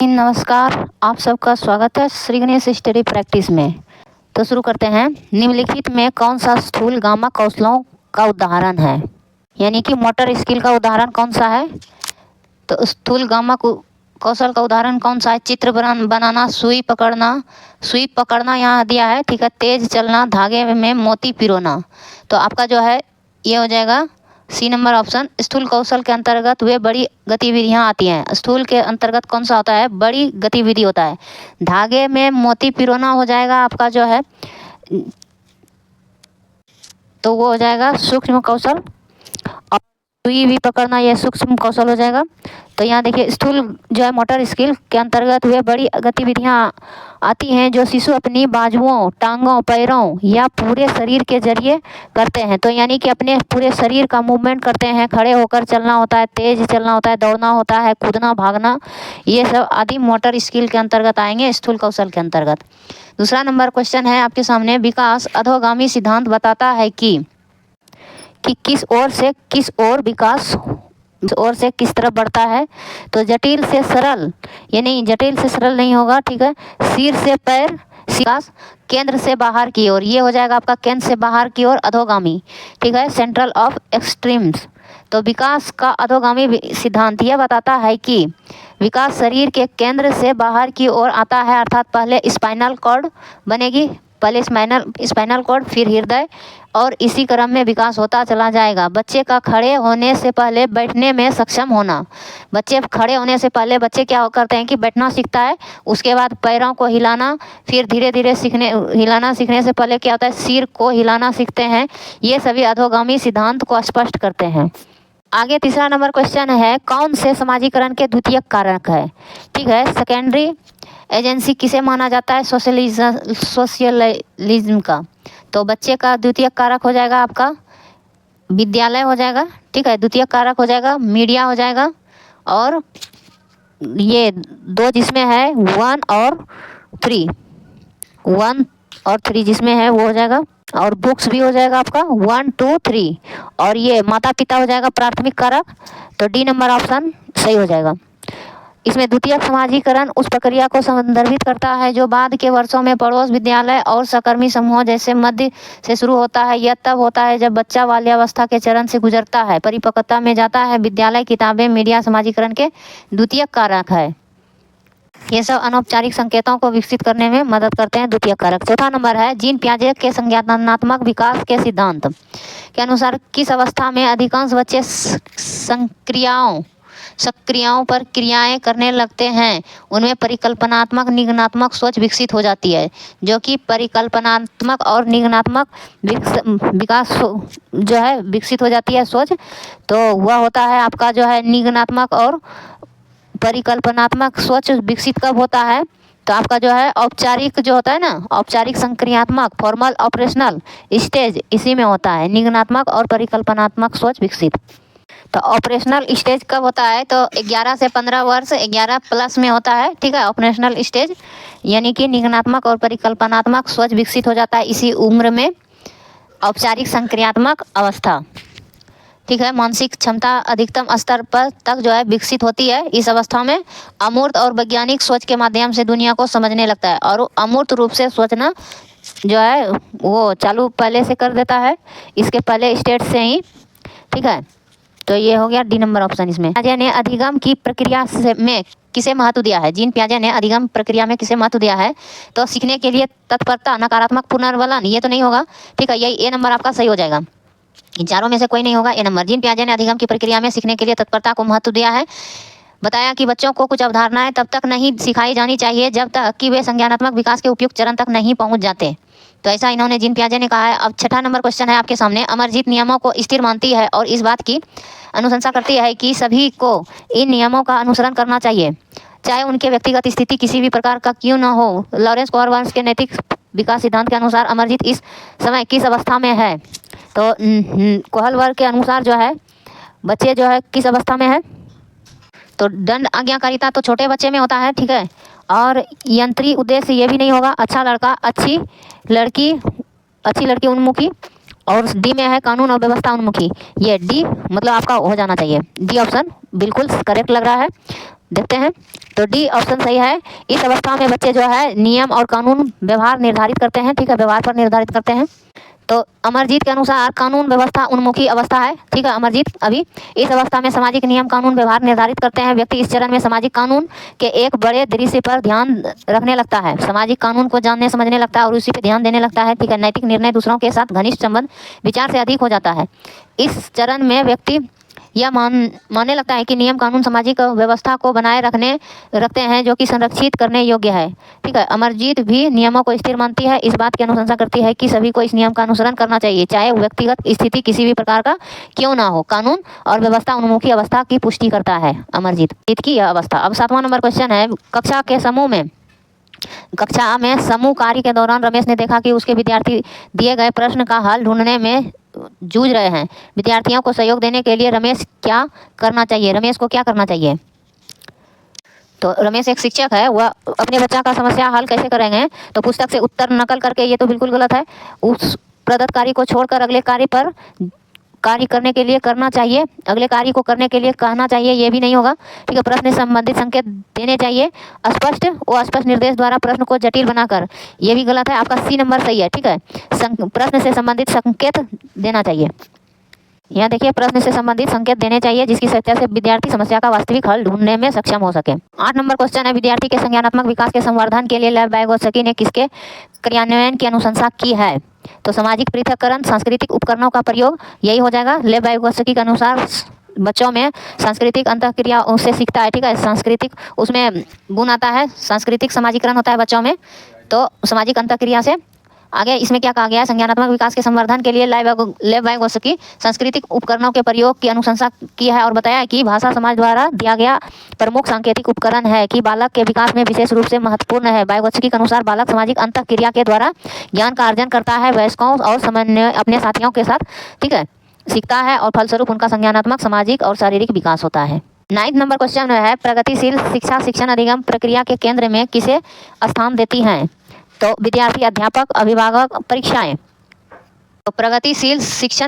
नमस्कार, आप सबका स्वागत है श्री गणेश स्टडी प्रैक्टिस में। तो शुरू करते हैं। निम्नलिखित में कौन सा स्थूल गामा कौशलों का उदाहरण है, यानी कि मोटर स्किल का उदाहरण कौन सा है? तो स्थूल गामा कौशल का उदाहरण कौन सा है? चित्र बनाना, सुई पकड़ना यहाँ दिया है, ठीक है। तेज चलना, धागे में मोती पिरोना। तो आपका जो है ये हो जाएगा सी नंबर ऑप्शन। स्थूल कौशल के अंतर्गत वे बड़ी गतिविधियां आती हैं। स्थूल के अंतर्गत कौन सा होता है? बड़ी गतिविधि होता है। धागे में मोती पिरोना हो जाएगा आपका जो है, तो वो हो जाएगा सूक्ष्म कौशल। और सुई भी पकड़ना, ये सूक्ष्म कौशल हो जाएगा। तो यहाँ देखिए, स्थूल जो है मोटर स्किल के अंतर्गत वे बड़ी गतिविधियां आती हैं जो शिशु अपनी बाजुओं, टांगों, पैरों या पूरे शरीर के जरिए करते हैं। तो यानी कि अपने पूरे शरीर का मूवमेंट करते हैं। खड़े होकर चलना होता है, तेज चलना होता है, दौड़ना होता है, कूदना, भागना, ये सब आदि मोटर स्किल के अंतर्गत आएंगे, स्थूल कौशल के अंतर्गत। दूसरा नंबर क्वेश्चन है आपके सामने। विकास अधोगामी सिद्धांत बताता है कि किस ओर से किस ओर विकास ओर से किस तरफ बढ़ता है? तो जटिल से सरल, ये नहीं, जटिल से सरल नहीं होगा, ठीक है। सिर से पैर, विकास केंद्र से बाहर की ओर, ये हो जाएगा आपका केंद्र से बाहर की ओर अधोगामी, ठीक है। Central of extremes. तो विकास का अधोगामी सिद्धांत यह बताता है कि विकास शरीर के केंद्र से बाहर की ओर आता है, अर्थात पहले स्पाइनल कॉर्ड बनेगी, पहले स्पाइनल कॉर्ड, फिर हृदय, और इसी क्रम में विकास होता चला जाएगा। बच्चे का खड़े होने से पहले बैठने में सक्षम होना। बच्चे खड़े होने से पहले बच्चे क्या करते हैं कि बैठना सीखता है, उसके बाद पैरों को हिलाना, फिर धीरे धीरे हिलाना सीखने से पहले क्या होता है, सिर को हिलाना सीखते हैं। ये सभी अधोगामी सिद्धांत को स्पष्ट करते हैं। आगे तीसरा नंबर क्वेश्चन है, कौन से समाजीकरण के द्वितीयक कारक है? ठीक है, सेकेंडरी एजेंसी किसे माना जाता है? सोशलिज्म का। तो बच्चे का द्वितीयक कारक हो जाएगा आपका विद्यालय हो जाएगा, ठीक है। द्वितीयक कारक हो जाएगा मीडिया हो जाएगा, और ये दो जिसमें है 1 और 3 जिसमें है वो हो जाएगा, और बुक्स भी हो जाएगा आपका 1, 2, 3, और ये माता पिता हो जाएगा प्राथमिक कारक। तो डी नंबर ऑप्शन सही हो जाएगा। इसमें द्वितीयक समाजीकरण उस प्रक्रिया को संदर्भित करता है जो बाद के वर्षों में पड़ोस, विद्यालय और सहकर्मी समूहों जैसे मध्य से शुरू होता है। यह तब होता है जब बच्चा बाल्यावस्था के चरण से गुजरता है, परिपक्वता में जाता है। विद्यालय, किताबें, मीडिया समाजीकरण के द्वितीयक कारक है। ये सब अनौपचारिक संकेतों को विकसित करने में मदद करते हैं, द्वितीयक कारक। चौथा नंबर है, जीन पियाजे के संज्ञानात्मक विकास के सिद्धांत के अनुसार किस अवस्था में अधिकांश बच्चे सक्रियाओं पर क्रियाएं करने लगते हैं? उनमें परिकल्पनात्मक, निगमनात्मक सोच विकसित हो जाती है, जो कि परिकल्पनात्मक और निगमनात्मक विकास जो है विकसित हो जाती है सोच। तो वह होता है आपका जो है निगमनात्मक और परिकल्पनात्मक सोच विकसित कब होता है? तो आपका जो है औपचारिक जो होता है ना, औपचारिक संक्रियात्मक, फॉर्मल ऑपरेशनल स्टेज, इसी में होता है निगमनात्मक और परिकल्पनात्मक सोच विकसित। तो ऑपरेशनल स्टेज कब होता है? तो 11 से 15 वर्ष, 11 प्लस में होता है, ठीक है, ऑपरेशनल स्टेज, यानी कि निगमनात्मक और परिकल्पनात्मक सोच विकसित हो जाता है इसी उम्र में। औपचारिक संक्रियात्मक अवस्था, ठीक है, मानसिक क्षमता अधिकतम स्तर पर तक जो है विकसित होती है। इस अवस्था में अमूर्त और वैज्ञानिक सोच के माध्यम से दुनिया को समझने लगता है, और अमूर्त रूप से सोचना जो है वो चालू पहले से कर देता है, इसके पहले स्टेज से ही, ठीक है। तो ये हो गया डी नंबर ऑप्शन। इसमें पियाजे ने अधिगम की प्रक्रिया में किसे महत्व दिया है? जीन पियाजे ने अधिगम प्रक्रिया में किसे महत्व दिया है? तो सीखने के लिए तत्परता, नकारात्मक पुनर्वलन, ये तो नहीं होगा, ठीक है, यही ए नंबर आपका सही हो जाएगा। इन चारों में से कोई नहीं होगा, ए नंबर। जीन पियाजे ने अधिगम की प्रक्रिया में सीखने के लिए तत्परता को महत्व दिया है। बताया कि बच्चों को कुछ अवधारणाएं तब तक नहीं सिखाई जानी चाहिए जब तक कि वे संज्ञानात्मक विकास के उपयुक्त चरण तक नहीं पहुंच जाते। तो ऐसा इन्होंने जीन पियाजे ने कहा है। अब छठा नंबर क्वेश्चन है आपके सामने। अमरजीत नियमों को स्थिर मानती है और इस बात की अनुशंसा करती है कि सभी को इन नियमों का अनुसरण करना चाहिए, चाहे उनके व्यक्तिगत स्थिति किसी भी प्रकार का क्यों न हो। लॉरेंस कोहलवर्थ के नैतिक विकास सिद्धांत के अनुसार अमरजीत इस समय किस अवस्था में है? तो कोहलवर्थ के अनुसार जो है बच्चे जो है किस अवस्था में है? तो दंड आज्ञाकारिता तो छोटे बच्चे में होता है, ठीक है, और यंत्री उद्देश्य ये भी नहीं होगा। अच्छा लड़का, अच्छी लड़की उन्मुखी, और डी में है कानून और व्यवस्था उन्मुखी। ये डी मतलब आपका हो जाना चाहिए, डी ऑप्शन बिल्कुल करेक्ट लग रहा है। देखते हैं। तो डी ऑप्शन सही है। इस अवस्था में बच्चे जो है नियम और कानून व्यवहार निर्धारित करते हैं, ठीक है, व्यवहार पर निर्धारित करते हैं। तो अमरजीत के अनुसार कानून व्यवस्था उन्मुखी अवस्था है, ठीक है। अमरजीत अभी इस अवस्था में सामाजिक नियम कानून व्यवहार निर्धारित करते हैं। व्यक्ति इस चरण में सामाजिक कानून के एक बड़े दृश्य पर ध्यान रखने लगता है, सामाजिक कानून को जानने समझने लगता है और उसी पर ध्यान देने लगता है, ठीक है। नैतिक निर्णय दूसरों के साथ घनिष्ठ संबंध विचार से अधिक हो जाता है। इस चरण में व्यक्ति यह मानने लगता है कि नियम कानून सामाजिक व्यवस्था को बनाए रखते हैं जो कि संरक्षित करने योग्य है, ठीक है। अमरजीत भी नियमों को स्थिर मानती है, इस बात की अनुशंसा करती है कि सभी को इस नियम का अनुसरण करना चाहिए, चाहे व्यक्तिगत स्थिति किसी भी प्रकार का क्यों ना हो। कानून और व्यवस्था उन्मुखी अवस्था की पुष्टि करता है अमरजीत की यह अवस्था। अब 7वां नंबर क्वेश्चन है, कक्षा में समूह कार्य के दौरान रमेश ने देखा कि उसके विद्यार्थी दिए गए प्रश्न का हल ढूंढने में जूझ रहे हैं। विद्यार्थियों को सहयोग देने के लिए रमेश को क्या करना चाहिए? तो रमेश एक शिक्षक है, वह अपने बच्चा का समस्या हल कैसे करेंगे? तो पुस्तक से उत्तर नकल करके, ये तो बिल्कुल गलत है। उस प्रदत्त कार्य को छोड़कर अगले कार्य करने के लिए करना चाहिए, अगले कार्य को करने के लिए कहना चाहिए, ये भी नहीं होगा, ठीक है। प्रश्न से संबंधित संकेत देने चाहिए, स्पष्ट निर्देश द्वारा प्रश्न को जटिल बनाकर, ये भी गलत है। आपका सी नंबर सही है, ठीक है। प्रश्न से संबंधित संकेत देना चाहिए। यहाँ देखिए, प्रश्न से संबंधित संकेत देने चाहिए जिसकी सहायता से विद्यार्थी समस्या का वास्तविक हल ढूंढने में सक्षम हो सके। 8 नंबर क्वेश्चन है, विद्यार्थी के संज्ञानात्मक विकास के संवर्धन के लिए लेव वाइगोत्स्की ने किसके क्रियान्वयन की अनुशंसा की है? तो सामाजिक पृथक्करण, सांस्कृतिक उपकरणों का प्रयोग, यही हो जाएगा। लेव वाइगोत्स्की के अनुसार बच्चों में सांस्कृतिक अंतःक्रिया उससे सीखता है, ठीक है। सांस्कृतिक उसमें गुण आता है, सांस्कृतिक समाजीकरण होता है बच्चों में, तो सामाजिक अंतःक्रिया से आगे इसमें क्या कहा गया है? संज्ञानात्मक विकास के संवर्धन के लिए लेव वाइगोत्स्की सांस्कृतिक उपकरणों के प्रयोग की अनुशंसा की है और बताया कि भाषा समाज द्वारा दिया गया प्रमुख सांकेतिक उपकरण है कि बालक के विकास में विशेष रूप से महत्वपूर्ण है। वाइगोत्स्की के अनुसार बालक सामाजिक अंतःक्रिया के द्वारा ज्ञान का अर्जन करता है, वयस्कों और समन्वय अपने साथियों के साथ, ठीक है, सीखता है और फलस्वरूप उनका संज्ञानात्मक, सामाजिक और शारीरिक विकास होता है। 9 नंबर क्वेश्चन है, प्रगतिशील शिक्षा शिक्षण अधिगम प्रक्रिया के केंद्र में किसे स्थान देती हैं? तो विद्यार्थी, अध्यापक, अभिभावक, परीक्षाएं। तो प्रगतिशील शिक्षा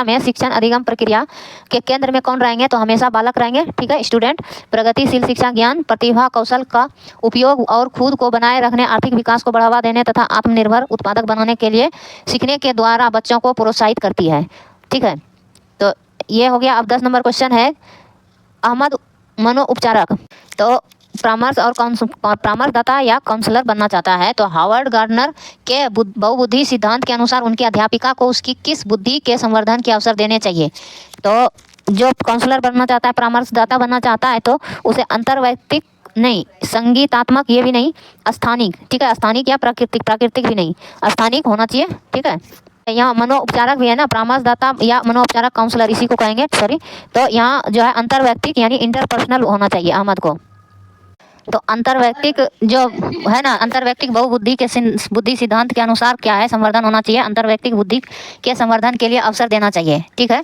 में शिक्षण अधिगम प्रक्रिया के केंद्र में कौन रहेंगे? तो हमेशा बालक रहेंगे, ठीक है, स्टूडेंट। प्रगतिशील शिक्षा ज्ञान, प्रतिभा, कौशल का उपयोग और खुद को बनाए रखने, आर्थिक विकास को बढ़ावा देने तथा आत्मनिर्भर उत्पादक बनाने के लिए सीखने के द्वारा बच्चों को प्रोत्साहित करती है, ठीक है। तो ये हो गया। अब 10 नंबर क्वेश्चन है, अहमद मनोउपचारक तो परामर्शदाता या काउंसलर बनना चाहता है। तो हार्वर्ड गार्डनर के बहुबुद्धि सिद्धांत के अनुसार उनकी अध्यापिका को उसकी किस बुद्धि के संवर्धन के अवसर देने चाहिए? तो जो काउंसलर बनना चाहता है, परामर्शदाता बनना चाहता है, तो उसे अंतर्वैयक्तिक नहीं, संगीतात्मक ये भी नहीं, स्थानिक, ठीक है, स्थानिक या प्राकृतिक भी नहीं, स्थानिक होना चाहिए, ठीक है। यहाँ मनोउपचारक भी है ना, परामर्शदाता या मनोउपचारक काउंसलर इसी को कहेंगे, सॉरी। तो यहाँ जो है अंतर्वैयक्तिक यानी इंटरपर्सनल होना चाहिए अहमद को। तो अंतर्वैयक्तिक जो है ना, अंतर्वैयक्तिक बहुबुद्धि के बुद्धि सिद्धांत के अनुसार क्या है? संवर्धन होना चाहिए, अंतर्वैयक्तिक बुद्धि के संवर्धन के लिए अवसर देना चाहिए, ठीक है।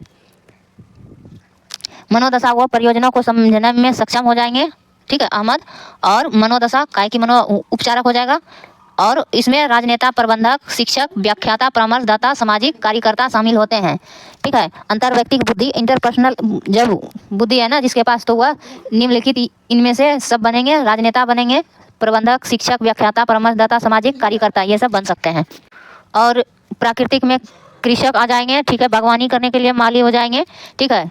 मनोदशा व परियोजना को समझने में सक्षम हो जाएंगे, ठीक है, अहमद। और मनोदशा काय की मनो उपचारक हो जाएगा। और इसमें राजनेता, प्रबंधक, शिक्षक, व्याख्याता, परामर्शदाता, सामाजिक कार्यकर्ता शामिल होते हैं, ठीक है। अंतर्वैयक्तिक बुद्धि, इंटरपर्सनल जब बुद्धि है ना जिसके पास, तो वह निम्नलिखित इनमें से सब बनेंगे, राजनेता बनेंगे, प्रबंधक, शिक्षक, व्याख्याता, परामर्शदाता, सामाजिक कार्यकर्ता, ये सब बन सकते हैं। और प्राकृतिक में कृषक आ जाएंगे, ठीक है, बागवानी करने के लिए माली हो जाएंगे, ठीक है।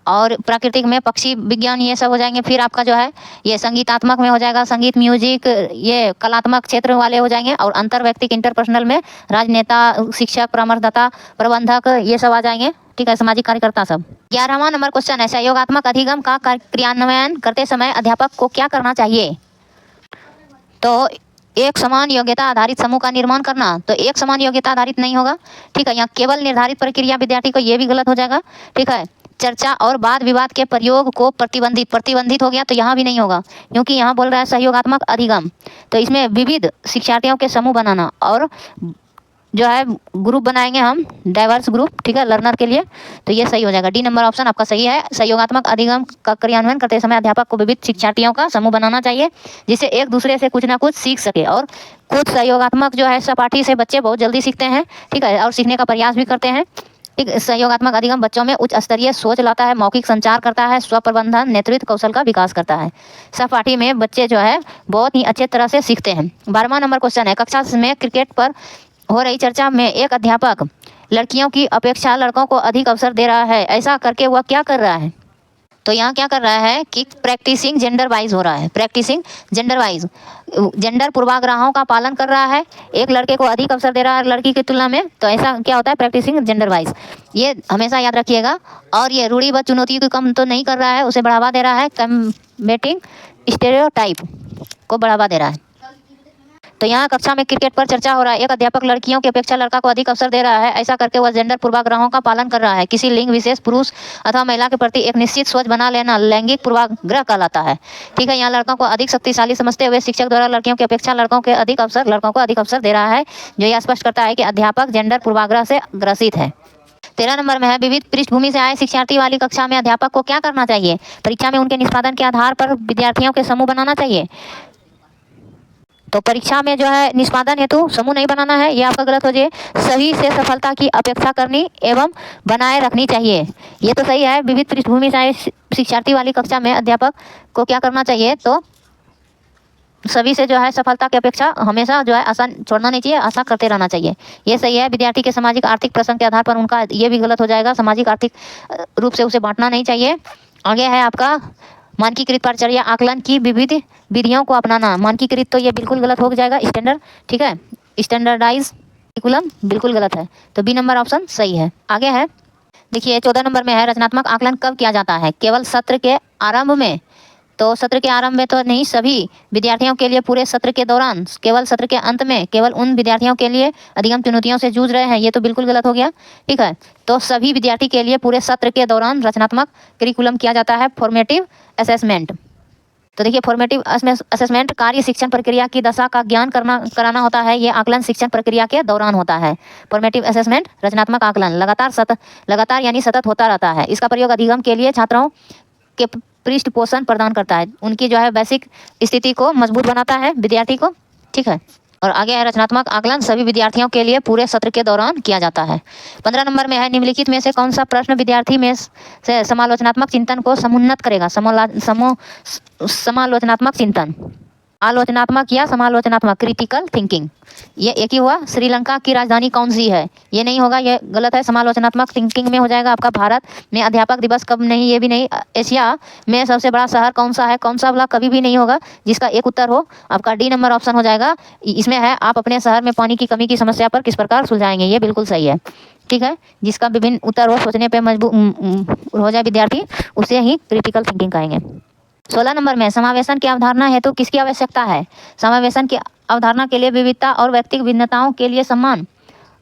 और प्राकृतिक में पक्षी विज्ञान ये सब हो जाएंगे। फिर आपका जो है ये संगीतात्मक में हो जाएगा, संगीत, म्यूजिक, ये कलात्मक क्षेत्र वाले हो जाएंगे। और अंतर्वैयक्तिक इंटरपर्सनल में राजनेता, शिक्षक, परामर्शदाता, प्रबंधक ये सब आ जाएंगे, ठीक है, सामाजिक कार्यकर्ता सब। 11वां नंबर क्वेश्चन है, सहयोगात्मक अधिगम का क्रियान्वयन करते समय अध्यापक को क्या करना चाहिए? तो एक समान योग्यता आधारित समूह का निर्माण करना। तो एक समान योग्यता आधारित नहीं होगा, ठीक है। यहाँ केवल निर्धारित प्रक्रिया विद्यार्थी को, ये भी गलत हो जाएगा, ठीक है। चर्चा और वाद विवाद के प्रयोग को प्रतिबंधित हो गया, तो यहाँ भी नहीं होगा क्योंकि यहाँ बोल रहा है सहयोगात्मक अधिगम। तो इसमें विविध शिक्षार्थियों के समूह बनाना और जो है ग्रुप बनाएंगे हम, डाइवर्स ग्रुप, ठीक है, लर्नर के लिए। तो ये सही हो जाएगा, डी नंबर ऑप्शन आपका सही है। सहयोगात्मक अधिगम का क्रियान्वयन करते समय अध्यापक को विविध शिक्षार्थियों का समूह बनाना चाहिए जिससे एक दूसरे से कुछ ना कुछ सीख सके। और कुछ सहयोगात्मक जो है सहपाठी से बच्चे बहुत जल्दी सीखते हैं, ठीक है, और सीखने का प्रयास भी करते हैं। ठीक, सहयोगात्मक अधिगम बच्चों में उच्च स्तरीय सोच लाता है, मौखिक संचार करता है, स्व प्रबंधन नेतृत्व कौशल का विकास करता है। सहपाठी में बच्चे जो है बहुत ही अच्छे तरह से सीखते हैं। 12वां नंबर क्वेश्चन है, कक्षा में क्रिकेट पर हो रही चर्चा में एक अध्यापक लड़कियों की अपेक्षा लड़कों को अधिक अवसर दे रहा है, ऐसा करके वह क्या कर रहा है? तो यहाँ क्या कर रहा है कि प्रैक्टिसिंग जेंडर वाइज हो रहा है, प्रैक्टिसिंग जेंडर वाइज, जेंडर पूर्वाग्रहों का पालन कर रहा है, एक लड़के को अधिक अवसर दे रहा है लड़की की तुलना में, तो ऐसा क्या होता है प्रैक्टिसिंग जेंडर वाइज, ये हमेशा याद रखिएगा। और ये रूढ़िबद्ध चुनौतियों को कम तो नहीं कर रहा है, उसे बढ़ावा दे रहा है, कम्बेटिंग स्टेरियोटाइप को बढ़ावा दे रहा है। तो यहाँ कक्षा में क्रिकेट पर चर्चा हो रहा है, एक अध्यापक लड़कियों की अपेक्षा लड़का को अधिक अवसर दे रहा है, ऐसा करके वह जेंडर पूर्वाग्रहों का पालन कर रहा है। किसी लिंग विशेष पुरुष अथवा महिला के प्रति एक निश्चित सोच बना लेना लैंगिक पूर्वाग्रह कहलाता है। ठीक है, यहाँ लड़कों को अधिक शक्तिशाली समझते हुए शिक्षक द्वारा लड़कियों की अपेक्षा लड़कों को अधिक अवसर दे रहा है, जो यह स्पष्ट करता है कि अध्यापक जेंडर पूर्वाग्रह से ग्रसित है। 13 नंबर में है, विविध पृष्ठभूमि से आए शिक्षार्थी वाली कक्षा में अध्यापक को क्या करना चाहिए? परीक्षा में उनके निष्पादन के आधार पर विद्यार्थियों के समूह बनाना चाहिए। तो परीक्षा में जो है निष्पादन हेतु समूह नहीं बनाना है, ये आपका गलत हो जाए। सभी से सफलता की अपेक्षा करनी एवं बनाए रखनी चाहिए, ये तो सही है। विविध पृष्ठभूमि से आए शिक्षार्थी वाली कक्षा में अध्यापक को क्या करना चाहिए? तो सभी से जो है सफलता की अपेक्षा हमेशा जो है आसान छोड़ना नहीं चाहिए, आशा करते रहना चाहिए, ये सही है। विद्यार्थी के सामाजिक आर्थिक प्रसंग के आधार पर उनका, ये भी गलत हो जाएगा, सामाजिक आर्थिक रूप से उसे बांटना नहीं चाहिए। आगे है आपका मानकीकृत पाठचर्या आकलन की विविध विधियों को अपनाना। मानकीकृत तो ये बिल्कुल गलत हो जाएगा, स्टैंडर्ड, ठीक है, स्टैंडर्डाइज करिकुलम बिल्कुल गलत है, तो बी नंबर ऑप्शन सही है। आगे है देखिए 14 नंबर में है, रचनात्मक आकलन कब किया जाता है? केवल सत्र के आरंभ में? तो सत्र के आरंभ में तो नहीं, सभी विद्यार्थियों के लिए पूरे सत्र के दौरान, केवल सत्र के अंत में, केवल उन विद्यार्थियों के लिए अधिगम चुनौतियों से जूझ रहे हैं, ये तो बिल्कुल गलत हो गया। ठीक है, तो सभी विद्यार्थी के लिए पूरे सत्र के दौरान रचनात्मक करिकुलम किया जाता है, फॉर्मेटिव असेसमेंट। तो देखिए फॉर्मेटिव असेसमेंट कार्य शिक्षण प्रक्रिया की दशा का ज्ञान कराना होता है, ये आकलन शिक्षण प्रक्रिया के दौरान होता है। फॉर्मेटिव असेसमेंट रचनात्मक आकलन लगातार यानी सतत होता रहता है। इसका प्रयोग अधिगम के लिए छात्रों के पृष्ठ पोषण प्रदान करता है, उनकी जो है वैश्विक स्थिति को मजबूत बनाता है विद्यार्थी को। ठीक है, और आगे है रचनात्मक आकलन सभी विद्यार्थियों के लिए पूरे सत्र के दौरान किया जाता है। 15 नंबर में है, निम्नलिखित में से कौन सा प्रश्न विद्यार्थी में से समालोचनात्मक चिंतन को समुन्नत करेगा? समालोचनात्मक चिंतन, आलोचनात्मक या समालोचनात्मक, क्रिटिकल थिंकिंग, ये एक ही हुआ। श्रीलंका की राजधानी कौन सी है? ये नहीं होगा, ये गलत है। समालोचनात्मक थिंकिंग में हो जाएगा आपका भारत में अध्यापक दिवस कब नहीं, ये भी नहीं। एशिया में सबसे बड़ा शहर कौन सा है? कौन सा वाला कभी भी नहीं होगा, जिसका एक उत्तर हो आपका डी नंबर ऑप्शन हो जाएगा। इसमें है, आप अपने शहर में पानी की कमी की समस्या पर किस प्रकार सुलझाएंगे, ये बिल्कुल सही है। ठीक है, जिसका विभिन्न उत्तर हो, सोचने पर मजबूर हो जाए विद्यार्थी, उसे ही क्रिटिकल थिंकिंग कहेंगे। 16 नंबर में, समावेशन की अवधारणा है तो किसकी आवश्यकता है? समावेशन की अवधारणा के लिए विविधता और व्यक्तिगत भिन्नताओं के लिए सम्मान,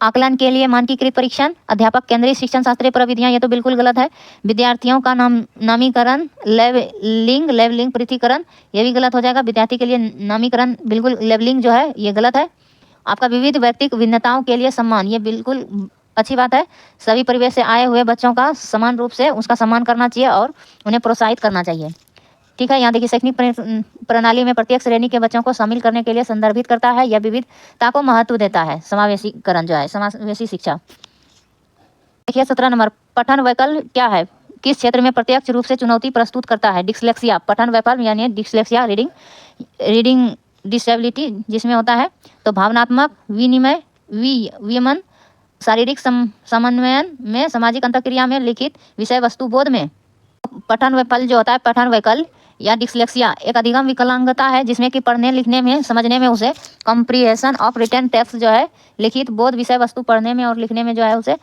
आकलन के लिए मानकीकृत परीक्षण, अध्यापक केंद्रीय शिक्षण शास्त्रीय प्रविधियां, ये तो बिल्कुल गलत है। विद्यार्थियों का नामीकरण, लेवलिंग पृथकीकरण, ये भी गलत हो जाएगा। विद्यार्थी के लिए नामीकरण बिल्कुल, लेवलिंग जो है ये गलत है। आपका विविध व्यक्तिगत भिन्नताओं के लिए सम्मान, ये बिल्कुल अच्छी बात है। सभी परिवेश से आए हुए बच्चों का समान रूप से उसका सम्मान करना चाहिए और उन्हें प्रोत्साहित करना चाहिए। ठीक है, यहाँ देखिए शैक्षणिक प्रणाली में प्रत्येक श्रेणी के बच्चों को शामिल करने के लिए संदर्भित करता है, यह विविधता को महत्व देता है। समावेशीकरण जो है, समावेशी शिक्षा। देखिए 17 नंबर, पठन वैकल्य क्या है? किस क्षेत्र में प्रत्यक्ष रूप से चुनौती प्रस्तुत करता है? डिस्लेक्सिया, पठन वैकल्य यानी डिस्लेक्सिया, रीडिंग डिसेबिलिटी जिसमें होता है। तो भावनात्मक विनिमय, वियमन, शारीरिक समन्वयन में, सामाजिक अंतःक्रिया में, लिखित विषय वस्तु बोध में। पठन वैकल्य जो होता है, पठन वैकल्य या डिस्लेक्सिया एक अधिगम विकलांगता है जिसमें कि पढ़ने लिखने में, समझने में उसे कॉम्प्रिहेंशन ऑफ रिटन टेक्स्ट जो है, लिखित बोध विषय वस्तु पढ़ने में और लिखने में जो है उसे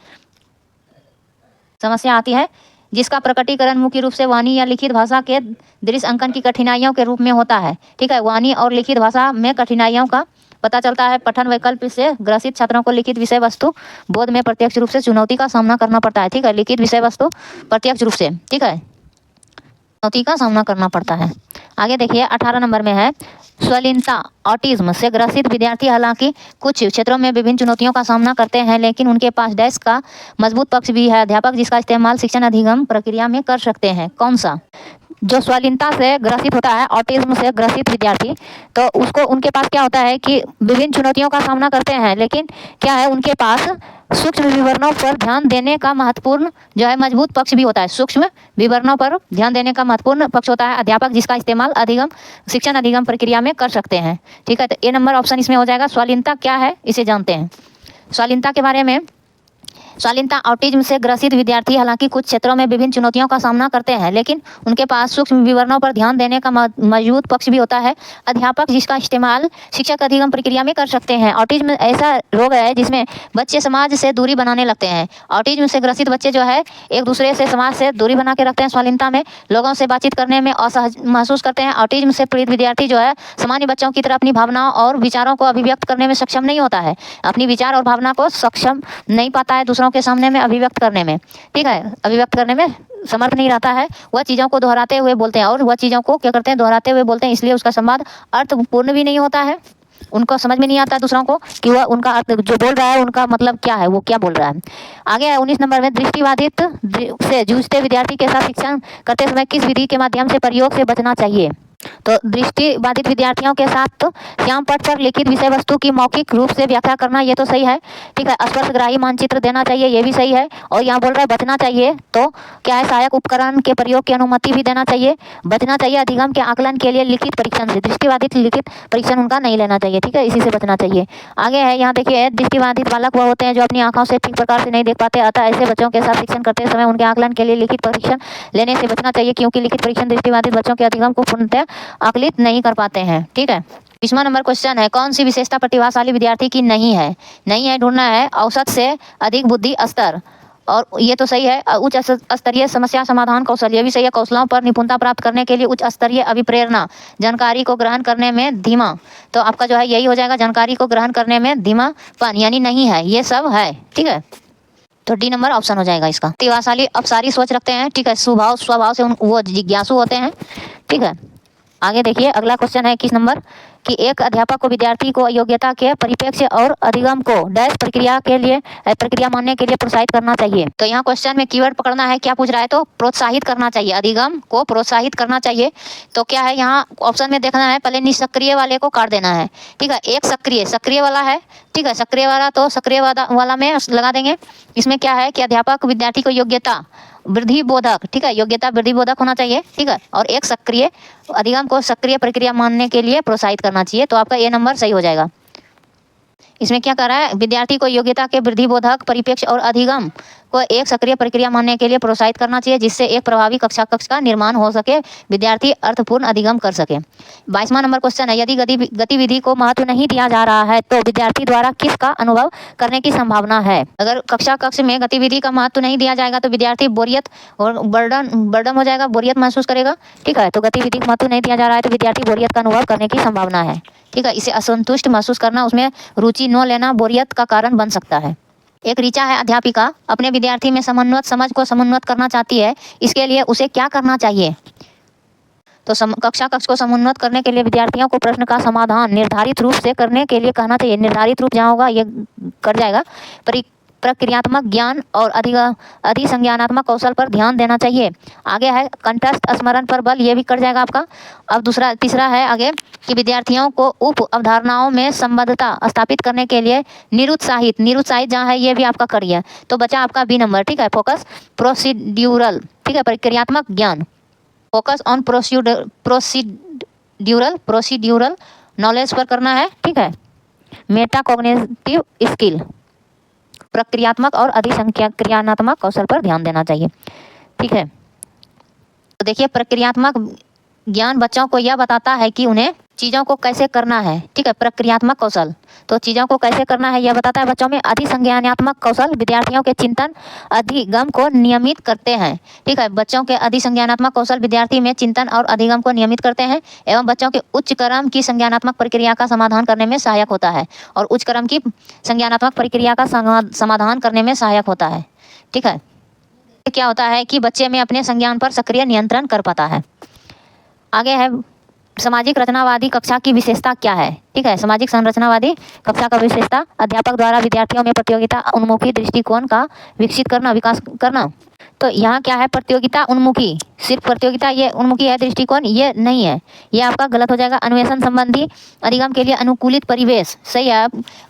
समस्या आती है, जिसका प्रकटीकरण मुख्य रूप से वाणी या लिखित भाषा के दृश्य अंकन की कठिनाइयों के रूप में होता है। ठीक है, वाणी और लिखित भाषा में कठिनाइयों का पता चलता है। पठन वैकल्प से ग्रसित छात्रों को लिखित विषय वस्तु बोध में प्रत्यक्ष रूप से चुनौती का सामना करना पड़ता है। ठीक है, लिखित विषय वस्तु प्रत्यक्ष रूप से, ठीक है, चुनौती का सामना करना पड़ता है। आगे देखिए 18 नंबर में है, स्वलीनता ऑटिज्म से ग्रसित विद्यार्थी हालांकि कुछ क्षेत्रों में विभिन्न चुनौतियों का सामना करते हैं, लेकिन उनके पास डैश का मजबूत पक्ष भी है, अध्यापक जिसका इस्तेमाल शिक्षण अधिगम प्रक्रिया में कर सकते हैं। कौन सा? जो स्वालीनता से ग्रसित होता है, ऑटिज्म से ग्रसित विद्यार्थी, तो उसको उनके पास क्या होता है कि विभिन्न चुनौतियों का सामना करते हैं, लेकिन क्या है उनके पास सूक्ष्म विवरणों पर ध्यान देने का महत्वपूर्ण जो है मजबूत पक्ष भी होता है। सूक्ष्म विवरणों पर ध्यान देने का महत्वपूर्ण पक्ष होता है अध्यापक, जिसका इस्तेमाल अधिगम शिक्षण अधिगम प्रक्रिया में कर सकते हैं। ठीक है, तो ए नंबर ऑप्शन इसमें हो जाएगा। स्वालीनता क्या है इसे जानते हैं। स्वालीनता के बारे में, स्वालीनता ऑटिज्म से ग्रसित विद्यार्थी हालांकि कुछ क्षेत्रों में विभिन्न चुनौतियों का सामना करते हैं, लेकिन उनके पास सूक्ष्म विवरणों पर ध्यान देने का मजबूत पक्ष भी होता है अध्यापक, जिसका इस्तेमाल शिक्षक अधिगम प्रक्रिया में कर सकते हैं। ऑटिज्म ऐसा रोग है जिसमें बच्चे समाज से दूरी बनाने लगते हैं। ऑटिज्म से ग्रसित बच्चे जो है एक दूसरे से समाज से दूरी बना के रखते हैं। स्वालीनता में लोगों से बातचीत करने में असहज महसूस करते हैं। ऑटिज्म से पीड़ित विद्यार्थी जो है सामान्य बच्चों की तरह अपनी भावनाओं और विचारों को अभिव्यक्त करने में सक्षम नहीं होता है, अपनी विचार और भावना को सक्षम नहीं पाता है दूसरों के सामने में अभिव्यक्त करने में। ठीक है, अभिव्यक्त करने में समर्थ नहीं रहता है। वह चीज़ों को दोहराते हुए बोलते हैं और वह चीज़ों को क्या करते हैं, दोहराते हुए बोलते हैं, इसलिए उसका संवाद अर्थपूर्ण भी नहीं होता है। उनको समझ में नहीं आता दूसरों को कि वह उनका अर्थ जो बोल रहा है उनका मतलब क्या है, वो क्या बोल रहा है। आगे है 19 नंबर में, दृष्टिबाधित से जूझते विद्यार्थी के साथ शिक्षण करते समय किस विधि के माध्यम से प्रयोग से बचना चाहिए। तो दृष्टिबाधित विद्यार्थियों के साथ श्याम पट पर लिखित विषय वस्तु की मौखिक रूप से व्याख्या करना, ये तो सही है। ठीक है, स्पर्शग्राही मानचित्र देना चाहिए, ये भी सही है। और यहाँ बोल रहा है बचना चाहिए, तो क्या है, सहायक उपकरण के प्रयोग की अनुमति भी देना चाहिए। बचना चाहिए अधिगम के आकलन के लिए लिखित परीक्षण से, दृष्टिबाधित लिखित परीक्षण उनका नहीं लेना चाहिए। ठीक है, इसी से बचना चाहिए। आगे है, यहाँ देखिए, दृष्टिबाधित बालक वह होते हैं जो अपनी आंखों से ठीक प्रकार से नहीं देख पाते, अतः ऐसे बच्चों के साथ शिक्षण करते समय उनके आकलन के लिए लिखित परीक्षण लेने से बचना चाहिए, क्योंकि लिखित परीक्षण दृष्टिबाधित बच्चों के अधिगम को पूर्णतः आकलित नहीं कर पाते हैं। ठीक है, 20वां नंबर क्वेश्चन है, कौन सी विशेषता प्रतिभाशाली विद्यार्थी की नहीं है। नहीं है ढूंढना है, औसत से अधिक बुद्धि स्तर, और ये तो सही है। उच्च स्तरीय समस्या समाधान कौशल, ये भी सही है। कौशलों पर निपुणता प्राप्त करने के लिए उच्च स्तरीय अभिप्रेरणा, जानकारी को ग्रहण करने में धीमा, तो आपका जो है यही हो जाएगा, जानकारी को ग्रहण करने में धीमापन, यानी नहीं है, ये सब है। ठीक है, तो डी नंबर ऑप्शन हो जाएगा इसका। प्रतिभाशाली अपसारी सोच रखते हैं। ठीक है, स्वभाव से वो जिज्ञासु होते हैं। ठीक है, आगे देखिए, अगला क्वेश्चन है 21 नंबर, कि एक अध्यापक को विद्यार्थी को योग्यता के परिप्रेक्ष्य और अधिगम को डैश प्रक्रिया मानने के लिए प्रोत्साहित करना चाहिए। तो यहाँ क्वेश्चन में कीवर्ड पकड़ना है, क्या पूछ रहा है, तो प्रोत्साहित करना चाहिए, अधिगम को प्रोत्साहित करना चाहिए। तो क्या है, यहाँ ऑप्शन में देखना है, पहले निष्क्रिय वाले को काट देना है। ठीक है, एक सक्रिय वाला है। ठीक है, सक्रिय वाला, तो सक्रिय वाला में लगा देंगे। इसमें क्या है कि अध्यापक विद्यार्थी को योग्यता वृद्धि बोधक, ठीक है, योग्यता वृद्धि बोधक होना चाहिए। ठीक है, और एक सक्रिय अधिगम को सक्रिय प्रक्रिया मानने के लिए प्रोत्साहित करना चाहिए, तो आपका ए नंबर सही हो जाएगा। इसमें क्या कर रहा है, विद्यार्थी को योग्यता के वृद्धि बोधक परिप्रेक्ष्य और अधिगम को एक सक्रिय प्रक्रिया मानने के लिए प्रोत्साहित करना चाहिए, जिससे एक प्रभावी कक्षा कक्ष का निर्माण हो सके, विद्यार्थी अर्थपूर्ण अधिगम कर सके। 22वां नंबर क्वेश्चन है, यदि गतिविधि को महत्व नहीं दिया जा रहा है तो विद्यार्थी द्वारा किसका अनुभव करने की संभावना है। अगर कक्षा कक्ष में गतिविधि का महत्व नहीं दिया जाएगा तो विद्यार्थी बोरियत और बर्डन हो जाएगा, बोरियत महसूस करेगा। ठीक है, तो गतिविधि का महत्व नहीं दिया जा रहा है तो विद्यार्थी बोरियत का अनुभव करने की संभावना है। ठीक है, इसे असंतुष्ट महसूस करना, उसमें रुचि न लेना बोरियत का कारण बन सकता है। एक ऋचा है अध्यापिका, अपने विद्यार्थी में समझ को समन्वित करना चाहती है, इसके लिए उसे क्या करना चाहिए। तो कक्षा कक्ष को समन्वित करने के लिए विद्यार्थियों को प्रश्न का समाधान निर्धारित रूप से करने के लिए कहना चाहिए। निर्धारित रूप जहाँ होगा ये कर जाएगा। प्रक्रियात्मक ज्ञान और अधिसंज्ञानात्मक कौशल पर ध्यान देना चाहिए। आगे है कंठस्थ स्मरण पर बल, ये भी कर जाएगा आपका। अब तीसरा है आगे कि विद्यार्थियों को उप अवधारणाओं में संबद्धता स्थापित करने के लिए निरुत्साहित जहाँ है ये भी आपका करिए, तो बचा आपका बी नंबर। ठीक है, फोकस प्रोसीड्यूरल, ठीक है, प्रक्रियात्मक ज्ञान, फोकस ऑन प्रोसीड्यूरल नॉलेज पर करना है। ठीक है, मेटाकॉग्निटिव स्किल, प्रक्रियात्मक और अधिसंज्ञानात्मक कौशल पर ध्यान देना चाहिए। ठीक है, तो देखिए, प्रक्रियात्मक ज्ञान बच्चों को यह बताता है कि उन्हें चीज़ों को कैसे करना है। ठीक है, प्रक्रियात्मक कौशल तो चीज़ों को कैसे करना है यह बताता है बच्चों में। अधिसंज्ञानात्मक कौशल विद्यार्थियों के चिंतन अधिगम को नियमित करते हैं। ठीक है, बच्चों के अधिसंज्ञानात्मक कौशल विद्यार्थी में चिंतन और अधिगम को नियमित करते हैं एवं बच्चों के उच्च क्रम की संज्ञानात्मक प्रक्रिया का समाधान करने में सहायक होता है, और उच्च क्रम की संज्ञानात्मक प्रक्रिया का समाधान करने में सहायक होता है। ठीक है, क्या होता है कि बच्चे में अपने संज्ञान पर सक्रिय नियंत्रण कर पाता है। आगे है सामाजिक रचनावादी कक्षा की विशेषता क्या है? ठीक है, सामाजिक संरचनावादी कक्षा का विशेषता अध्यापक द्वारा विद्यार्थियों में प्रतियोगिता उन्मुखी दृष्टिकोण का विकसित करना, विकास करना। तो यहाँ क्या है, प्रतियोगिता उन्मुखी, सिर्फ प्रतियोगिता ये उन्मुखी है दृष्टिकोण, ये नहीं है, ये आपका गलत हो जाएगा। अन्वेषण संबंधी अधिगम के लिए अनुकूलित परिवेश, सही है।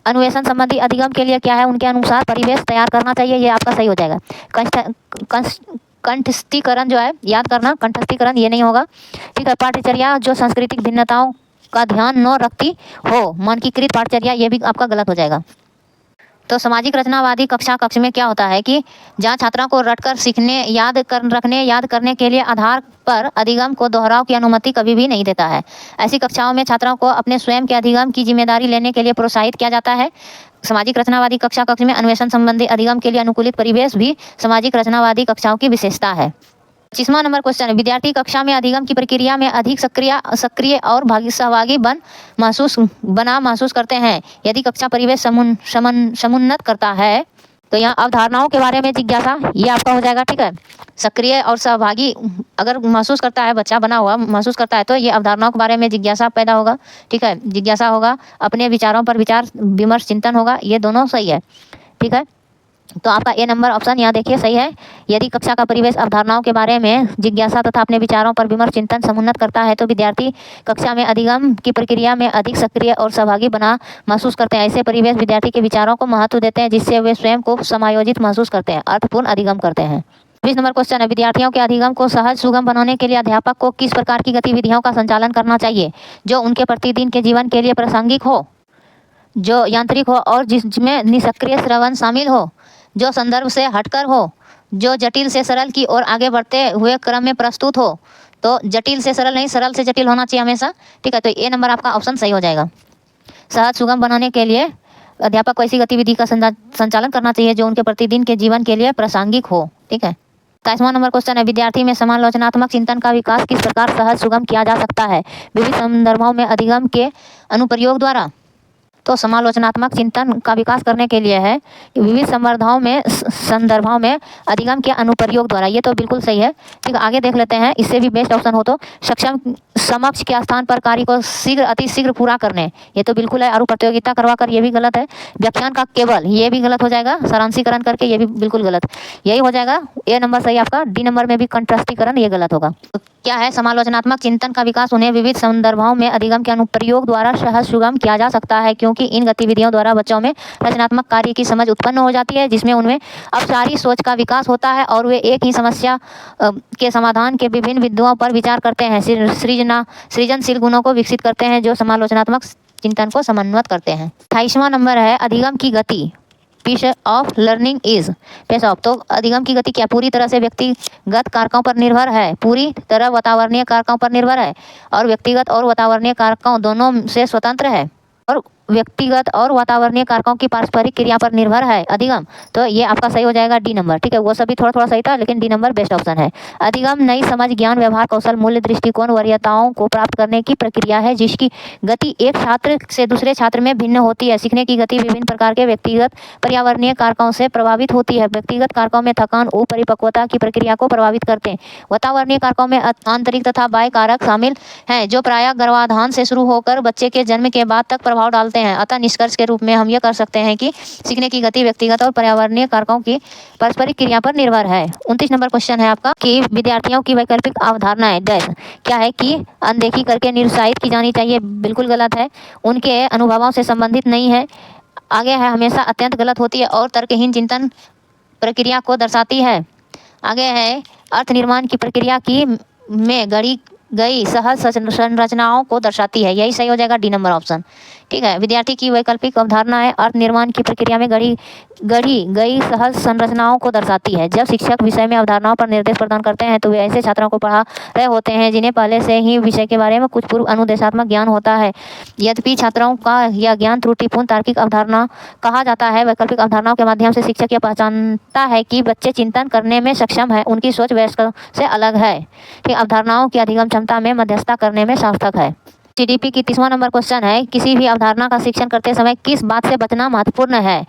अन्वेषण संबंधी अधिगम के लिए क्या है, उनके अनुसार परिवेश तैयार करना चाहिए, ये आपका सही हो जाएगा। कंठस्थीकरण जो है, याद करना, कंठस्थीकरण ये नहीं होगा। ठीक है, पाठ्यचर्या जो सांस्कृतिक भिन्नताओं का ध्यान न रखती हो, मानकीकृत पाठ्यचर्या, ये भी आपका गलत हो जाएगा। तो सामाजिक रचनावादी कक्ष में क्या होता है कि जहाँ छात्रों को रटकर सीखने, याद करने के लिए आधार पर अधिगम को दोहराव की अनुमति कभी भी नहीं देता है। ऐसी कक्षाओं में छात्रों को अपने स्वयं के अधिगम की जिम्मेदारी लेने के लिए प्रोत्साहित किया जाता है। सामाजिक रचनावादी कक्ष में अन्वेषण संबंधी अधिगम के लिए अनुकूलित परिवेश भी सामाजिक रचनावादी कक्षाओं की विशेषता है। 25वां नंबर क्वेश्चन है, विद्यार्थी कक्षा में अधिगम की प्रक्रिया में अधिक सक्रिय और सहभागी महसूस करते हैं। यदि कक्षा परिवेश समुन्नत करता है तो यहाँ अवधारणाओं के बारे में जिज्ञासा, ये आपका हो जाएगा। ठीक है, सक्रिय और सहभागी अगर महसूस करता है, बच्चा बना हुआ महसूस करता है, तो ये अवधारणाओं के बारे में जिज्ञासा पैदा होगा। ठीक है, जिज्ञासा होगा, अपने विचारों पर विचार विमर्श चिंतन होगा, ये दोनों सही है। ठीक है, तो आपका ए नंबर ऑप्शन यहाँ देखिए सही है। यदि कक्षा का परिवेश अवधारणाओं के बारे में जिज्ञासा तथा अपने विचारों पर विमर्श चिंतन समुन्नत करता है तो विद्यार्थी कक्षा में अधिगम की प्रक्रिया में अधिक सक्रिय और सहभागी महसूस करते हैं। ऐसे परिवेश विद्यार्थी के विचारों को महत्व देते हैं, जिससे वे स्वयं को समायोजित महसूस करते हैं, अर्थपूर्ण अधिगम करते हैं। 20 नंबर क्वेश्चन है, विद्यार्थियों के अधिगम को सहज सुगम बनाने के लिए अध्यापक को किस प्रकार की गतिविधियों का संचालन करना चाहिए जो उनके प्रतिदिन के जीवन के लिए प्रासंगिक हो, जो यांत्रिक हो और जिसमें निष्क्रिय श्रवण शामिल हो, जो संदर्भ से हटकर हो, जो जटिल से सरल की ओर आगे बढ़ते हुए क्रम में प्रस्तुत हो। तो जटिल से सरल नहीं, सरल से जटिल होना चाहिए हमेशा। ठीक है, तो ए नंबर आपका ऑप्शन सही हो जाएगा। सहज सुगम बनाने के लिए अध्यापक को ऐसी गतिविधि का संचालन करना चाहिए जो उनके प्रतिदिन के जीवन के लिए प्रासंगिक हो। ठीक है, 27वां नंबर क्वेश्चन है, विद्यार्थी में समालोचनात्मक चिंतन का विकास किस प्रकार सहज सुगम किया जा सकता है विविध संदर्भों में अधिगम के अनुप्रयोग द्वारा। तो समालोचनात्मक चिंतन का विकास करने के लिए है विविध संदर्भों में अधिगम के अनुप्रयोग द्वारा, ये तो बिल्कुल सही है। ठीक है, आगे देख लेते हैं, इससे भी बेस्ट ऑप्शन हो तो समक्ष के स्थान पर कार्य को अति शीघ्र पूरा करने, ये तो बिल्कुल है। और प्रतियोगिता करवा कर, ये भी गलत है। व्याख्यान का केवल, ये भी गलत हो जाएगा। सारांशीकरण करके, ये भी बिल्कुल गलत, यही हो जाएगा। ए नंबर सही आपका। डी नंबर में भी कंट्रास्टीकरण, ये गलत होगा। तो क्या है, समालोचनात्मक चिंतन का विकास उन्हें विविध संदर्भों में अधिगम के अनुप्रयोग द्वारा सहज सुगम किया जा सकता है, क्योंकि इन गतिविधियों द्वारा बच्चों में रचनात्मक कार्य की समझ उत्पन्न हो जाती है, जिसमें उनमें अपसारी सोच का विकास होता है और वे एक ही समस्या के समाधान के विभिन्न बिंदुओं पर विचार करते हैं। सृजनशील गुणों को विकसित करते हैं जो समालोचनात्मक चिंतन को समन्वित करते हैं। 28वां नंबर है, अधिगम की गति pace of learning is pace of. तो अधिगम की गति क्या पूरी तरह से व्यक्तिगत कारकों पर निर्भर है, पूरी तरह वातावरणीय कारकों पर निर्भर है, और व्यक्तिगत और वातावरणीय कारकों दोनों से स्वतंत्र है, और व्यक्तिगत और वातावरणीय कारकों की पारस्परिक क्रिया पर निर्भर है अधिगम। तो ये आपका सही हो जाएगा, डी नंबर। ठीक है, वो सभी थोड़ा थोड़ा सही था, लेकिन डी नंबर बेस्ट ऑप्शन है। अधिगम नई समझ, ज्ञान, व्यवहार, कौशल, मूल्य, दृष्टिकोण, वरीयताओं को प्राप्त करने की प्रक्रिया है जिसकी गति एक छात्र से दूसरे छात्र में भिन्न होती है। सीखने की गति विभिन्न प्रकार के व्यक्तिगत पर्यावरणीय कारकों से प्रभावित होती है। व्यक्तिगत कारकों में थकान, परिपक्वता की प्रक्रिया को प्रभावित करते हैं। वातावरणीय कारकों में आंतरिक तथा बाह्य कारक शामिल हैं जो प्रायः गर्भाधान से शुरू होकर बच्चे के जन्म के बाद तक प्रभाव डालते हैं। अतः निष्कर्ष के रूप में हम यह कर सकते हैं कि सीखने की गति व्यक्तिगत और पर्यावरणीय कारकों की पारस्परिक क्रिया पर निर्भर है। 29 नंबर क्वेश्चन है आपका कि विद्यार्थियों की वैकल्पिक अवधारणाएं डैश क्या है कि अनदेखी करके निरुत्साहित की जानी चाहिए, बिल्कुल गलत है। उनके अनुभवों से संबंधित नहीं है। आगे है, हमेशा अत्यंत गलत होती है और तर्कहीन चिंतन प्रक्रिया को दर्शाती है। आगे है, अर्थ निर्माण की प्रक्रिया में गढ़ी गई सहज संरचनाओं को दर्शाती है, यही सही हो जाएगा, डी नंबर ऑप्शन। ठीक है, विद्यार्थी की वैकल्पिक अवधारणाएं अर्थ निर्माण की प्रक्रिया में गढ़ी गई सहज संरचनाओं को दर्शाती है। जब शिक्षक विषय में अवधारणाओं पर निर्देश प्रदान करते हैं तो वे ऐसे छात्रों को पढ़ा रहे होते हैं जिन्हें पहले से ही विषय के बारे में कुछ पूर्व अनुदेशात्मक ज्ञान होता है। यद्यपि छात्रों का यह ज्ञान त्रुटिपूर्ण तार्किक अवधारणा कहा जाता है। वैकल्पिक अवधारणाओं के माध्यम से शिक्षक यह पहचानता है कि बच्चे चिंतन करने में सक्षम है, उनकी सोच वयस्कों से अलग है। ठीक, अवधारणाओं की अधिगम क्षमता में मध्यस्थता करने में सार्थक है। सीडीपी की 30वां नंबर क्वेश्चन है, किसी भी अवधारणा का शिक्षण करते समय किस बात से बचना महत्वपूर्ण है?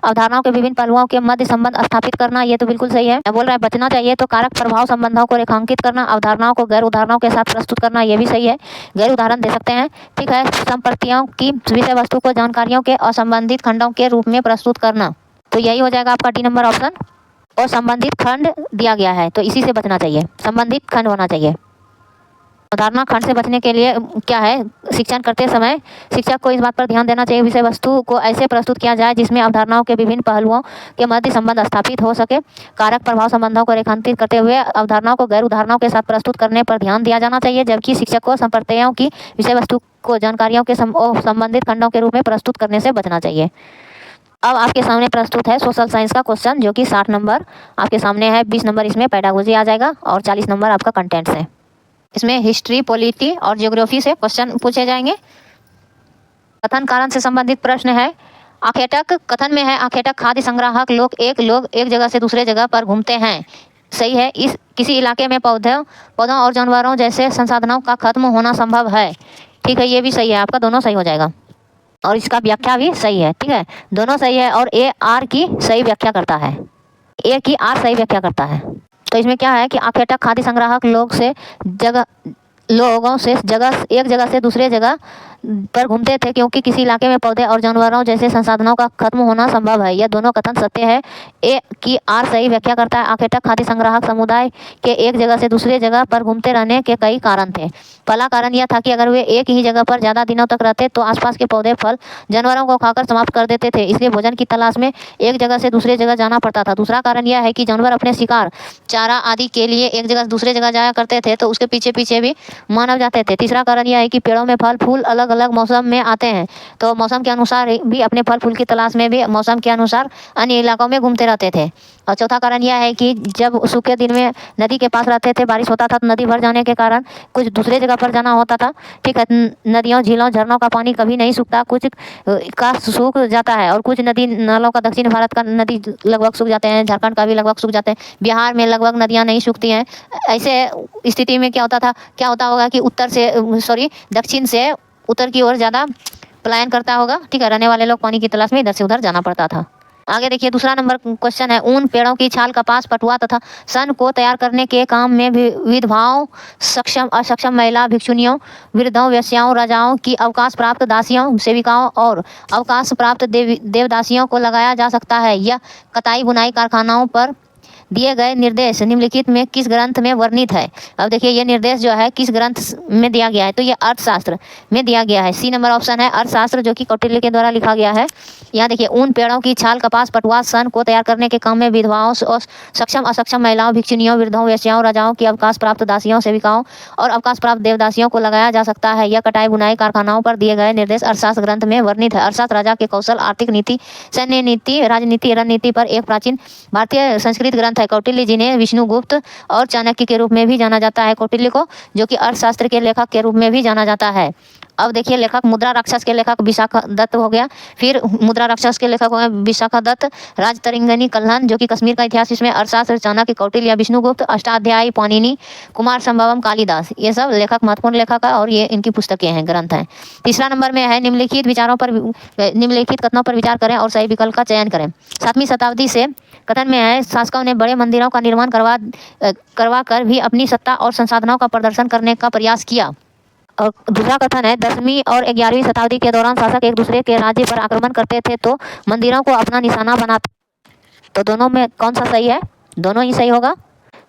अवधारणाओं के विभिन्न पहलुओं के मध्य संबंध स्थापित करना, ये तो बिल्कुल सही है। बोल रहा है बचना चाहिए तो कारक प्रभाव संबंधों को रेखांकित करना, अवधारणाओं को गैर उदाहरणों के साथ प्रस्तुत करना, ये भी सही है। गैर उदाहरण दे सकते हैं, ठीक है। संप्रतियों की विषय वस्तु को जानकारियों के असंबंधित खंडों के रूप में प्रस्तुत करना, तो यही हो जाएगा आपका डी नंबर ऑप्शन। और संबंधित खंड दिया गया है तो इसी से बचना चाहिए, संबंधित खंड होना चाहिए। अवधारणा खंड से बचने के लिए क्या है, शिक्षण करते समय शिक्षक को इस बात पर ध्यान देना चाहिए विषय वस्तु को ऐसे प्रस्तुत किया जाए जिसमें अवधारणाओं के विभिन्न पहलुओं के मध्य संबंध स्थापित हो सके। कारक प्रभाव संबंधों को रेखांकित करते हुए अवधारणाओं को गैर उदाहरणों के साथ प्रस्तुत करने पर ध्यान दिया जाना चाहिए, जबकि शिक्षक को संप्रत्ययों की विषय वस्तु को जानकारियों के संबंधित खंडों के रूप में प्रस्तुत करने से बचना चाहिए। अब आपके सामने प्रस्तुत है सोशल साइंस का क्वेश्चन, जो कि 60 नंबर आपके सामने है। 20 नंबर इसमें पेडागोजी आ जाएगा और 40 नंबर आपका कंटेंट्स है। इसमें हिस्ट्री, पॉलिटी और ज्योग्राफी से क्वेश्चन पूछे जाएंगे। कथन कारण से संबंधित प्रश्न है। आखेटक कथन में है, आखेटक खाद्य संग्राहक लोग एक जगह से दूसरे जगह पर घूमते हैं। सही है। इस किसी इलाके में पौधों और जानवरों जैसे संसाधनों का खत्म होना संभव है। ठीक है, ये भी सही है, आपका दोनों सही हो जाएगा। और इसका व्याख्या भी सही है। ठीक है, दोनों सही है। और ए आर की सही व्याख्या करता है, ए की आर सही व्याख्या करता है। तो इसमें क्या है कि आखेटक खाद्य संग्राहक लोगों से एक जगह से दूसरे जगह पर घूमते थे क्योंकि किसी इलाके में पौधे और जानवरों जैसे संसाधनों का खत्म होना संभव है। यह दोनों कथन सत्य है। ए की आर सही व्याख्या करता है। आखेटक खाद्य संग्राहक समुदाय के एक जगह से दूसरे जगह पर घूमते रहने के कई कारण थे। पहला कारण यह था कि अगर वे एक ही जगह पर ज़्यादा दिनों तक रहते तो आसपास के पौधे फल जानवरों को खाकर समाप्त कर देते थे, इसलिए भोजन की तलाश में एक जगह से दूसरे जगह जाना पड़ता था। दूसरा कारण यह है कि जानवर अपने शिकार, चारा आदि के लिए एक जगह से दूसरे जगह जाया करते थे तो उसके पीछे पीछे भी मानव जाते थे। तीसरा कारण यह है कि पेड़ों में फल फूल अलग अलग मौसम में आते हैं, तो मौसम के अनुसार भी अपने फल फूल की तलाश में भी मौसम के अनुसार अन्य इलाकों में घूमते रहते थे। और चौथा कारण यह है कि जब सूखे दिन में नदी के पास रहते थे, बारिश होता था तो नदी भर जाने के कारण कुछ दूसरे जगह पर जाना होता था। ठीक है, नदियों, झीलों, झरनों का पानी कभी नहीं सूखता, कुछ का सूख जाता है। और कुछ नदी नालों का, दक्षिण भारत का नदी लगभग सूख जाते हैं, झारखंड का भी लगभग सूख जाते हैं, बिहार में लगभग नदियाँ नहीं सूखती हैं। ऐसे स्थिति में क्या होता होगा कि दक्षिण से उत्तर की ओर ज़्यादा पलायन करता होगा। ठीक है, रहने वाले लोग पानी की तलाश में इधर से उधर जाना पड़ता था। आगे देखिए, दूसरा नंबर क्वेश्चन है, ऊन, पेड़ों की छाल, कपास, पटुआ तथा सन को तैयार करने के काम में विधवाओं, सक्षम असक्षम महिला, भिक्षुनियों, वृद्धों, वेश्याओं, राजाओं की अवकाश प्राप्त दासियों, सेविकाओं और अवकाश प्राप्त देवदासियों को लगाया जा सकता है। यह कताई बुनाई कारखानाओं पर दिए गए निर्देश निम्नलिखित में किस ग्रंथ में वर्णित है? अब देखिए, ये निर्देश जो है किस ग्रंथ में दिया गया है, तो ये अर्थशास्त्र में दिया गया है। सी नंबर ऑप्शन है अर्थशास्त्र, जो कि कौटिल्य के द्वारा लिखा गया है। यहाँ देखिए, ऊन, पेड़ों की छाल, कपास, पटुआ, सन को तैयार करने के काम में विधवाओं, सक्षम असक्षम महिलाओं, भिक्षुनियों, वृद्धों, वेश्याओं, राजाओं की अवकाश प्राप्त दासियों, सेविकाओं और अवकाश प्राप्त देवदासियों को लगाया जा सकता है। यह कटाई बुनाई कारखानाओं पर दिए गए निर्देश अर्थशास्त्र ग्रंथ में वर्णित है। अर्थशास्त्र राजा के कौशल, आर्थिक नीति, सैन्य नीति, राजनीति, रणनीति पर एक प्राचीन भारतीय संस्कृत ग्रंथ है। कौटिल्य जी ने विष्णुगुप्त और चाणक्य के रूप में भी जाना जाता है कौटिल्य को, जो कि अर्थशास्त्र के लेखक के रूप में भी जाना जाता है। अब देखिए, लेखक मुद्रा राक्षस के लेखक विशाखा दत्त हो गया। फिर मुद्रा राक्षस के लेखक हो गए विशाखा दत्त, राजतरंगिणी कल्हण, जो कि कश्मीर का इतिहास, इसमें अर्थशास्त्र चाणक्य, कौटिल्य, विष्णुगुप्त, अष्टाध्यायी पाणिनि, कुमार संभवम, कालिदास, ये सब लेखक महत्वपूर्ण लेखक है और ये इनकी पुस्तकें हैं, ग्रंथ हैं। तीसरा नंबर में है, निम्नलिखित कथनों पर विचार करें और सही विकल्प का चयन करें। 7वीं शताब्दी से कथन में है, शासकों ने बड़े मंदिरों का निर्माण करवा कर भी अपनी सत्ता और संसाधनों का प्रदर्शन करने का प्रयास किया। और दूसरा कथन है, 10वीं और 11वीं शताब्दी के दौरान शासक एक दूसरे के राज्य पर आक्रमण करते थे तो मंदिरों को अपना निशाना बनाते। तो दोनों में कौन सा सही है? दोनों ही सही होगा,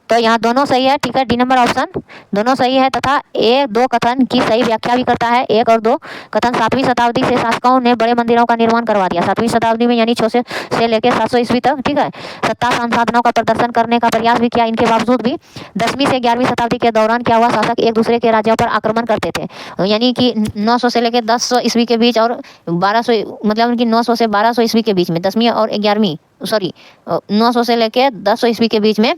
तो यहाँ दोनों सही है। ठीक है, डी नंबर ऑप्शन दोनों सही है तथा 1-2 कथन की सही व्याख्या भी करता है। 1 और 2 कथन 7वीं शताब्दी से शासकों ने बड़े मंदिरों का निर्माण करवा दिया। 7वीं शताब्दी में यानी 600 से लेकर 700 ईस्वी तक। ठीक है, सत्ता संसाधनों का प्रदर्शन करने का प्रयास भी किया। इनके बावजूद भी 10वीं से 11वीं शताब्दी के दौरान क्या हुआ, शासक एक दूसरे के राज्यों पर आक्रमण करते थे। यानी कि 900 से लेकर 1000 ईस्वी के बीच और 1200, मतलब उनकी 900 से 1200 ईस्वी के बीच में, 10वीं और 900 से लेकर 1000 ईस्वी के बीच में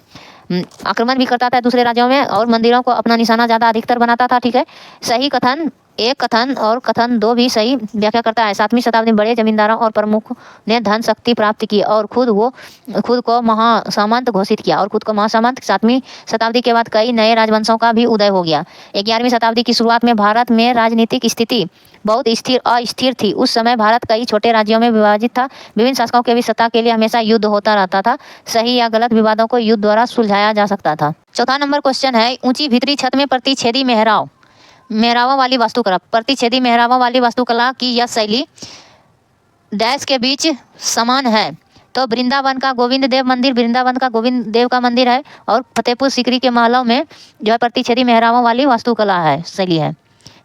आक्रमण भी करता था दूसरे राज्यों में और मंदिरों को अपना निशाना ज़्यादा अधिकतर बनाता था। ठीक है, सही कथन एक कथन और कथन दो भी सही व्याख्या करता है। 7वीं शताब्दी में बड़े जमींदारों और प्रमुख ने धन शक्ति प्राप्त की और खुद को महासामंत घोषित किया। 7वीं शताब्दी के बाद कई नए राजवंशों का भी उदय हो गया। 11वीं शताब्दी की शुरुआत में भारत में राजनीतिक स्थिति बहुत अस्थिर थी। उस समय भारत कई छोटे राज्यों में विभाजित था। विभिन्न शासकों के बीच सत्ता के लिए हमेशा युद्ध होता रहता था। सही या गलत विवादों को युद्ध द्वारा सुलझाया जा सकता था। चौथा नंबर क्वेश्चन है, ऊंची भीतरी छत में प्रतिच्छेदी मेहराबों वाली वास्तुकला। प्रतिच्छेदी मेहराबों वाली वास्तुकला की यह शैली डैश के बीच समान है। तो वृंदावन का गोविंद देव का मंदिर है और फतेहपुर सीकरी के महलों में जो है प्रतिच्छेदी मेहराबों वाली वास्तुकला है, शैली है।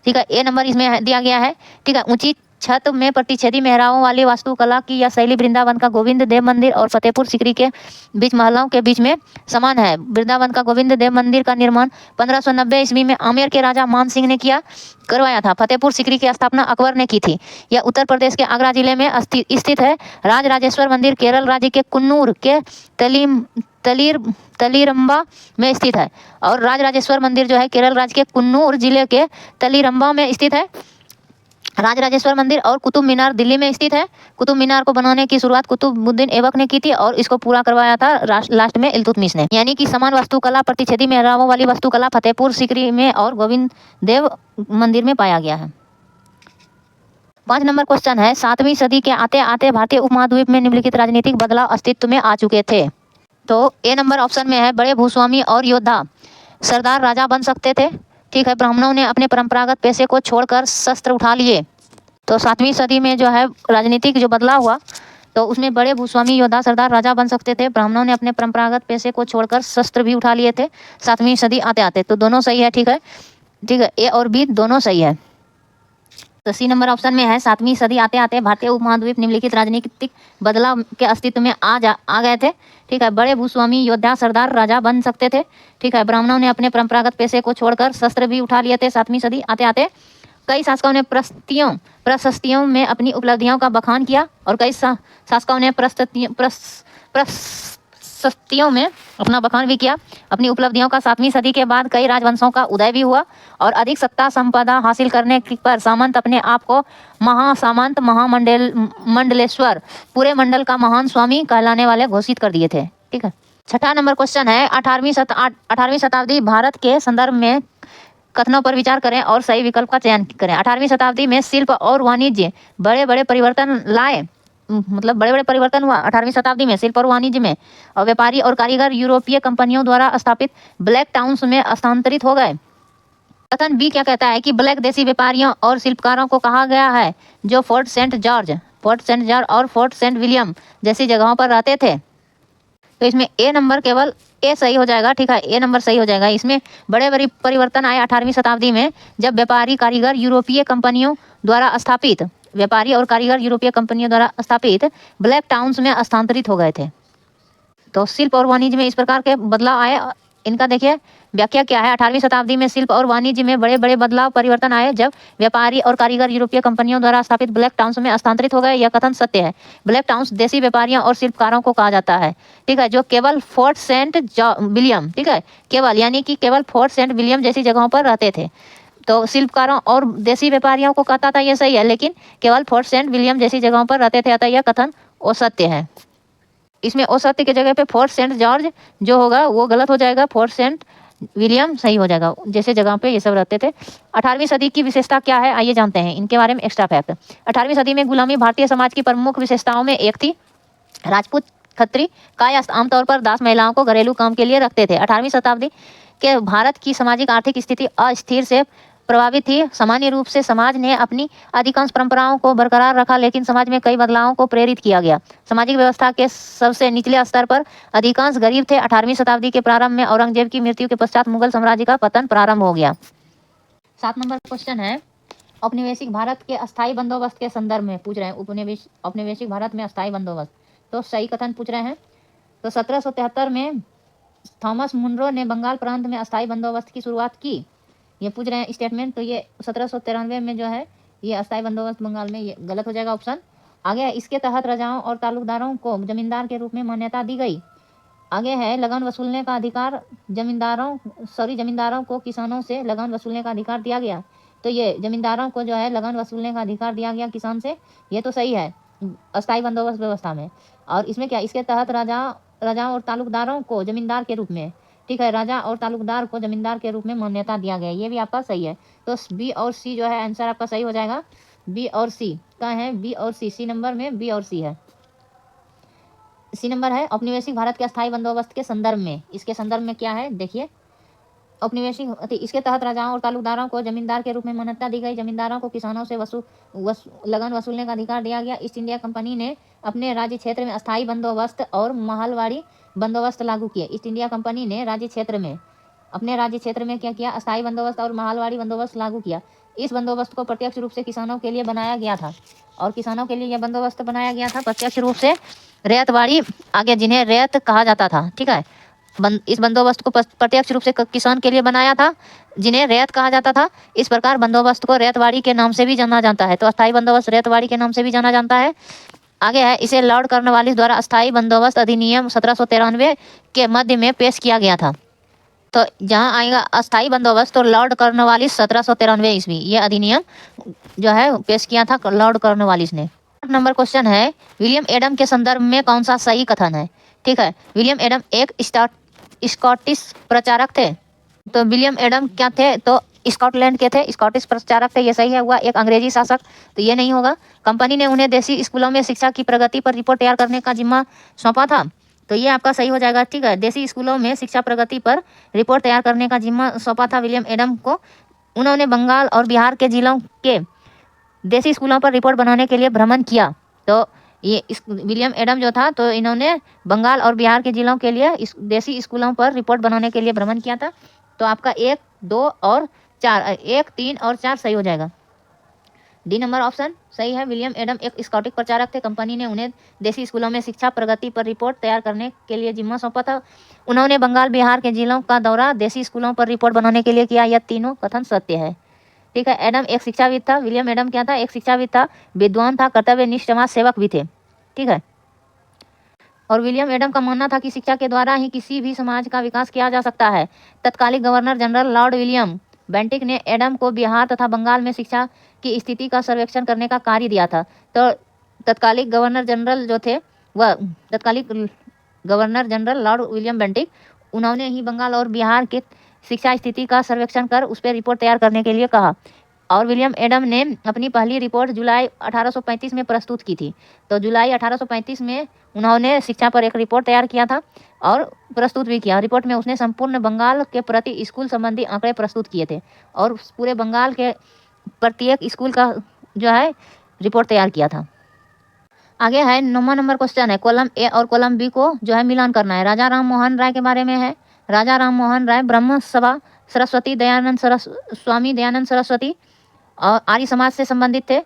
ठीक है, ए नंबर इसमें दिया गया है। ठीक है, ऊंची छत में प्रतिच्छेदी मेहराबों वाली वास्तुकला की यह शैली वृंदावन का गोविंद देव मंदिर और फतेहपुर सीकरी के बीच महलों के बीच में समान है। वृंदावन का गोविंद देव मंदिर का निर्माण 1590 ईस्वी में आमेर के राजा मान सिंह ने करवाया था। फतेहपुर सीकरी की स्थापना अकबर ने की थी। यह उत्तर प्रदेश के आगरा जिले में स्थित है। राजराजेश्वर मंदिर केरल राज्य के कुन्नूर के तलीरंबा में स्थित है और राजराजेश्वर मंदिर जो है केरल राज्य के कुन्नूर जिले के तलीरंबा में स्थित है। राजराजेश्वर मंदिर और कुतुब मीनार दिल्ली में स्थित है। कुतुब मीनार को बनाने की शुरुआत कुतुबुद्दीन ऐबक ने की थी और इसको पूरा करवाया था लास्ट में इल्तुतमिश ने। यानी कि समान वास्तुकला प्रतिच्छेदी मेहराबों वाली वास्तुकला फतेहपुर सीकरी में और गोविंद देव मंदिर में पाया गया है। 5 नंबर क्वेश्चन है, 7वीं सदी के आते आते भारतीय उपमहाद्वीप में निम्नलिखित राजनीतिक बदलाव अस्तित्व में आ चुके थे। तो ए नंबर ऑप्शन में है, बड़े भूस्वामी और योद्धा सरदार राजा बन सकते थे। ठीक है, ब्राह्मणों ने अपने परंपरागत पेशे को छोड़कर शस्त्र उठा लिए। तो 7वीं सदी में जो है राजनीतिक जो बदलाव हुआ तो उसमें बड़े भूस्वामी योद्धा सरदार राजा बन सकते थे। ब्राह्मणों ने अपने परंपरागत पेशे को छोड़कर शस्त्र भी उठा लिए थे 7वीं सदी आते आते। तो दोनों सही है। ठीक है, ए और बी दोनों सही है। तो सी नंबर ऑप्शन में है, 7वीं सदी आते आते भारतीय उपमहाद्वीप निम्नलिखित राजनीतिक बदलाव के अस्तित्व में आ गए थे। ठीक है, बड़े भूस्वामी योद्धा सरदार राजा बन सकते थे। ठीक है, ब्राह्मणों ने अपने परंपरागत पेशे को छोड़कर शस्त्र भी उठा लिए थे 7वीं सदी आते आते। कई शासकों ने प्रशस्तियों में अपनी उपलब्धियों का बखान किया और कई शासकों ने प्रशस्तियों में अपना बखान भी किया अपनी उपलब्धियों का। 7वीं सदी के बाद कई राजवंशों का उदय भी हुआ और अधिक सत्ता संपदा हासिल करने पर सामंत अपने आप को महासामंत मंडलेश्वर पूरे मंडल का महान स्वामी कहलाने वाले घोषित कर दिए थे। ठीक है, छठा नंबर क्वेश्चन है, 18वीं शताब्दी भारत के संदर्भ में कथनों पर विचार करें और सही विकल्प का चयन करें। 18वीं शताब्दी में शिल्प और वाणिज्य बड़े परिवर्तन लाए। मतलब बड़े परिवर्तन हुआ 18वीं शताब्दी में शिल्प और वाणिज्य में, और व्यापारी और कारीगर यूरोपीय कंपनियों द्वारा स्थापित ब्लैक टाउन्स में स्थानांतरित हो गए। कथन बी क्या कहता है कि ब्लैक देसी व्यापारियों और शिल्पकारों को कहा गया है जो फोर्ट सेंट जॉर्ज और फोर्ट सेंट विलियम जैसी जगहों पर रहते थे। तो इसमें ए नंबर केवल ए सही हो जाएगा। ठीक है, ए नंबर सही हो जाएगा। इसमें बड़े परिवर्तन आए 18वीं शताब्दी में जब व्यापारी कारीगर यूरोपीय कंपनियों द्वारा स्थापित ब्लैक टाउन्स में स्थानांतरित हो गए थे। तो शिल्प और वाणिज्य में इस प्रकार के बदलाव आए। इनका देखिए व्याख्या क्या है। 18वीं शताब्दी में शिल्प और वाणिज्य में बड़े बदलाव परिवर्तन आए जब व्यापारी और कारीगर यूरोपीय कंपनियों द्वारा स्थापित ब्लैक टाउन्स में स्थानांतरित हो गए। यह कथन सत्य है। ब्लैक टाउन्स देसी व्यापारियों और शिल्पकारों को कहा जाता है। ठीक है, जो केवल फोर्ट सेंट विलियम, ठीक है, केवल यानी कि केवल फोर्ट सेंट विलियम जैसी जगहों पर रहते थे। तो शिल्पकारों और देसी व्यापारियों को कहता था, यह सही है, लेकिन केवल फोर्ट सेंट विलियम जैसी जगहों पर रहते थे, अतः यह कथन असत्य है। इसमें असत्य की जगह पे फोर्ट सेंट जॉर्ज जो होगा वो गलत हो जाएगा, फोर्ट सेंट विलियम सही हो जाएगा, जैसे जगह पे ये सब रहते थे। 18वीं सदी की विशेषता क्या है, आइए जानते हैं इनके बारे में एक्स्ट्रा फैक्ट। 18वीं सदी में गुलामी भारतीय समाज की प्रमुख विशेषताओं में एक थी। राजपूत खत्री कायस्थ आमतौर पर दास महिलाओं को घरेलू काम के लिए रखते थे। 18वीं शताब्दी के भारत की सामाजिक आर्थिक स्थिति अस्थिर से प्रभावित थी। सामान्य रूप से समाज ने अपनी अधिकांश परंपराओं को बरकरार रखा, लेकिन समाज में कई बदलावों को प्रेरित किया गया। सामाजिक व्यवस्था के सबसे निचले स्तर पर अधिकांश गरीब थे। 18वीं शताब्दी के प्रारंभ में औरंगजेब की मृत्यु के पश्चात मुगल साम्राज्य का पतन प्रारंभ हो गया। 7 नंबर क्वेश्चन है, औपनिवेशिक भारत के अस्थायी बंदोबस्त के संदर्भ में पूछ रहे हैं। औपनिवेशिक भारत में अस्थायी बंदोबस्त, तो सही कथन पूछ रहे हैं। तो 1773 में थॉमस मुनरो ने बंगाल प्रांत में अस्थायी बंदोबस्त की शुरुआत की। ये पूछ रहे हैं स्टेटमेंट, तो ये 1793 में जो है ये अस्थायी बंदोबस्त बंगाल में, ये गलत हो जाएगा ऑप्शन। आगे है, इसके तहत राजाओं और तालुकदारों को जमींदार के रूप में मान्यता दी गई। आगे है, लगन वसूलने का अधिकार जमींदारों को किसानों से लगन वसूलने का अधिकार दिया गया। तो ये जमींदारों को जो है लगन वसूलने का अधिकार दिया गया किसान से, ये तो सही है अस्थायी बंदोबस्त व्यवस्था में। और इसमें क्या, इसके तहत राजाओं और तालुकदारों को जमींदार के रूप में, ठीक है, राजा और तालुकदार को जमींदार के रूप में मान्यता दिया गया, ये भी आपका सही है। तो बी और सी जो है आंसर आपका सही हो जाएगा। बी और सी का है, बी और सी नंबर में बी और सी है। सी नंबर है औपनिवेशिक भारत के अस्थायी बंदोबस्त के संदर्भ में। इसके संदर्भ में क्या है देखिए, औपनिवेशिक इसके तहत राजाओं और तालुकदारों को जमींदार के रूप में मान्यता दी गई। जमींदारों को किसानों से लगन वसूलने का अधिकार दिया गया। ईस्ट इंडिया कंपनी ने अपने राज्य क्षेत्र में अस्थायी बंदोबस्त और महलवाड़ी बंदोबस्त लागू किए। ईस्ट इंडिया कंपनी ने राज्य क्षेत्र में, अपने राज्य क्षेत्र में क्या किया, अस्थायी बंदोबस्त और महलवाड़ी बंदोबस्त लागू किया। इस बंदोबस्त को प्रत्यक्ष रूप से किसानों के लिए बनाया गया था, और किसानों के लिए यह बंदोबस्त बनाया गया था प्रत्यक्ष रूप से रैयतवाड़ी, आगे जिन्हें रैयत कहा जाता था, ठीक है। इस बंदोबस्त को प्रत्यक्ष रूप से किसान के लिए बनाया था, जिन्हें रैयत कहा जाता था। इस प्रकार बंदोबस्त को रैयतवाड़ी के नाम से भी जाना जाता है। तो अस्थायी बंदोबस्त रैयतवाड़ी के नाम से भी जाना जाता है। आगे है, इसे लॉर्ड कॉर्नवालिस द्वारा अस्थायी बंदोबस्त अधिनियम 1793 के मध्य में पेश किया गया था। तो जहाँ आएगा अस्थायी बंदोबस्त, तो लॉर्ड कॉर्नवालिस 1793 ईस्वी, ये अधिनियम जो है पेश किया था लॉर्ड कॉर्नवालिस ने। 8 नंबर क्वेश्चन है, विलियम एडम के संदर्भ में कौन सा सही कथन है, ठीक है। विलियम एडम एक स्कॉटिश प्रचारक थे। तो विलियम एडम क्या थे, तो स्कॉटलैंड के थे, स्कॉटिश प्रचारक थे, ये सही है। हुआ एक अंग्रेजी शासक, तो ये नहीं होगा। कंपनी ने उन्हें देसी स्कूलों में शिक्षा की प्रगति पर रिपोर्ट तैयार करने का जिम्मा सौंपा था, तो ये आपका सही हो जाएगा, ठीक है। देसी स्कूलों में शिक्षा प्रगति पर रिपोर्ट तैयार करने का जिम्मा सौंपा था विलियम एडम को। उन्होंने बंगाल और बिहार के जिलों के देसी स्कूलों पर रिपोर्ट बनाने के लिए भ्रमण किया। तो ये विलियम एडम जो था, तो इन्होंने बंगाल और बिहार के जिलों के लिए देसी स्कूलों पर रिपोर्ट बनाने के लिए भ्रमण किया था। तो आपका 1, 2 और 4, 1, 3 और 4 सही हो जाएगा। डी नंबर ऑप्शन सही है। विलियम एडम एक स्कॉटिश प्रचारक थे। कंपनी ने उन्हें देसी स्कूलों में शिक्षा प्रगति पर रिपोर्ट तैयार करने के लिए जिम्मा सौंपा था। उन्होंने बंगाल बिहार के जिलों का दौरा देसी स्कूलों पर रिपोर्ट बनाने के लिए किया। यह तीनों कथन सत्य है, ठीक है। एडम एक शिक्षाविद था। विलियम एडम क्या था, एक शिक्षाविद था, विद्वान था, कर्तव्यनिष्ठ समाज सेवक भी थे, ठीक है। और विलियम एडम का मानना था कि शिक्षा के द्वारा ही किसी भी समाज का विकास किया जा सकता है। तत्कालीन governor general Lord William Bentinck ने एडम को बिहार तथा बंगाल में शिक्षा की स्थिति का सर्वेक्षण करने का कार्य दिया था। तो तत्कालीन गवर्नर जनरल जो थे, वह तत्कालीन governor general Lord William Bentinck, उन्होंने ही बंगाल और बिहार की शिक्षा स्थिति का सर्वेक्षण कर उस पर रिपोर्ट तैयार करने के लिए कहा। और विलियम एडम ने अपनी पहली रिपोर्ट जुलाई 1835 में प्रस्तुत की थी। तो जुलाई 1835 में उन्होंने शिक्षा पर एक रिपोर्ट तैयार किया था और प्रस्तुत भी किया। रिपोर्ट में उसने संपूर्ण बंगाल के प्रति स्कूल संबंधी आंकड़े प्रस्तुत किए थे और पूरे बंगाल के प्रत्येक स्कूल का जो है रिपोर्ट तैयार किया था। आगे है 9वां नंबर क्वेश्चन है, कॉलम ए और कॉलम बी को जो है मिलान करना है। राजा राम मोहन राय के बारे में है। राजा राम मोहन राय ब्रह्म सभा सरस्वती स्वामी दयानंद सरस्वती और आर्य समाज से संबंधित थे।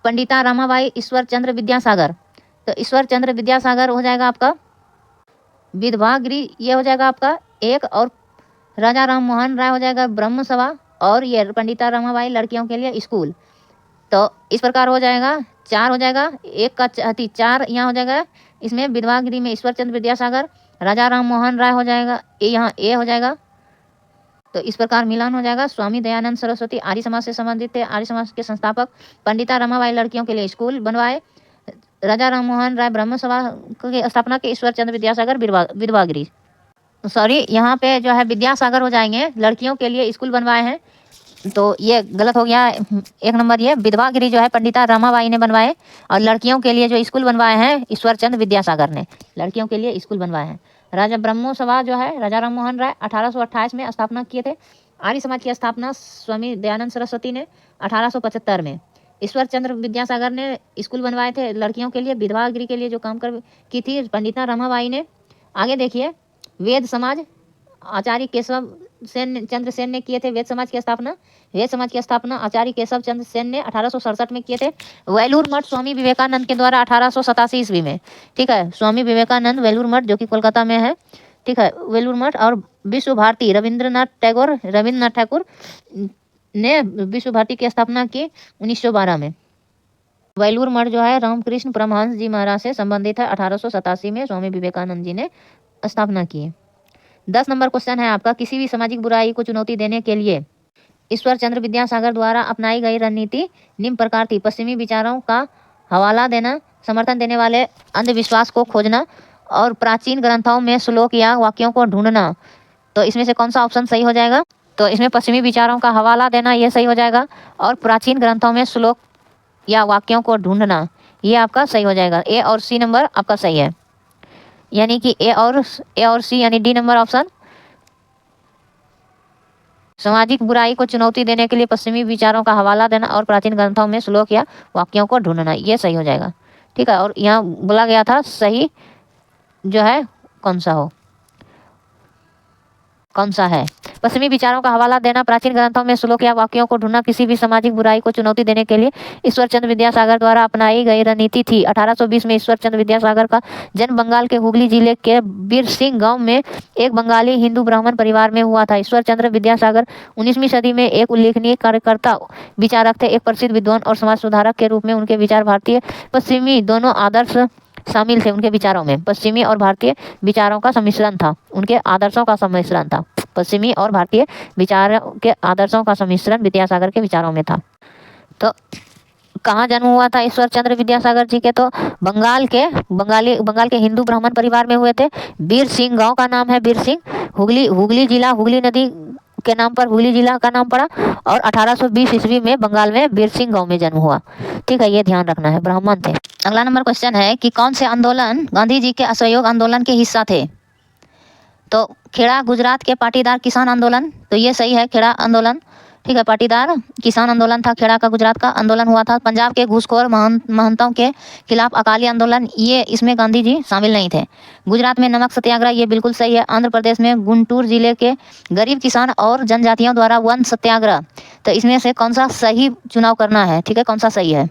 पंडिता रामाबाई ईश्वर चंद्र विद्यासागर, तो ईश्वर चंद्र विद्यासागर हो जाएगा आपका। विधवागिरी ये हो जाएगा आपका 1, और राजा राम मोहन राय हो जाएगा ब्रह्म सभा, और ये पंडिता रामाबाई लड़कियों के लिए स्कूल। तो इस प्रकार हो जाएगा 4 हो जाएगा, 1 का 4 यहाँ हो जाएगा। इसमें विधवागिरी में ईश्वर चंद्र विद्यासागर, राजा राम मोहन राय हो जाएगा, यहाँ ए हो जाएगा। तो इस प्रकार मिलान हो जाएगा। स्वामी दयानंद सरस्वती आर्य समाज से संबंधित थे, आर्य समाज के संस्थापक। पंडिता रमाबाई लड़कियों के लिए स्कूल बनवाए। राजा राम मोहन राय ब्रह्म सभा की स्थापना के। ईश्वर चंद्र विद्यासागर विधवागिरी, सॉरी यहाँ पे जो है विद्यासागर हो जाएंगे, लड़कियों के लिए स्कूल बनवाए हैं, तो ये गलत हो गया। 1 नंबर ये विधवागिरी जो है पंडिता रमाबाई ने बनवाए, और लड़कियों के लिए जो स्कूल बनवाए हैं ईश्वर चंद्र विद्यासागर ने लड़कियों के लिए स्कूल बनवाए हैं। राजा ब्रह्मो सभा जो है राजा राम मोहन राय 1828 में स्थापना किए थे। आर्य समाज की स्थापना स्वामी दयानंद सरस्वती ने 1875 में। ईश्वर चंद्र विद्यासागर ने स्कूल बनवाए थे लड़कियों के लिए। विधवागिरी के लिए जो काम की थी पंडिता रमाबाई ने। आगे देखिए, वेद समाज आचार्य केशव चंद्र सेन ने किए थे वेद समाज की स्थापना। वेद समाज की स्थापना आचार्य केशव चंद्र सेन ने 1867 में किए थे। वेलूर मठ स्वामी विवेकानंद के द्वारा 1887 ईस्वी में, ठीक है। स्वामी विवेकानंद वेलूर मठ जो कि कोलकाता में है, ठीक है, वेलूर मठ। और विश्व भारती रविंद्रनाथ ठाकुर ने विश्व भारती की स्थापना की 1912 में। वेलूर मठ जो है रामकृष्ण परमहंस जी महाराज से संबंधित है। 1887 में स्वामी विवेकानंद जी ने स्थापना की। 10 नंबर क्वेश्चन है आपका, किसी भी सामाजिक बुराई को चुनौती देने के लिए ईश्वर चंद्र विद्यासागर द्वारा अपनाई गई रणनीति निम्न प्रकार थी। पश्चिमी विचारों का हवाला देना, समर्थन देने वाले अंधविश्वास को खोजना और प्राचीन ग्रंथों में श्लोक या वाक्यों को ढूंढना। तो इसमें से कौन सा ऑप्शन सही हो जाएगा? तो इसमें पश्चिमी विचारों का हवाला देना ये सही हो जाएगा, और प्राचीन ग्रंथों में श्लोक या वाक्यों को ढूंढना ये आपका सही हो जाएगा। ए और सी नंबर आपका सही है, यानी कि ए और सी यानी डी नंबर ऑप्शन। सामाजिक बुराई को चुनौती देने के लिए पश्चिमी विचारों का हवाला देना और प्राचीन ग्रंथों में श्लोक या वाक्यों को ढूंढना ये सही हो जाएगा। ठीक है, और यहाँ बोला गया था सही जो है कौन सा है? पश्चिमी विचारों का हवाला देना, प्राचीन ग्रंथों में श्लोक या वाक्यों को ढूंढना किसी भी सामाजिक बुराई को चुनौती देने के लिए ईश्वर चंद्र विद्यासागर द्वारा अपनाई गई रणनीति थी। 1820 में ईश्वर चंद्र विद्यासागर का जन्म बंगाल के हुगली जिले के बीरसिंह गांव में एक बंगाली हिंदू ब्राह्मण परिवार में हुआ था। ईश्वर चंद्र विद्यासागर 19वीं सदी में एक उल्लेखनीय कार्यकर्ता, विचारक थे। एक प्रसिद्ध विद्वान और समाज सुधारक के रूप में उनके विचार भारतीय पश्चिमी दोनों आदर्श शामिल थे। उनके विचारों में पश्चिमी और भारतीय विचारों का सम्मिश्रण था, उनके आदर्शों का सम्मिश्रण था। पश्चिमी और भारतीय विचारों के आदर्शों का सम्मिश्रण विद्यासागर के विचारों में था। तो कहाँ जन्म हुआ था ईश्वर चंद्र विद्यासागर जी के? तो बंगाल के हिंदू ब्राह्मण परिवार में हुए थे। बीरसिंह गांव का नाम है बीरसिंह, हुगली जिला, हुगली नदी के नाम पर हुगली जिला का नाम पड़ा, और 1820 ईस्वी में बंगाल में बीरसिंह गांव में जन्म हुआ। ठीक है, ये ध्यान रखना है, ब्राह्मण थे। अगला नंबर क्वेश्चन है कि कौन से आंदोलन गांधी जी के असहयोग आंदोलन के हिस्सा थे? तो खेड़ा गुजरात के पाटीदार किसान आंदोलन, तो ये सही है, खेड़ा आंदोलन। ठीक है, पाटीदार किसान आंदोलन था, खेड़ा का गुजरात का आंदोलन हुआ था। पंजाब के घूसखोर महंतों के खिलाफ अकाली आंदोलन, ये इसमें गांधी जी शामिल नहीं थे। गुजरात में नमक सत्याग्रह, ये बिल्कुल सही है। आंध्र प्रदेश में गुंटूर जिले के गरीब किसान और जनजातियों द्वारा वन सत्याग्रह, तो इसमें से कौन सा सही चुनाव करना है? ठीक है, कौन सा सही है?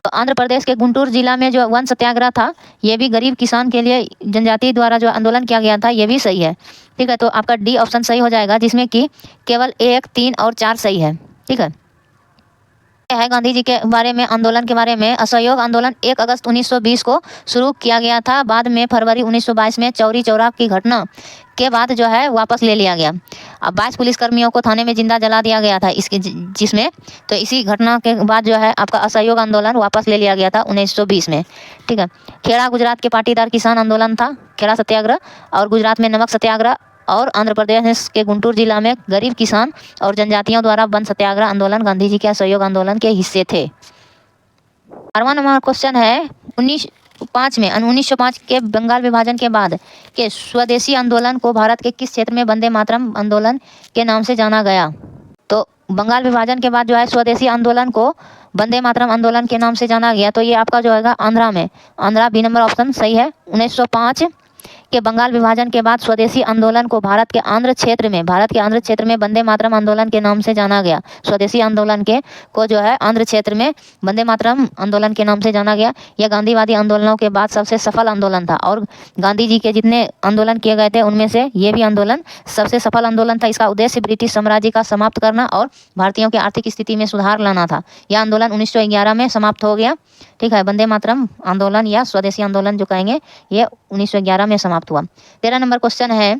तो आंध्र प्रदेश के गुंटूर जिला में जो वन सत्याग्रह था, ये भी गरीब किसान के लिए जनजाति द्वारा जो आंदोलन किया गया था, ये भी सही है। ठीक है, तो आपका डी ऑप्शन सही हो जाएगा, जिसमें कि केवल 1, 3 और 4 सही है। ठीक है, है गांधी जी के बारे में, आंदोलन के बारे में। असहयोग आंदोलन 1 अगस्त 1920 को शुरू किया गया था। बाद में फरवरी 1922 में चौरी चौरा की घटना के बाद जो है वापस ले लिया गया। अब 22 पुलिसकर्मियों को थाने में जिंदा जला दिया गया था इसके जिसमें, तो इसी घटना के बाद जो है आपका असहयोग आंदोलन वापस ले लिया गया था 1920 में। ठीक है, खेड़ा गुजरात के पाटीदार किसान आंदोलन था, खेड़ा सत्याग्रह, और गुजरात में नमक सत्याग्रह, और आंध्र प्रदेश के गुंटूर जिला में गरीब किसान और जनजातियों द्वारा वन सत्याग्रह आंदोलन गांधी जी के असहयोग आंदोलन के हिस्से थे। 12वां नंबर क्वेश्चन है 1905 के बंगाल विभाजन के बाद के स्वदेशी आंदोलन को भारत के किस क्षेत्र में वंदे मातरम आंदोलन के नाम से जाना गया? तो बंगाल विभाजन के बाद जो है स्वदेशी आंदोलन को वंदे मातरम आंदोलन के नाम से जाना गया, तो ये आपका जो है आंध्रा में, आंध्रा बी नंबर ऑप्शन सही है। 1905 के बंगाल विभाजन के बाद स्वदेशी आंदोलन को भारत के आंध्र क्षेत्र में वंदे मातरम आंदोलन के नाम से जाना गया। स्वदेशी आंदोलन को जो है आंध्र क्षेत्र में वंदे मातरम आंदोलन के नाम से जाना गया। यह गांधीवादी आंदोलनों के बाद सबसे सफल आंदोलन था, और गांधी जी के जितने आंदोलन किए गए थे उनमें से ये भी आंदोलन सबसे सफल आंदोलन था। इसका उद्देश्य ब्रिटिश साम्राज्य का समाप्त करना और भारतीयों की आर्थिक स्थिति में सुधार लाना था। यह आंदोलन 1911 में समाप्त हो गया। ठीक है, वंदे मातरम आंदोलन या स्वदेशी आंदोलन जो कहेंगे, ये 1911 में समाप्त हुआ। 13 नंबर क्वेश्चन है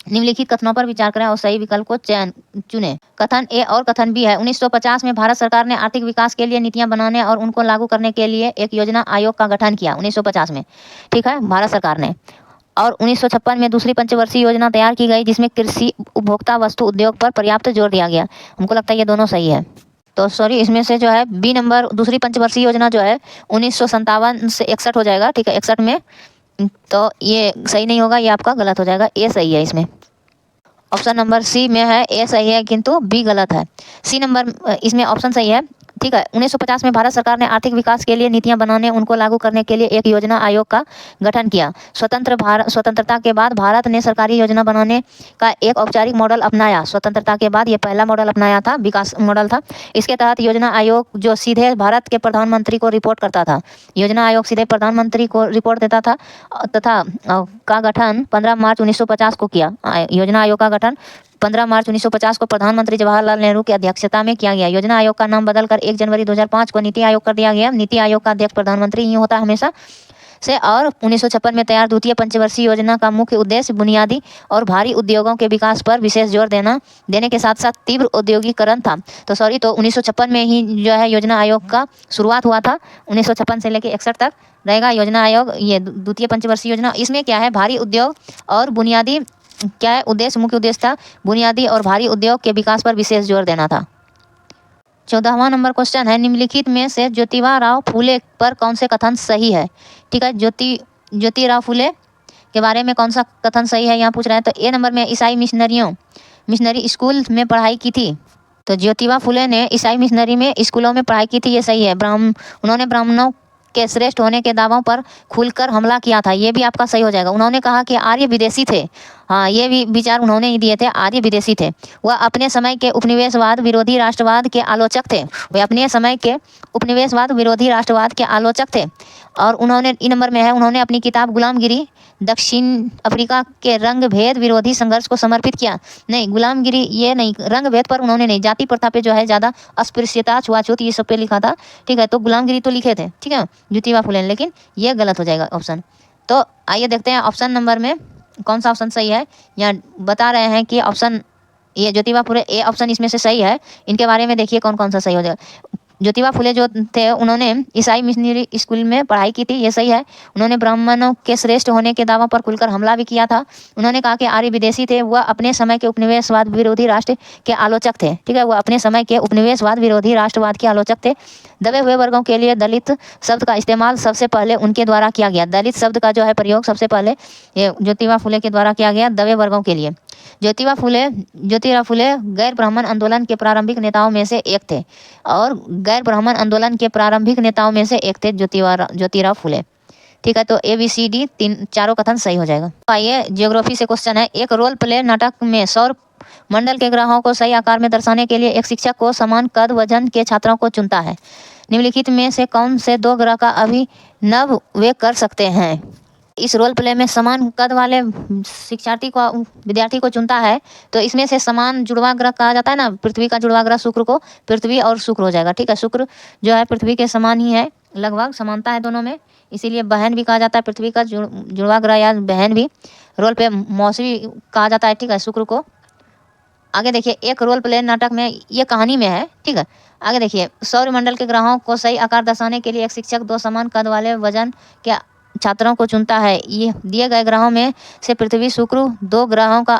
निम्नलिखित कथनों पर विचार करें और सही विकल्प को चुनें। कथन ए और कथन बी है। 1950 में भारत सरकार ने आर्थिक विकास के लिए नीतियां बनाने और उनको लागू करने के लिए एक योजना आयोग का गठन किया 1950 में। ठीक है, भारत सरकार ने। और 1956 में दूसरी पंचवर्षीय योजना तैयार की गई, जिसमें कृषि, उपभोक्ता वस्तु उद्योग पर पर्याप्त जोर दिया गया। हमको लगता है ये दोनों सही है, तो सॉरी, इसमें से जो है बी नंबर दूसरी पंचवर्षीय योजना जो है 1957 से 61 हो जाएगा। ठीक है, 61 में, तो ये सही नहीं होगा, ये आपका गलत हो जाएगा। ए सही है इसमें, ऑप्शन नंबर सी में है ए सही है, किंतु बी गलत है। सी नंबर इसमें ऑप्शन सही है। ठीक है, 1950 में भारत सरकार ने आर्थिक विकास के लिए नीतियां बनाने, उनको लागू करने के लिए एक योजना आयोग का गठन किया। स्वतंत्रता के बाद भारत ने सरकारी योजना बनाने का एक औपचारिक मॉडल अपनाया। स्वतंत्रता के बाद ये पहला मॉडल अपनाया था, विकास मॉडल था। इसके तहत योजना आयोग जो सीधे भारत के प्रधानमंत्री को रिपोर्ट करता था, योजना आयोग सीधे प्रधानमंत्री को रिपोर्ट देता था, तथा का गठन 15 मार्च 1950 को किया। योजना आयोग का गठन 15 मार्च 1950 को प्रधानमंत्री जवाहरलाल नेहरू की अध्यक्षता में किया गया। योजना आयोग का नाम बदलकर 1 जनवरी 2005 को नीति आयोग कर दिया गया। नीति आयोग का अध्यक्ष प्रधानमंत्री ही होता है हमेशा। से और 1956 में तैयार द्वितीय पंचवर्षीय योजना का मुख्य उद्देश्य बुनियादी और भारी उद्योगों के विकास पर विशेष जोर देने के साथ साथ तीव्र औद्योगिकरण था। तो 1956 में ही जो है योजना आयोग का शुरुआत हुआ था। 1956 से लेकर 61 तक रहेगा योजना आयोग, ये द्वितीय पंचवर्षीय योजना। इसमें क्या है, भारी उद्योग और बुनियादी क्या है उद्देश्य, मुख्य उद्देश्य था बुनियादी और भारी उद्योग के विकास पर विशेष जोर देना था। 14वां नंबर क्वेश्चन है, निम्नलिखित में से ज्योतिबा फुले पर कौन से कथन सही है। ठीक है, ज्योतिराव फुले के बारे में कौन सा कथन सही है यहाँ पूछ रहे हैं। तो ए नंबर में ईसाई मिशनरी स्कूल में पढ़ाई की थी। तो ज्योतिबा फुले ने ईसाई मिशनरी में स्कूलों में पढ़ाई की थी, ये सही है। उन्होंने ब्राह्मणों के श्रेष्ठ होने के दावों पर खुलकर हमला किया था, ये भी आपका सही हो जाएगा। उन्होंने कहा कि आर्य विदेशी थे, हाँ ये भी विचार उन्होंने ही दिए थे, आर्य विदेशी थे। वह अपने समय के उपनिवेशवाद विरोधी राष्ट्रवाद के आलोचक थे, वे अपने समय के उपनिवेशवाद विरोधी राष्ट्रवाद के आलोचक थे। और उन्होंने ई नंबर में है, उन्होंने अपनी किताब गुलामगिरी दक्षिण अफ्रीका के रंग भेद विरोधी संघर्ष को समर्पित किया। नहीं, गुलामगिरी ये नहीं, रंग भेद पर उन्होंने नहीं, जाति प्रथा पे जो है ज़्यादा अस्पृश्यता छुआछूत ये सब पे लिखा था। ठीक है, तो गुलामगिरी तो लिखे थे, ठीक है ज्योतिबा फुले, लेकिन ये गलत हो जाएगा ऑप्शन। तो आइए देखते हैं ऑप्शन नंबर में कौन सा ऑप्शन सही है। यहाँ बता रहे हैं कि ऑप्शन ये ज्योतिबा फुले ए ऑप्शन इसमें से सही है। इनके बारे में देखिए कौन कौन सा सही हो जाएगा। ज्योतिबा फुले जो थे उन्होंने ईसाई मिशनरी स्कूल में पढ़ाई की थी, ये सही है। उन्होंने ब्राह्मणों के श्रेष्ठ होने के दावों पर खुलकर हमला भी किया था। उन्होंने कहा कि आर्य विदेशी थे, वह अपने समय के उपनिवेशवाद विरोधी राष्ट्र के आलोचक थे। ठीक है, वह अपने समय के उपनिवेशवाद विरोधी राष्ट्रवाद के आलोचक थे। दबे हुए वर्गों के लिए दलित शब्द का इस्तेमाल सबसे पहले उनके द्वारा किया गया। दलित शब्द का जो है प्रयोग सबसे पहले ये ज्योतिबा फुले के द्वारा किया गया, दबे वर्गों के लिए। ज्योतिराव फुले गैर ब्राह्मण आंदोलन के प्रारंभिक नेताओं में से एक थे, और गैर ब्राह्मण आंदोलन के प्रारंभिक नेताओं में से एक थे ज्योतिराव फुले। ठीक है, तो ABCD चारों कथन सही हो जाएगा। आइए ज्योग्राफी से क्वेश्चन है, एक रोल प्ले नाटक में सौर मंडल के ग्रहों को सही आकार में दर्शाने के लिए एक शिक्षक को समान कद वजन के छात्रों को चुनता है। निम्नलिखित में से कौन से दो ग्रह का अभिनव वे कर सकते हैं। इस रोल प्ले में समान कद वाले विद्यार्थी को चुनता है, तो इसमें से समान जुड़वा ग्रह कहा जाता है ना, पृथ्वी का जुड़वा ग्रह शुक्र को पृथ्वी और शुक्र हो जाएगा। ठीक है, शुक्र जो है पृथ्वी के समान ही है, लगभग समानता है दोनों में, इसीलिए बहन भी कहा जाता है पृथ्वी का जुड़वा ग्रह या बहन भी। रोल प्ले मौसमी कहा जाता है, ठीक है, शुक्र को। आगे देखिए, एक रोल प्ले नाटक में ये कहानी में है, ठीक है। आगे देखिए, सौरमंडल के ग्रहों को सही आकार दर्शाने के लिए एक शिक्षक दो समान कद वाले वजन के छात्रों को चुनता है। ये दिए गए ग्रहों में से पृथ्वी शुक्र दो ग्रहों का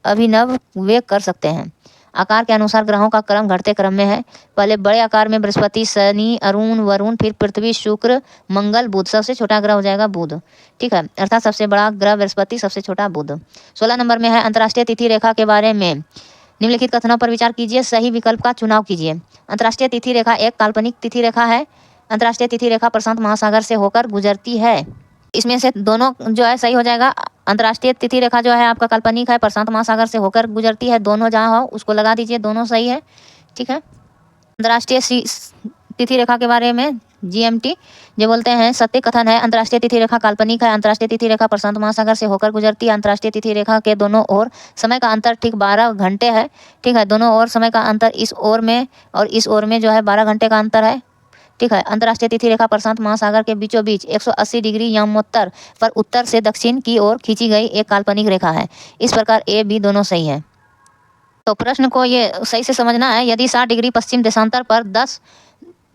अभिनव वे कर सकते हैं। आकार के अनुसार ग्रहों का क्रम घटते क्रम में है। पहले बड़े आकार में बृहस्पति, शनि, अरुण, वरुण, फिर पृथ्वी, शुक्र, मंगल, बुध। सबसे छोटा ग्रह हो जाएगा बुध। ठीक है, अर्थात सबसे बड़ा ग्रह बृहस्पति, सबसे छोटा बुध। 16 नंबर में है, अंतर्राष्ट्रीय तिथि रेखा के बारे में निम्नलिखित कथनों पर विचार कीजिए, सही विकल्प का चुनाव कीजिए। अंतर्राष्ट्रीय तिथि रेखा एक काल्पनिक तिथि रेखा है। अंतर्राष्ट्रीय तिथि रेखा प्रशांत महासागर से होकर गुजरती है। इसमें से दोनों जो है सही हो जाएगा। अंतर्राष्ट्रीय तिथि रेखा जो है आपका काल्पनिक है, प्रशांत महासागर से होकर गुजरती है। दोनों जहाँ हो उसको लगा दीजिए, दोनों सही है। ठीक है, अंतर्राष्ट्रीय तिथि रेखा के बारे में GMT जो बोलते हैं सत्य कथन है। अंतर्राष्ट्रीय तिथि रेखा काल्पनिक है। अंतर्राष्ट्रीय तिथि रेखा प्रशांत महासागर से होकर गुजरती है। अंतर्राष्ट्रीय तिथि रेखा के दोनों ओर समय का अंतर ठीक 12 घंटे है। ठीक है, दोनों ओर समय का अंतर इस ओर में और इस ओर में जो है 12 घंटे का अंतर है। ठीक है, अंतर्राष्ट्रीय तिथि रेखा प्रशांत महासागर के बीचों बीच 180 डिग्री यामोत्तर पर उत्तर से दक्षिण की ओर खींची गई एक काल्पनिक रेखा है। इस प्रकार A, B दोनों सही है। तो प्रश्न को ये सही से समझना है। यदि 60 डिग्री पश्चिम देशांतर पर 10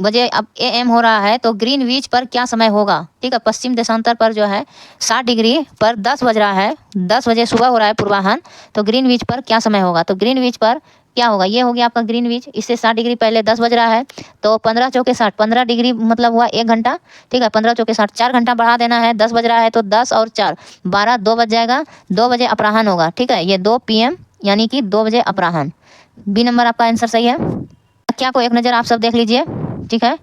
बजे अब AM हो रहा है तो ग्रीनविच पर क्या समय होगा। ठीक है, पश्चिम देशांतर पर जो है 60 डिग्री पर 10 बज रहा है, 10 बजे सुबह हो रहा है पूर्वाह्न, तो ग्रीनविच पर क्या समय होगा। तो ग्रीनविच पर क्या होगा, ये हो गया आपका ग्रीनविच। इससे 60 डिग्री पहले 10 बज रहा है, तो 15 चौके 60, 15 डिग्री मतलब हुआ 1 घंटा। ठीक है, 15 चौके 60, 4 घंटा बढ़ा देना है। 10 बज रहा है तो 10 और 4 12, 2 बज जाएगा, 2 बजे अपराह्न होगा। ठीक है, ये 2 PM यानी कि 2 बजे अपराह्न। B नंबर आपका आंसर सही है। क्या को एक नज़र आप सब देख लीजिए। ठीक है,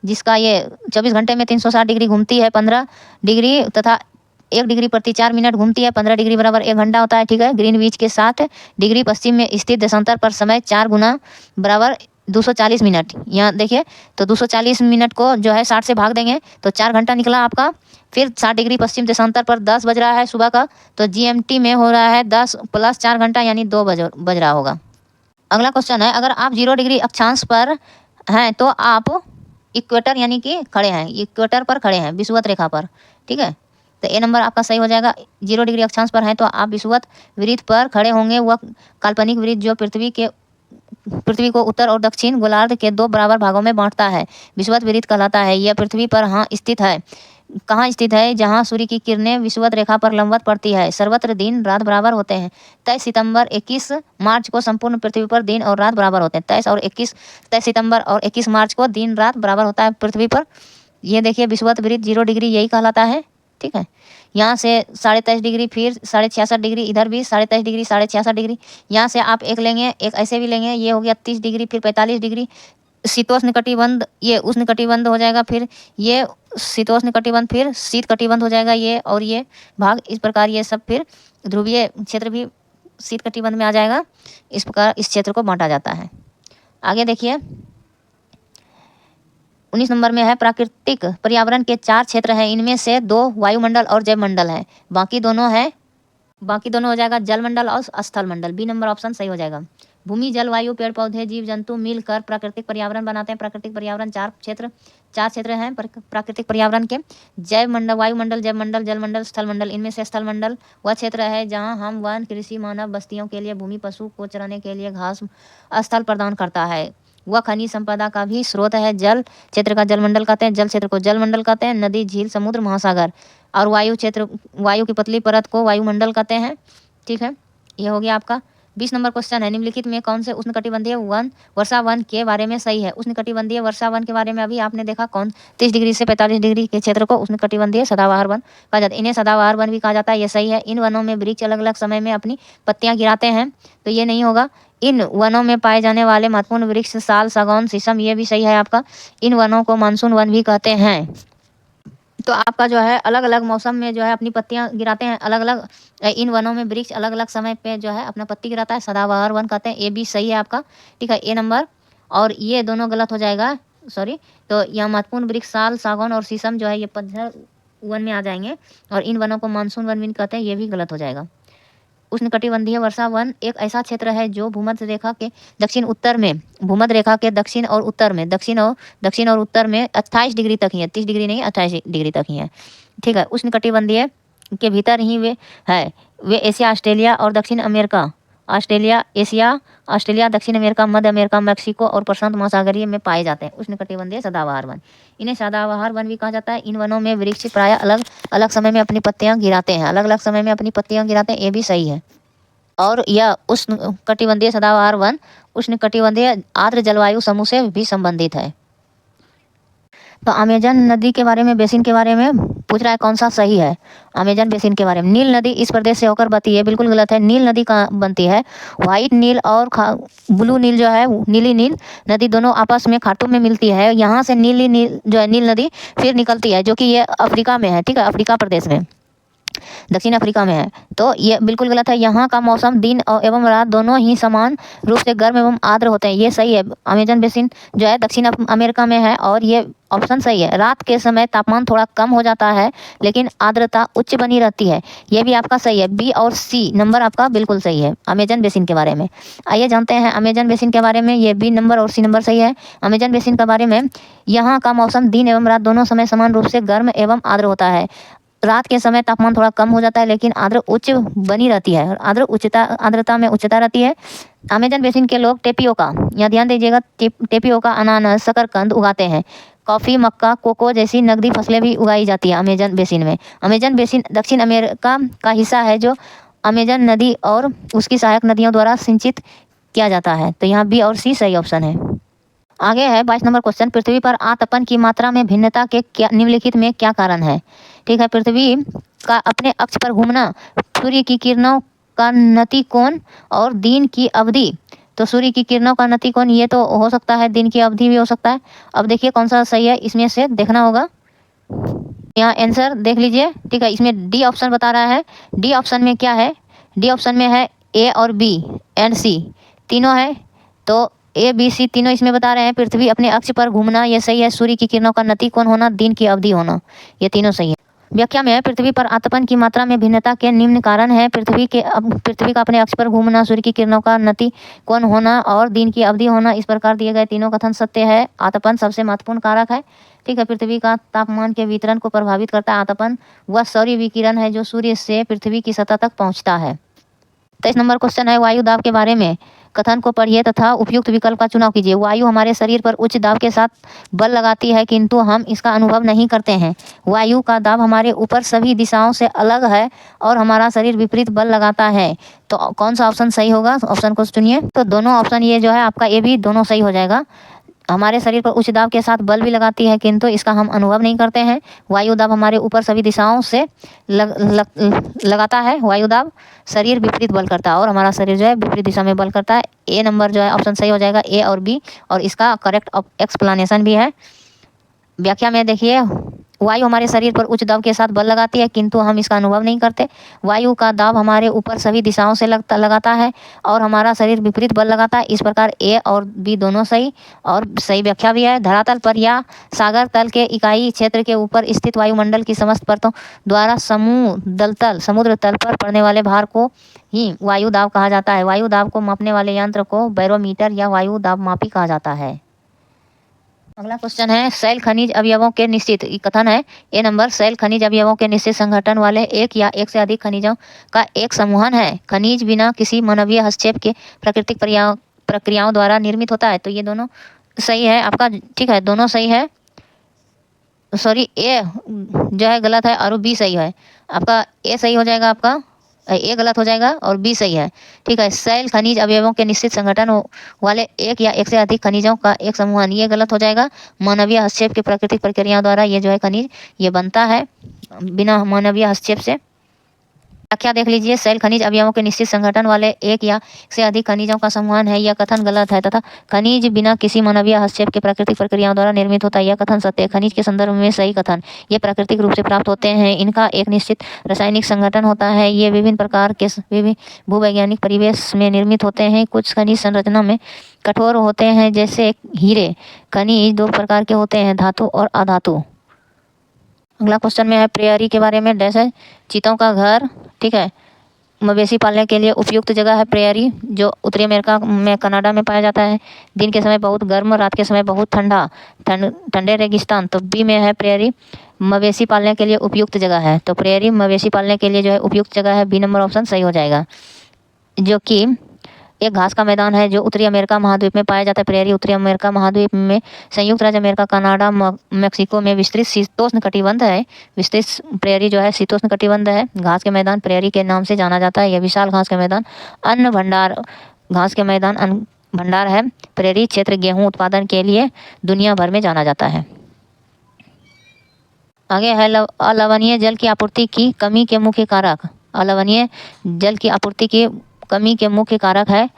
जिसका ये 24 घंटे में 360 डिग्री घूमती है, 15 डिग्री तथा 1 डिग्री प्रति 4 मिनट घूमती है। 15 डिग्री बराबर 1 घंटा होता है। ठीक है, ग्रीनविच के 60 डिग्री पश्चिम में स्थित देशांतर पर समय 4 गुना बराबर 240 मिनट। यहाँ देखिए, तो 240 मिनट को जो है 60 से भाग देंगे तो 4 घंटा निकला आपका। फिर 60 डिग्री पश्चिम देशांतर पर 10 बज रहा है सुबह का, तो GMT में हो रहा है 10 + 4 घंटा यानी 2 बज रहा होगा। अगला क्वेश्चन है, अगर आप 0 डिग्री अक्षांश पर हैं तो आप इक्वेटर यानी कि खड़े हैं, इक्वेटर पर खड़े हैं, विषुवत रेखा पर। ठीक है, तो ए नंबर आपका सही हो जाएगा। 0 डिग्री अक्षांश पर है तो आप विषुवत वृत्त पर खड़े होंगे। वह काल्पनिक वृत्त जो पृथ्वी को उत्तर और दक्षिण गोलार्ध के 2 बराबर भागों में बांटता है विषुवत वृत्त कहलाता है। यह पृथ्वी पर स्थित है। कहाँ स्थित है? जहाँ सूर्य की किरणें विषुवत रेखा पर लंबवत पड़ती है। सर्वत्र दिन रात बराबर होते हैं। 23 मार्च को संपूर्ण पृथ्वी पर दिन और रात बराबर होते हैं। 23 सितंबर और 21 मार्च को दिन रात बराबर होता है पृथ्वी पर। ये देखिए विषुवत वृत्त 0 डिग्री यही कहलाता है। ठीक है, यहाँ से 23.5 डिग्री, फिर 66.5 डिग्री, इधर भी 23.5 डिग्री, 66.5 डिग्री। यहाँ से आप एक लेंगे, एक ऐसे भी लेंगे, ये हो गया 30 डिग्री, फिर 45 डिग्री। शीतोष्ण कटिबंध, ये उष्ण कटिबंध हो जाएगा, फिर ये शीतोष्ण कटिबंध, फिर शीत कटिबंध हो जाएगा ये, और ये भाग इस प्रकार, ये सब फिर ध्रुवीय क्षेत्र भी शीत कटिबंध में आ जाएगा। इस प्रकार इस क्षेत्र को बांटा जाता है। आगे देखिए 19 नंबर में है प्राकृतिक पर्यावरण के 4 क्षेत्र हैं। इनमें से 2 वायुमंडल और जैवमंडल है, बाकी दोनों हो जाएगा जलमंडल और स्थल मंडल। बी नंबर ऑप्शन सही हो जाएगा। भूमि, जलवायु, पेड़ पौधे, जीव जंतु मिलकर प्राकृतिक पर्यावरण बनाते हैं। प्राकृतिक पर्यावरण 4 क्षेत्र हैं प्राकृतिक पर्यावरण के। जैवमंडल, वायुमंडल, जैवमंडल, जलमंडल, स्थल मंडल। इनमें से स्थल मंडल वह क्षेत्र है जहां हम वन, कृषि, मानव बस्तियों के लिए भूमि, पशु को चराने के लिए घास स्थल प्रदान करता है। वह खनिज संपदा का भी स्रोत है। जल क्षेत्र का जलमंडल कहते हैं, जल क्षेत्र को जलमंडल कहते हैं। नदी, झील, समुद्र, महासागर। और वायु क्षेत्र, वायु की पतली परत को वायुमंडल कहते हैं। ठीक है, यह हो गया आपका। 20 नंबर क्वेश्चन है, निम्नलिखित में कौन से उष्णकटिबंधीय वर्षा वन के बारे में सही है? उष्णकटिबंधीय वर्षा वन के बारे में अभी आपने देखा, कौन 30 डिग्री से 45 डिग्री के क्षेत्र को उष्णकटिबंधीय सदाबहार वन कहा जाता है। इन्हें सदाबहार वन भी कहा जाता है, ये सही है। इन वनों में वृक्ष अलग अलग समय में अपनी पत्तियां गिराते हैं, तो ये नहीं होगा। इन वनों में पाए जाने वाले महत्वपूर्ण वृक्ष साल, सागौन, शीशम, ये भी सही है आपका। इन वनों को मानसून वन भी कहते हैं। तो आपका जो है अलग अलग मौसम में जो है अपनी पत्तियां गिराते हैं, अलग अलग इन वनों में वृक्ष अलग अलग समय पे जो है अपना पत्ती गिराता है, सदाबहार वन कहते हैं। ये भी सही है आपका। ठीक है, ए नंबर। और ये दोनों गलत हो जाएगा, सॉरी। तो यह महत्वपूर्ण वृक्ष साल, सागौन और शीशम जो है ये पतझड़ वन में आ जाएंगे, और इन वनों को मानसून वन भी कहते हैं, ये भी गलत हो जाएगा। उष्णकटिबंधीय वर्षा वन एक ऐसा क्षेत्र है जो भूमध्य रेखा के दक्षिण उत्तर में, भूमध्य रेखा के दक्षिण और उत्तर में, दक्षिण और उत्तर में 28 डिग्री तक ही है, 30 डिग्री नहीं, 28 डिग्री तक ही है। ठीक है, उष्णकटिबंधीय के भीतर ही वे एशिया, ऑस्ट्रेलिया और दक्षिण अमेरिका, ऑस्ट्रेलिया, दक्षिण अमेरिका, मध्य अमेरिका, मैक्सिको और प्रशांत महासागरीय में पाए जाते हैं उष्णकटिबंधीय सदाबहार वन। इन्हें सदाबहार वन भी कहा जाता है। इन वनों में वृक्ष प्रायः अलग अलग समय में अपनी पत्तियां गिराते हैं, अलग अलग समय में अपनी पत्तियां गिराते हैं, ये भी सही है। और यह उष्णकटिबंधीय सदाबहार वन उष्णकटिबंधीय आर्द्र जलवायु समूह से भी संबंधित है। तो अमेजन नदी के बारे में, बेसिन के बारे में पूछ रहा है, कौन सा सही है? अमेजन बेसिन के बारे में, नील नदी इस प्रदेश से होकर बहती है, बिल्कुल गलत है। नील नदी कहाँ बनती है? व्हाइट नील और ब्लू नील जो है, नीली नील नदी दोनों आपस में खार्तूम में मिलती है। यहाँ से नीली नील जो है नील नदी फिर निकलती है, जो कि ये अफ्रीका में है। ठीक है, अफ्रीका प्रदेश में, दक्षिण अफ्रीका में है। तो ये बिल्कुल गलत है। यहाँ का मौसम दिन एवं रात दोनों ही समान रूप से गर्म एवं आर्द्र होते हैं, ये सही है। अमेजन बेसिन जो है दक्षिण अमेरिका में है, और ये ऑप्शन सही है। रात के समय तापमान थोड़ा कम हो जाता है, लेकिन आर्द्रता उच्च बनी रहती है, ये भी आपका सही है। बी और सी नंबर आपका बिल्कुल सही है अमेजन बेसिन के बारे में। आइए जानते हैं अमेजन बेसिन के बारे में। ये बी नंबर और सी नंबर सही है। अमेजन बेसिन के बारे में, यहाँ का मौसम दिन एवं रात दोनों समय समान रूप से गर्म एवं आर्द्र होता है। रात के समय तापमान थोड़ा कम हो जाता है, लेकिन आर्द्र उच्च बनी रहती है, आर्द्रता में उच्चता रहती है। अमेजन बेसिन के लोग टेपियोका, यहाँ ध्यान दीजिएगा, टेपियोका, अनानास, शकरकंद उगाते हैं। कॉफ़ी, मक्का, कोको जैसी नकदी फसलें भी उगाई जाती है अमेजन बेसिन में। अमेजन बेसिन दक्षिण अमेरिका का हिस्सा है, जो अमेजन नदी और उसकी सहायक नदियों द्वारा सिंचित किया जाता है। तो यहाँ बी और सी सही ऑप्शन है। आगे है 22 नंबर क्वेश्चन, पृथ्वी पर आतपन की मात्रा में भिन्नता के निम्नलिखित में क्या कारण है? ठीक है, पृथ्वी का अपने अक्ष पर घूमना, सूर्य की किरणों का नतिकोण और दिन की अवधि। तो सूर्य की किरणों का नतिकोण ये तो हो सकता है, दिन की अवधि भी हो सकता है। अब देखिए कौन सा सही है, इसमें से देखना होगा। यहाँ आंसर देख लीजिए। ठीक है, इसमें डी ऑप्शन बता रहा है। डी ऑप्शन में क्या है? डी ऑप्शन में है ए और बी एंड सी, तीनों है। तो ए, बी, सी तीनों इसमें बता रहे हैं। पृथ्वी अपने अक्ष पर घूमना, ये सही है। सूर्य की किरणों का नतिकोण होना, दिन की अवधि होना, ये तीनों सही है। व्याख्या में पृथ्वी पर आतपन की मात्रा में भिन्नता के निम्न कारण है। पृथ्वी का अपने अक्ष पर घूमना, सूर्य की किरणों का नति कोण होना और दिन की अवधि होना। इस प्रकार दिए गए तीनों कथन सत्य है। आतपन सबसे महत्वपूर्ण कारक है। ठीक है, पृथ्वी का तापमान के वितरण को प्रभावित करता है आतपन। वह सौर्य विकिरण है जो सूर्य से पृथ्वी की सतह तक पहुंचता है। 23 नंबर क्वेश्चन है, वायु दाब के बारे में कथन को पढ़िए तथा उपयुक्त विकल्प का चुनाव कीजिए। वायु हमारे शरीर पर उच्च दाब के साथ बल लगाती है किंतु हम इसका अनुभव नहीं करते हैं। वायु का दाब हमारे ऊपर सभी दिशाओं से अलग है और हमारा शरीर विपरीत बल लगाता है। तो कौन सा ऑप्शन सही होगा, ऑप्शन को चुनिए। तो दोनों ऑप्शन ये जो है आपका ए भी दोनों सही हो जाएगा। हमारे शरीर पर उच्च दाब के साथ बल भी लगाती है किंतु इसका हम अनुभव नहीं करते हैं। वायु दाब हमारे ऊपर सभी दिशाओं से लगाता है। वायु दाब शरीर विपरीत बल करता है और हमारा शरीर जो है विपरीत दिशा में बल करता है। ए नंबर जो है ऑप्शन सही हो जाएगा, ए और बी, और इसका करेक्ट एक्सप्लेनेशन भी है। व्याख्या में देखिए, वायु हमारे शरीर पर उच्च दाब के साथ बल लगाती है किंतु हम इसका अनुभव नहीं करते। वायु का दाब हमारे ऊपर सभी दिशाओं से लगाता है और हमारा शरीर विपरीत बल लगाता है। इस प्रकार ए और बी दोनों सही और सही व्याख्या भी है। धरातल पर या सागर तल के इकाई क्षेत्र के ऊपर स्थित वायुमंडल की समस्त परतों द्वारा समुद्र तल पर पड़ने वाले भार को ही वायु दाब कहा जाता है। वायु दाब को मापने वाले यंत्र को बैरोमीटर या वायु दाब मापी कहा जाता है। अगला क्वेश्चन है, शैल खनिज अवयवों के निश्चित कथन है। ए नंबर, शैल खनिज अवयवों के निश्चित संगठन वाले एक या एक से अधिक खनिजों का एक समूहन है। खनिज बिना किसी मानवीय हस्तक्षेप के प्राकृतिक प्रक्रियाओं द्वारा निर्मित होता है। तो ये दोनों सही है आपका। ठीक है, दोनों सही है। सॉरी, ए जो है गलत है और बी सही है आपका। ए सही हो जाएगा आपका, ए गलत हो जाएगा और बी सही है। ठीक है, शैल खनिज अवयवों के निश्चित संगठन वाले एक या एक से अधिक खनिजों का एक समूह, ये गलत हो जाएगा। मानवीय हस्तक्षेप की प्राकृतिक प्रक्रियाओं द्वारा ये जो है खनिज ये बनता है बिना मानवीय हस्तक्षेप से। व्याख्या देख लीजिए, शैल खनिज अवयवों के निश्चित संगठन वाले एक या से अधिक खनिजों का समूह है, यह कथन गलत है तथा खनिज बिना किसी मानवीय हस्तक्षेप के प्राकृतिक प्रक्रियाओं द्वारा निर्मित होता है, यह कथन सत्य है। खनिज के संदर्भ में सही कथन, ये प्राकृतिक रूप से प्राप्त होते हैं। इनका एक निश्चित रासायनिक संगठन होता है। ये विभिन्न प्रकार के भूवैज्ञानिक परिवेश में निर्मित होते हैं। कुछ खनिज संरचना में कठोर होते हैं जैसे हीरे। खनिज दो प्रकार के होते हैं, धातु और अधातु। अगला क्वेश्चन में है, प्रेयरी के बारे में डैश है, चीतों का घर। ठीक है, मवेशी पालने के लिए उपयुक्त जगह है प्रेयरी, जो उत्तरी अमेरिका में कनाडा में पाया जाता है। दिन के समय बहुत गर्म, रात के समय बहुत ठंडे रेगिस्तान। तो बी में है प्रेयरी मवेशी पालने के लिए उपयुक्त जगह है। तो प्रेयरी मवेशी पालने के लिए जो है उपयुक्त जगह है, बी नंबर ऑप्शन सही हो जाएगा, जो कि एक घास का मैदान है जो उत्तरी अमेरिका महाद्वीप में पाया जाता है। प्रेयरी उत्तरी अमेरिका महाद्वीप में संयुक्त राज्य अमेरिका, कनाडा, मेक्सिको में विस्तृत शीतोष्ण कटिबंध है। विस्तृत प्रेयरी जो है शीतोष्ण कटिबंध है। घास के मैदान प्रेयरी के नाम से जाना जाता है। यह विशाल घास के मैदान अन्न भंडार घास के मैदान अन्न भंडार है। प्रेयरी क्षेत्र गेहूं उत्पादन के लिए दुनिया भर में जाना जाता है। आगे है अलवणीय जल की आपूर्ति की कमी के मुख्य कारक। अलवणीय जल की आपूर्ति की कमी के मुख्य कारक है।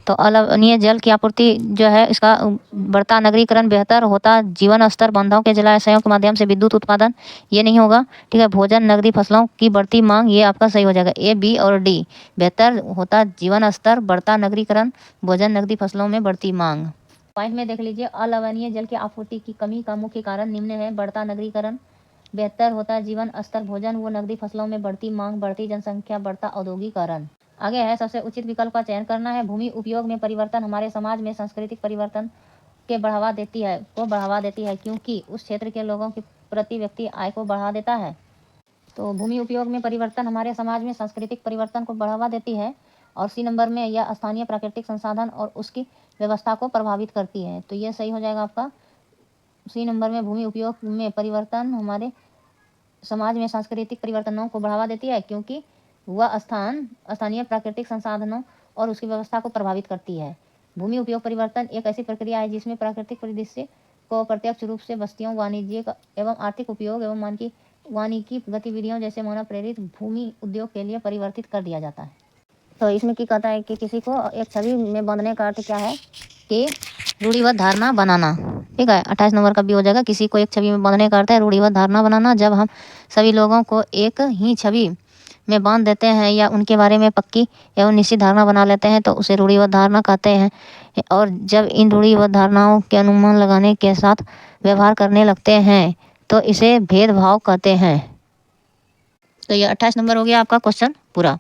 तो अलवणीय जल की आपूर्ति जो है इसका बढ़ता नगरीकरण, बेहतर होता जीवन स्तर, बांधों के जलाशयों के माध्यम से विद्युत उत्पादन, ये नहीं होगा। ठीक है, भोजन, नगदी फसलों की बढ़ती मांग, ये आपका सही हो जाएगा, ए, बी और डी। बेहतर होता जीवन स्तर, बढ़ता नगरीकरण, भोजन, नगदी फसलों में बढ़ती मांग। पॉइंट में देख लीजिए, अलवणीय जल की आपूर्ति की कमी का मुख्य कारण निम्न है, बढ़ता नगरीकरण, बेहतर होता जीवन स्तर, भोजन व नगदी फसलों में बढ़ती मांग, बढ़ती जनसंख्या, बढ़ता औद्योगिकरण। आगे है, सबसे उचित विकल्प का चयन करना है। भूमि उपयोग में परिवर्तन हमारे समाज में सांस्कृतिक परिवर्तन के बढ़ावा देती है क्योंकि उस क्षेत्र के लोगों की प्रति व्यक्ति आय को बढ़ा देता है। तो भूमि उपयोग में परिवर्तन हमारे समाज में सांस्कृतिक परिवर्तन को बढ़ावा देती है। और सी नंबर में यह स्थानीय प्राकृतिक संसाधन और उसकी व्यवस्था को प्रभावित करती है। तो यह सही हो जाएगा आपका, सी नंबर में भूमि उपयोग में परिवर्तन हमारे समाज में सांस्कृतिक परिवर्तनों को बढ़ावा देती है क्योंकि वह स्थानीय प्राकृतिक संसाधनों और उसकी व्यवस्था को प्रभावित करती है। भूमि उपयोग परिवर्तन एक ऐसी प्रक्रिया है जिसमें प्राकृतिक परिदृश्य को प्रत्यक्ष रूप से बस्तियों, वाणिज्यिक एवं आर्थिक उपयोग एवं वानिकी गतिविधियों जैसे मानव प्रेरित भूमि उद्योग के लिए परिवर्तित कर दिया जाता है। तो इसमें क्या कहता है कि किसी को एक छवि में बांधने का अर्थ क्या है कि रूढ़िबद्ध धारणा बनाना। ठीक है, 28 नंबर का भी हो जाएगा, किसी को एक छवि में बांधने का अर्थ है रूढ़िबद्ध धारणा बनाना। जब हम सभी लोगों को एक ही छवि में बांध देते हैं या उनके बारे में पक्की एवं निश्चित धारणा बना लेते हैं तो उसे रूढ़िबद्ध धारणा कहते हैं। और जब इन रूढ़िबद्ध धारणाओं के अनुमान लगाने के साथ व्यवहार करने लगते हैं तो इसे भेदभाव कहते हैं। तो ये 28 नंबर हो गया आपका क्वेश्चन पूरा।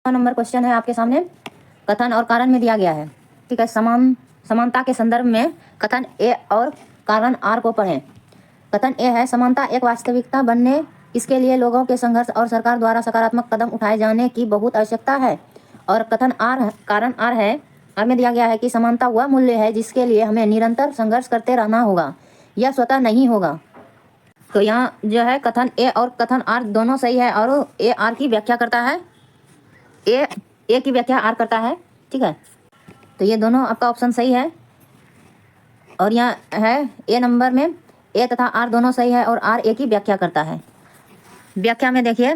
नंबर क्वेश्चन है आपके सामने, कथन और कारण में दिया गया है। ठीक है, समानता के संदर्भ में कथन ए और कारण आर को पढ़ें। कथन ए है, समानता एक वास्तविकता बनने इसके लिए लोगों के संघर्ष और सरकार द्वारा सकारात्मक कदम उठाए जाने की बहुत आवश्यकता है। और कथन आर, कारण आर है, आर में दिया गया है कि समानता वह मूल्य है जिसके लिए हमें निरंतर संघर्ष करते रहना होगा, यह स्वतः नहीं होगा। तो यहाँ जो है कथन ए और कथन आर दोनों सही है, और ए आर की व्याख्या करता है, ए की व्याख्या आर करता है। ठीक है, तो ये दोनों आपका ऑप्शन सही है। और यहाँ है ए नंबर में ए तथा आर दोनों सही है, और आर ए की व्याख्या करता है। व्याख्या में देखिए,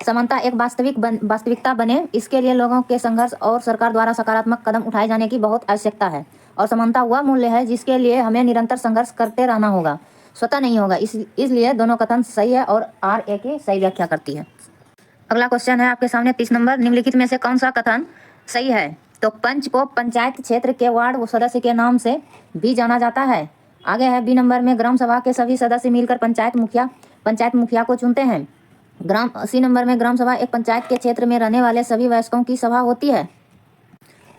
समानता एक वास्तविकता बने इसके लिए लोगों के संघर्ष और सरकार द्वारा सकारात्मक कदम उठाए जाने की बहुत आवश्यकता है। और समानता वह मूल्य है जिसके लिए हमें निरंतर संघर्ष करते रहना होगा, स्वतः नहीं होगा। इसलिए दोनों कथन सही है, और आर ए की सही व्याख्या करती है। अगला क्वेश्चन है आपके सामने 30 नंबर, निम्नलिखित में से कौन सा कथन सही है? तो पंच को पंचायत क्षेत्र के वार्ड सदस्य के नाम से भी जाना जाता है। आगे है बी नंबर में, ग्राम सभा के सभी सदस्य मिलकर पंचायत मुखिया को चुनते हैं। सी नंबर में, ग्राम सभा एक पंचायत के क्षेत्र में रहने वाले सभी वयस्कों की सभा होती है।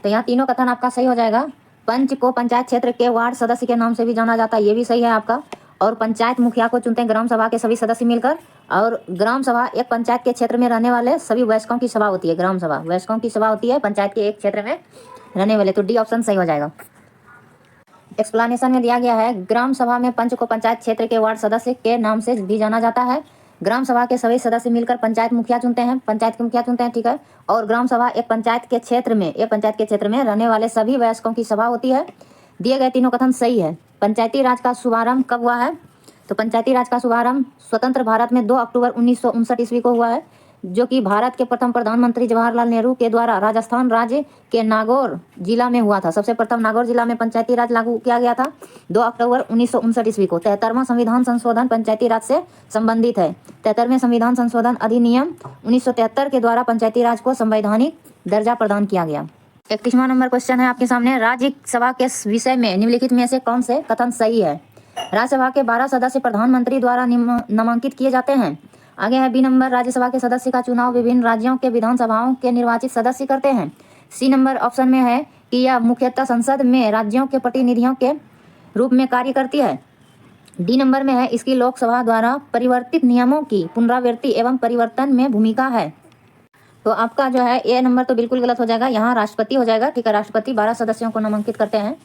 तो यहाँ तीनों कथन आपका सही हो जाएगा। पंच को पंचायत क्षेत्र के वार्ड सदस्य के नाम से भी जाना जाता है, ये भी सही है आपका। और पंचायत मुखिया को चुनते हैं ग्राम सभा के सभी सदस्य मिलकर। और ग्राम सभा एक पंचायत के क्षेत्र में रहने वाले सभी वयस्कों की सभा होती है। ग्राम सभा वयस्कों की सभा होती है पंचायत के एक क्षेत्र में रहने वाले। तो डी ऑप्शन सही हो जाएगा। एक्सप्लेनेशन में दिया गया है, ग्राम सभा में पंच को पंचायत क्षेत्र के वार्ड सदस्य के नाम से भी जाना जाता है। ग्राम सभा के सभी सदस्य मिलकर पंचायत के मुखिया चुनते हैं। ठीक है, और ग्राम सभा एक पंचायत के क्षेत्र में रहने वाले सभी वयस्कों की सभा होती है। दिए गए तीनों कथन सही है। पंचायती राज का शुभारंभ कब हुआ है? तो पंचायती राज का शुभारंभ स्वतंत्र भारत में 2 अक्टूबर 1959 ईस्वी को हुआ है, जो कि भारत के प्रथम प्रधानमंत्री जवाहरलाल नेहरू के द्वारा राजस्थान राज्य के नागौर जिला में हुआ था। सबसे प्रथम नागौर जिला में पंचायती राज लागू किया गया था 2 अक्टूबर 1959 ईस्वी को। 73वां संविधान संशोधन पंचायती राज से संबंधित है। 73वें संविधान संशोधन अधिनियम 1973 के द्वारा पंचायती राज को संवैधानिक दर्जा प्रदान किया गया। 31वां नंबर क्वेश्चन है आपके सामने, राज्यसभा के विषय में निम्नलिखित में से कौन से कथन सही है? राज्यसभा के 12 सदस्य प्रधानमंत्री द्वारा नामांकित किए जाते हैं। आगे है बी नंबर, राज्यसभा के सदस्य का चुनाव विभिन्न राज्यों के विधानसभाओं के निर्वाचित सदस्य करते हैं। सी नंबर ऑप्शन में है कि यह मुख्यतः संसद में राज्यों के प्रतिनिधियों के रूप में कार्य करती है। डी नंबर में है, इसकी लोकसभा द्वारा परिवर्तित नियमों की पुनरावृत्ति एवं परिवर्तन में भूमिका है। तो आपका जो है ए नंबर तो बिल्कुल गलत हो जाएगा, यहाँ राष्ट्रपति हो जाएगा। ठीक है, राष्ट्रपति 12 सदस्यों को नामांकित करते हैं।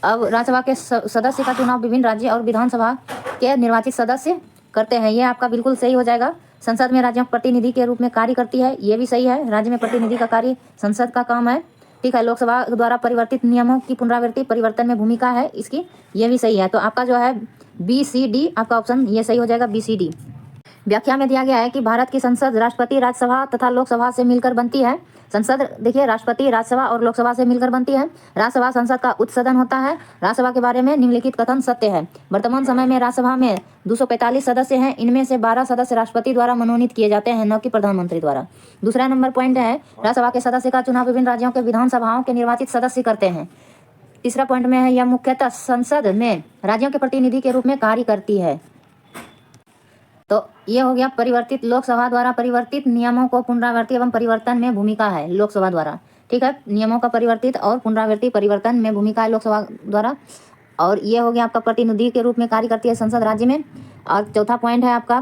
अब राज्यसभा के सदस्य का चुनाव विभिन्न राज्य और विधानसभा के निर्वाचित सदस्य करते हैं, ये आपका बिल्कुल सही हो जाएगा। संसद में राज्यों के प्रतिनिधि के रूप में कार्य करती है, ये भी सही है। राज्य में प्रतिनिधि का कार्य संसद का काम है। ठीक है, लोकसभा द्वारा परिवर्तित नियमों की पुनरावृत्ति परिवर्तन में भूमिका है इसकी, ये भी सही है। तो आपका जो है बी सी डी आपका ऑप्शन ये सही हो जाएगा, बी सी डी। व्याख्या में दिया गया है कि भारत की संसद राष्ट्रपति, राज्यसभा तथा लोकसभा से मिलकर बनती है। संसद देखिए राष्ट्रपति, राज्यसभा और लोकसभा से मिलकर बनती है। राज्यसभा संसद का उच्च सदन होता है। राज्यसभा के बारे में निम्नलिखित कथन सत्य है। वर्तमान समय में राज्यसभा में 245 सदस्य हैं। इनमें से 12 सदस्य राष्ट्रपति द्वारा मनोनीत किए जाते हैं, न कि प्रधानमंत्री द्वारा। दूसरा नंबर पॉइंट है, राज्यसभा के सदस्य का चुनाव विभिन्न राज्यों के विधानसभाओं के निर्वाचित सदस्य करते हैं। तीसरा पॉइंट में है, यह मुख्यतः संसद में राज्यों के प्रतिनिधि के रूप में कार्य करती है। तो ये हो गया परिवर्तित, लोकसभा द्वारा परिवर्तित नियमों को पुनरावृत्ति एवं परिवर्तन में भूमिका है लोकसभा द्वारा। ठीक है, नियमों का परिवर्तित और पुनरावृत्ति परिवर्तन में भूमिका है लोकसभा द्वारा। और ये हो गया आपका प्रतिनिधि के रूप में कार्य करती है संसद राज्य में। और चौथा पॉइंट है आपका,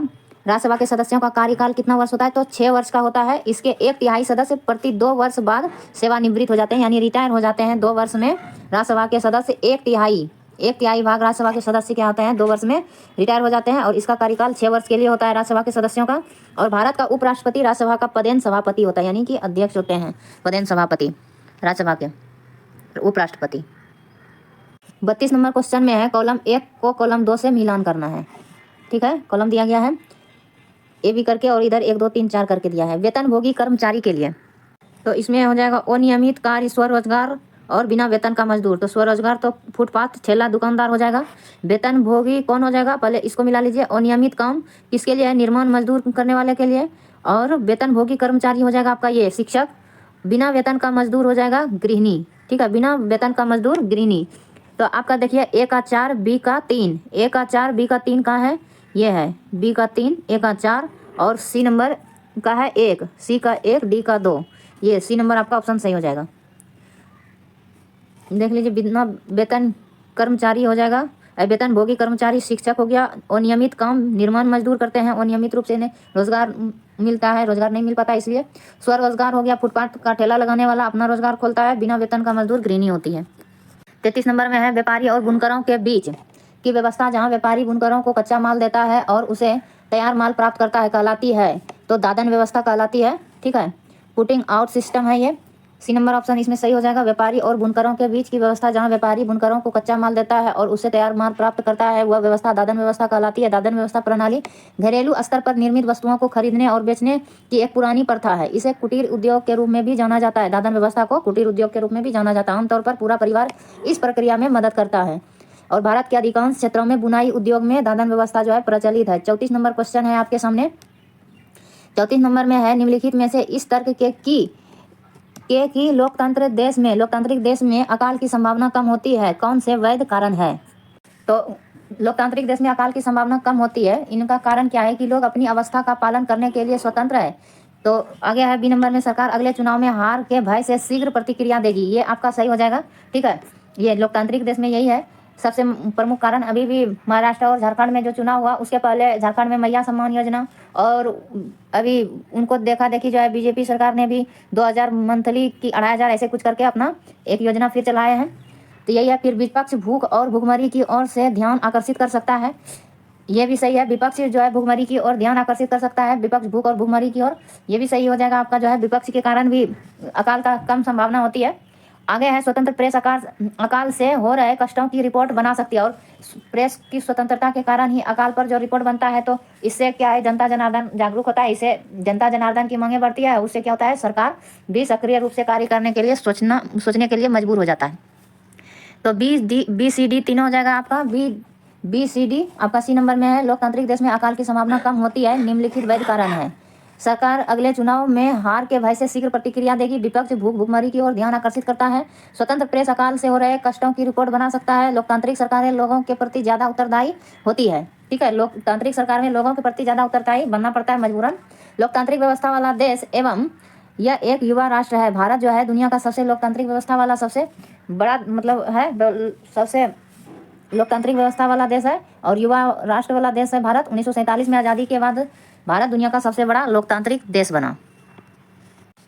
राज्यसभा के सदस्यों का कार्यकाल कितना वर्ष होता है? तो 6 वर्ष का होता है। इसके 1/3 सदस्य प्रति 2 वर्ष बाद सेवानिवृत्त हो जाते हैं, यानी रिटायर हो जाते हैं। 2 वर्ष में राज्यसभा के सदस्य 1/3 भाग राज्यसभा के सदस्य क्या होते हैं, 2 वर्ष में रिटायर हो जाते हैं। और इसका कार्यकाल 6 वर्ष के लिए होता है राज्यसभा के सदस्यों का। और भारत का उपराष्ट्रपति राज्यसभा का पदेन सभापति होता है, यानी कि अध्यक्ष होते हैं पदेन सभापति राज्यसभा के उपराष्ट्रपति। 32 नंबर क्वेश्चन में है, कॉलम 1 को कॉलम 2 से मिलान करना है। ठीक है, कॉलम दिया गया है ए बी करके, और इधर 1 2 3 4 करके दिया है। वेतनभोगी कर्मचारी के लिए तो इसमें हो जाएगा अनियमित कार्य, स्वरोजगार और बिना वेतन का मजदूर, तो स्वरोजगार तो फुटपाथ ठेला दुकानदार हो जाएगा। वेतन भोगी कौन हो जाएगा, पहले इसको मिला लीजिए। अनियमित काम किसके लिए है, निर्माण मजदूर करने वाले के लिए। और वेतन भोगी कर्मचारी हो जाएगा आपका ये शिक्षक। बिना वेतन का मजदूर हो जाएगा गृहिणी, ठीक है, बिना वेतन का मजदूर गृहिणी। तो आपका देखिए ए का 4 बी का 3, ए का 4 बी का 3 कहाँ है, ये है बी का 3 ए का 4 और सी नंबर का है 1, सी का 1 डी का 2, ये सी नंबर आपका ऑप्शन सही हो जाएगा। देख लीजिए, बिना वेतन कर्मचारी हो जाएगा, वेतन भोगी कर्मचारी शिक्षक हो गया। अनियमित काम निर्माण मजदूर करते हैं, अनियमित रूप से इन्हें रोजगार मिलता है, रोजगार नहीं मिल पाता इसलिए। स्वरोजगार हो गया, फुटपाथ का ठेला लगाने वाला अपना रोजगार खोलता है। बिना वेतन का मजदूर गृहिणी होती है। 33 नंबर में है व्यापारी और बुनकरों के बीच की व्यवस्था, जहाँ व्यापारी बुनकरों को कच्चा माल देता है और उसे तैयार माल प्राप्त करता है, कहलाती है तो दादन व्यवस्था कहलाती है, ठीक है। पुटिंग आउट सिस्टम है ये, सी नंबर ऑप्शन इसमें सही हो जाएगा। व्यापारी और बुनकरों के बीच की व्यवस्था, जहाँ व्यापारी बुनकरों को कच्चा माल देता है और उससे तैयार माल प्राप्त करता है, वह व्यवस्था दादन व्यवस्था कहलाती है। दादन व्यवस्था प्रणाली घरेलू स्तर पर निर्मित वस्तुओं को खरीदने और बेचने की एक पुरानी प्रथा है। इसे कुटीर उद्योग के रूप में भी जाना जाता है। दादन व्यवस्था को कुटीर उद्योग के रूप में भी जाना जाता है। आमतौर पर पूरा परिवार इस प्रक्रिया में मदद करता है और भारत के अधिकांश क्षेत्रों में बुनाई उद्योग में दादन व्यवस्था जो है प्रचलित है। 34 नंबर क्वेश्चन है आपके सामने। 34 नंबर में है, निम्नलिखित में से इस तर्क कि लोकतांत्रिक देश में अकाल की संभावना कम होती है, कौन से वैध कारण है। तो लोकतांत्रिक देश में अकाल की संभावना कम होती है, इनका कारण क्या है कि लोग अपनी अवस्था का पालन करने के लिए स्वतंत्र है। तो आगे है बी नंबर में, सरकार अगले चुनाव में हार के भय से शीघ्र प्रतिक्रिया देगी, ये आपका सही हो जाएगा, ठीक है। ये लोकतांत्रिक देश में यही है सबसे प्रमुख कारण। अभी भी महाराष्ट्र और झारखंड में जो चुनाव हुआ उसके पहले झारखंड में मैया सम्मान योजना, और अभी उनको देखा देखी जो है बीजेपी सरकार ने भी 2000 मंथली की 2500 ऐसे कुछ करके अपना एक योजना फिर चलाए हैं। तो यही है। फिर विपक्ष भूख और भुखमरी की ओर से ध्यान आकर्षित कर सकता है, ये भी सही है। विपक्ष जो है भुखमरी की ओर ध्यान आकर्षित कर सकता है, विपक्ष भूख और भुखमरी की ओर, ये भी सही हो जाएगा आपका जो है। विपक्ष के कारण भी अकाल का कम संभावना होती है। आगे है, स्वतंत्र प्रेस अकाल से हो रहे कष्टों की रिपोर्ट बना सकती है, और प्रेस की स्वतंत्रता के कारण ही अकाल पर जो रिपोर्ट बनता है, तो इससे क्या है, जनता जनार्दन जागरूक होता है, इससे जनता जनार्दन की मांगे बढ़ती है, उससे क्या होता है, सरकार भी सक्रिय रूप से कार्य करने के लिए सोचने के लिए मजबूर हो जाता है। तो बी सी डी तीनों हो जाएगा आपका। बी सी डी आपका सी नंबर में है, लोकतांत्रिक देश में अकाल की संभावना कम होती है, निम्नलिखित वैध कारण है। सरकार अगले चुनाव में हार के भय से शीघ्र प्रतिक्रिया देगी, विपक्ष भुखमरी की ओर ध्यान आकर्षित करता है, स्वतंत्र प्रेस अकाल से हो रहे कष्टों की रिपोर्ट बना सकता है, लोकतांत्रिक सरकारें लोगों के प्रति ज्यादा उत्तरदायी होती है, ठीक है। लोकतांत्रिक सरकार में लोगों के प्रति ज्यादा उत्तरदायी बनना पड़ता है मजबूरन। लोकतांत्रिक व्यवस्था वाला देश एवं यह एक युवा राष्ट्र है। भारत जो है दुनिया का सबसे लोकतांत्रिक व्यवस्था वाला सबसे बड़ा मतलब है, सबसे लोकतांत्रिक व्यवस्था वाला देश है और युवा राष्ट्र वाला देश है भारत। 1947 में आज़ादी के बाद भारत दुनिया का सबसे बड़ा लोकतांत्रिक देश बना।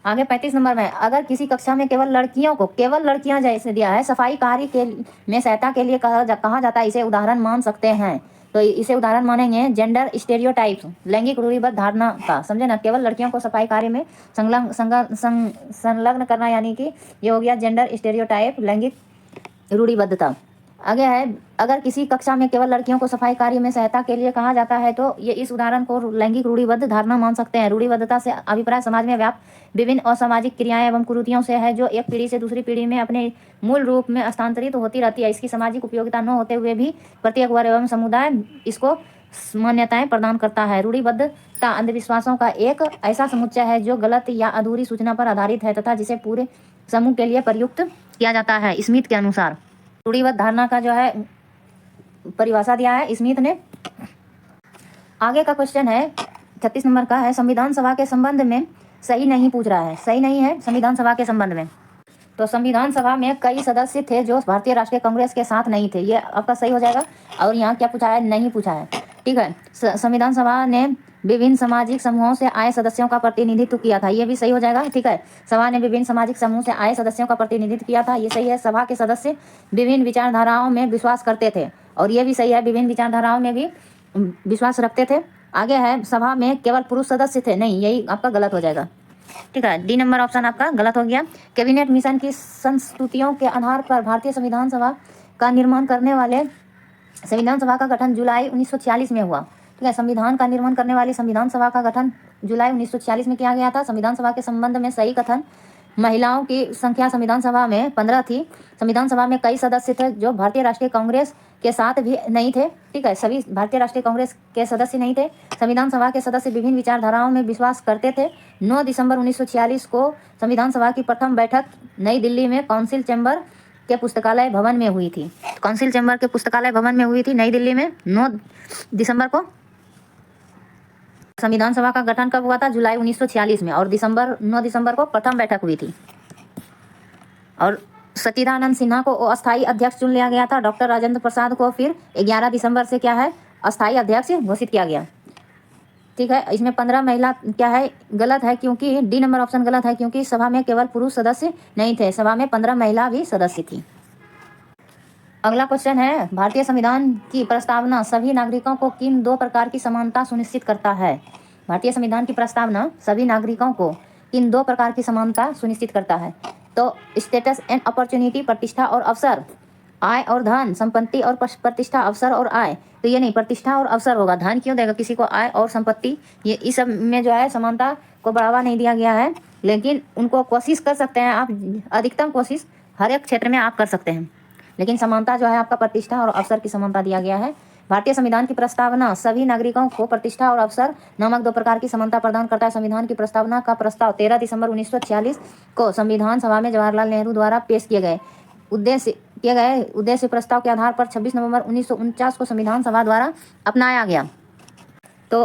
आगे 35 नंबर में, अगर किसी कक्षा में केवल लड़कियां जैसे दिया है, सफाई कार्य के में सहायता के लिए कहा जाता है, इसे उदाहरण मान सकते हैं। तो इसे उदाहरण मानेंगे जेंडर स्टेरियोटाइप्स, लैंगिक रूढ़िबद्ध धारणा का, समझे ना। केवल लड़कियों को सफाई कार्य में संलग्न करना, यानी कि ये हो गया जेंडर स्टेरियोटाइप, लैंगिक रूढ़िबद्धता। आगे है, अगर किसी कक्षा में केवल लड़कियों को सफाई कार्य में सहायता के लिए कहा जाता है, तो ये इस उदाहरण को लैंगिक रूढ़िबद्ध धारणा मान सकते हैं। रूढ़िबद्धता से अभिप्राय समाज में व्याप्त विभिन्न असामाजिक क्रियाएं एवं कुरीतियों से है, जो एक पीढ़ी से दूसरी पीढ़ी में अपने मूल रूप में स्थानांतरित होती रहती है। इसकी सामाजिक उपयोगिता न होते हुए भी प्रत्येक वर्ग एवं समुदाय इसको मान्यताएं प्रदान करता है। रूढ़िबद्धता अंधविश्वासों का एक ऐसा समुच्चय है जो गलत या अधूरी सूचना पर आधारित है तथा जिसे पूरे समूह के लिए प्रयुक्त किया जाता है। स्मिथ के अनुसार रूढ़िबद्ध धारणा का जो है परिभाषा दिया है स्मिथ ने। आगे का क्वेश्चन है 36 नंबर का है, संविधान सभा के संबंध में सही नहीं पूछ रहा है, सही नहीं है संविधान सभा के संबंध में। तो संविधान सभा में कई सदस्य थे जो भारतीय राष्ट्रीय कांग्रेस के साथ नहीं थे, ये आपका सही हो जाएगा। और यहाँ क्या पूछा है, नहीं पूछा है, ठीक है। संविधान सभा ने विभिन्न सामाजिक समूहों से आए सदस्यों का प्रतिनिधित्व किया था, ये भी सही हो जाएगा, ठीक है। सभा ने विभिन्न सामाजिक समूह से आए सदस्यों का प्रतिनिधित्व किया था, ये सही है। सभा के सदस्य विभिन्न विचारधाराओं में विश्वास करते थे, और ये भी सही है, विभिन्न विचारधाराओं में भी विश्वास रखते थे। आगे है, सभा में केवल पुरुष सदस्य थे, नहीं, यही आपका गलत हो जाएगा, ठीक है। डी नंबर ऑप्शन आपका गलत हो गया। कैबिनेट मिशन की संस्तुतियों के आधार पर भारतीय संविधान सभा का निर्माण करने वाले संविधान सभा का गठन जुलाई 1946 में हुआ, ठीक है। संविधान का निर्माण करने वाली संविधान सभा का गठन जुलाई 1946 में किया गया था। संविधान सभा के संबंध में सही कथन महिलाओं की संख्या संविधान सभा में 15 थी। संविधान सभा में कई सदस्य थे जो भारतीय राष्ट्रीय कांग्रेस के साथ भी नहीं थे, ठीक है, सभी भारतीय राष्ट्रीय कांग्रेस के सदस्य नहीं थे। संविधान सभा के सदस्य विभिन्न विचारधाराओं में विश्वास करते थे। 9 दिसंबर 1946 को संविधान सभा की प्रथम बैठक नई दिल्ली में काउंसिल चैम्बर के पुस्तकालय भवन में हुई थी। काउंसिल चैम्बर के पुस्तकालय भवन में हुई थी नई दिल्ली में 9 दिसंबर को। संविधान सभा का गठन कब हुआ था? जुलाई 1946 में, और 9 दिसंबर को प्रथम बैठक हुई थी। और सच्चिदानंद सिन्हा को अस्थायी अध्यक्ष चुन लिया गया था। डॉक्टर राजेंद्र प्रसाद को फिर 11 दिसंबर से क्या है, अस्थायी अध्यक्ष घोषित किया गया, ठीक है। इसमें 15 महिला क्या है, गलत है, क्योंकि डी नंबर ऑप्शन गलत है, क्योंकि सभा में केवल पुरुष सदस्य नहीं थे, सभा में 15 महिला भी सदस्य थी। अगला क्वेश्चन है, भारतीय संविधान की प्रस्तावना सभी नागरिकों को किन 2 प्रकार की समानता सुनिश्चित करता है? भारतीय संविधान की प्रस्तावना सभी नागरिकों को किन 2 प्रकार की समानता सुनिश्चित करता है? तो स्टेटस एंड अपॉर्चुनिटी, प्रतिष्ठा और अवसर, आय और धन, संपत्ति और प्रतिष्ठा, अवसर और आय। तो ये नहीं, प्रतिष्ठा और अवसर होगा, धन क्यों देगा किसी को, आय और संपत्ति, ये इस सब में जो है समानता को बढ़ावा नहीं दिया गया है। लेकिन उनको कोशिश कर सकते हैं आप, अधिकतम कोशिश हर एक क्षेत्र में आप कर सकते हैं, लेकिन समानता जो है आपका प्रतिष्ठा और अवसर की समानता दिया गया है। भारतीय संविधान की प्रस्तावना सभी नागरिकों को प्रतिष्ठा और अवसर नामक 2 प्रकार की समानता प्रदान करता है। संविधान की प्रस्तावना का प्रस्ताव 13 दिसंबर 1946 को संविधान सभा में जवाहरलाल नेहरू द्वारा पेश किए गए उद्देश्य प्रस्ताव के आधार पर 26 नवंबर 1949 को संविधान सभा द्वारा अपनाया गया। तो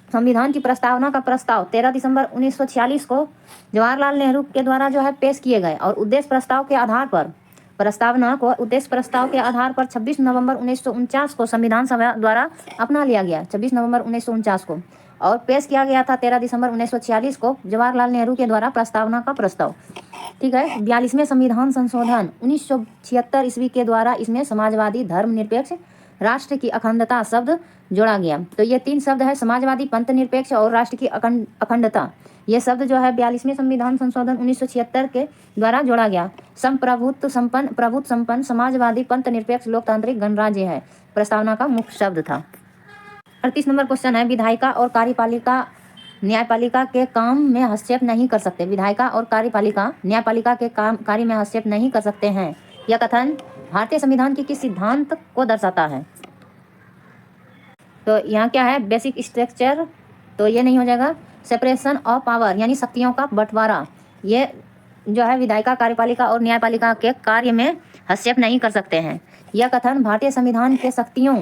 संविधान की प्रस्तावना का प्रस्ताव 13 दिसंबर 1946 को जवाहरलाल नेहरू के द्वारा जो है पेश किए गए, और उद्देश्य प्रस्ताव के आधार पर 26 नवंबर 1949 को संविधान सभा द्वारा अपना लिया गया, 26 नवंबर 1949 को, और पेश किया गया था 13 दिसंबर 1946 को जवाहरलाल नेहरू के द्वारा प्रस्तावना का प्रस्ताव, ठीक है। 42वें संविधान संशोधन 1976 ईस्वी के द्वारा इसमें समाजवादी, धर्मनिरपेक्ष, राष्ट्र की अखंडता शब्द जोड़ा गया। तो ये 3 शब्द है, समाजवादी, पंथ निरपेक्ष और राष्ट्र की अखंडता। ये शब्द जो है 42वें संविधान संशोधन 1976 के द्वारा जोड़ा गया। प्रभुत्व संपन्न, समाजवादी, पंथ निरपेक्ष, लोकतांत्रिक गणराज्य है प्रस्तावना का मुख्य शब्द था। 38 नंबर क्वेश्चन है, विधायिका और कार्यपालिका न्यायपालिका के काम में हस्तक्षेप नहीं कर सकते। विधायिका और कार्यपालिका न्यायपालिका के कार्य में हस्तक्षेप नहीं कर सकते हैं। यह कथन भारतीय संविधान के किस सिद्धांत को दर्शाता है? तो यहाँ क्या है, बेसिक स्ट्रक्चर, तो ये नहीं हो जाएगा। सेपरेशन ऑफ पावर यानी शक्तियों का बंटवारा, ये जो है विधायिका, कार्यपालिका और न्यायपालिका के कार्य में हस्तक्षेप नहीं कर सकते हैं। यह कथन भारतीय संविधान के शक्तियों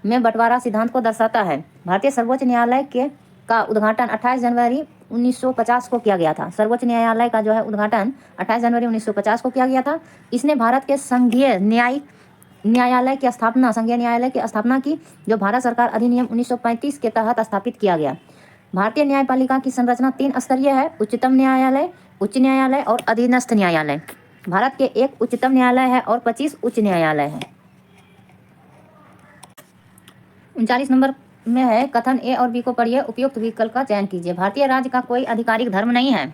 में बंटवारा सिद्धांत को दर्शाता है। भारतीय सर्वोच्च न्यायालय का उद्घाटन 28 जनवरी 1950 को किया गया था। सर्वोच्च न्यायालय का जो है उद्घाटन 28 जनवरी 1950 को किया गया था। इसने भारत के संघीय न्यायालय की स्थापना की, जो भारत सरकार अधिनियम 1935 के तहत स्थापित किया गया। भारतीय न्यायपालिका की संरचना 3 स्तरीय है, उच्चतम न्यायालय, उच्च न्यायालय और अधीनस्थ न्यायालय। भारत के 1 उच्चतम न्यायालय है और 25 उच्च न्यायालय है। 39 नंबर में है, कथन ए और बी को पढ़िए, उपयुक्त विकल्प का चयन कीजिए। भारतीय राज्य का कोई आधिकारिक धर्म नहीं है।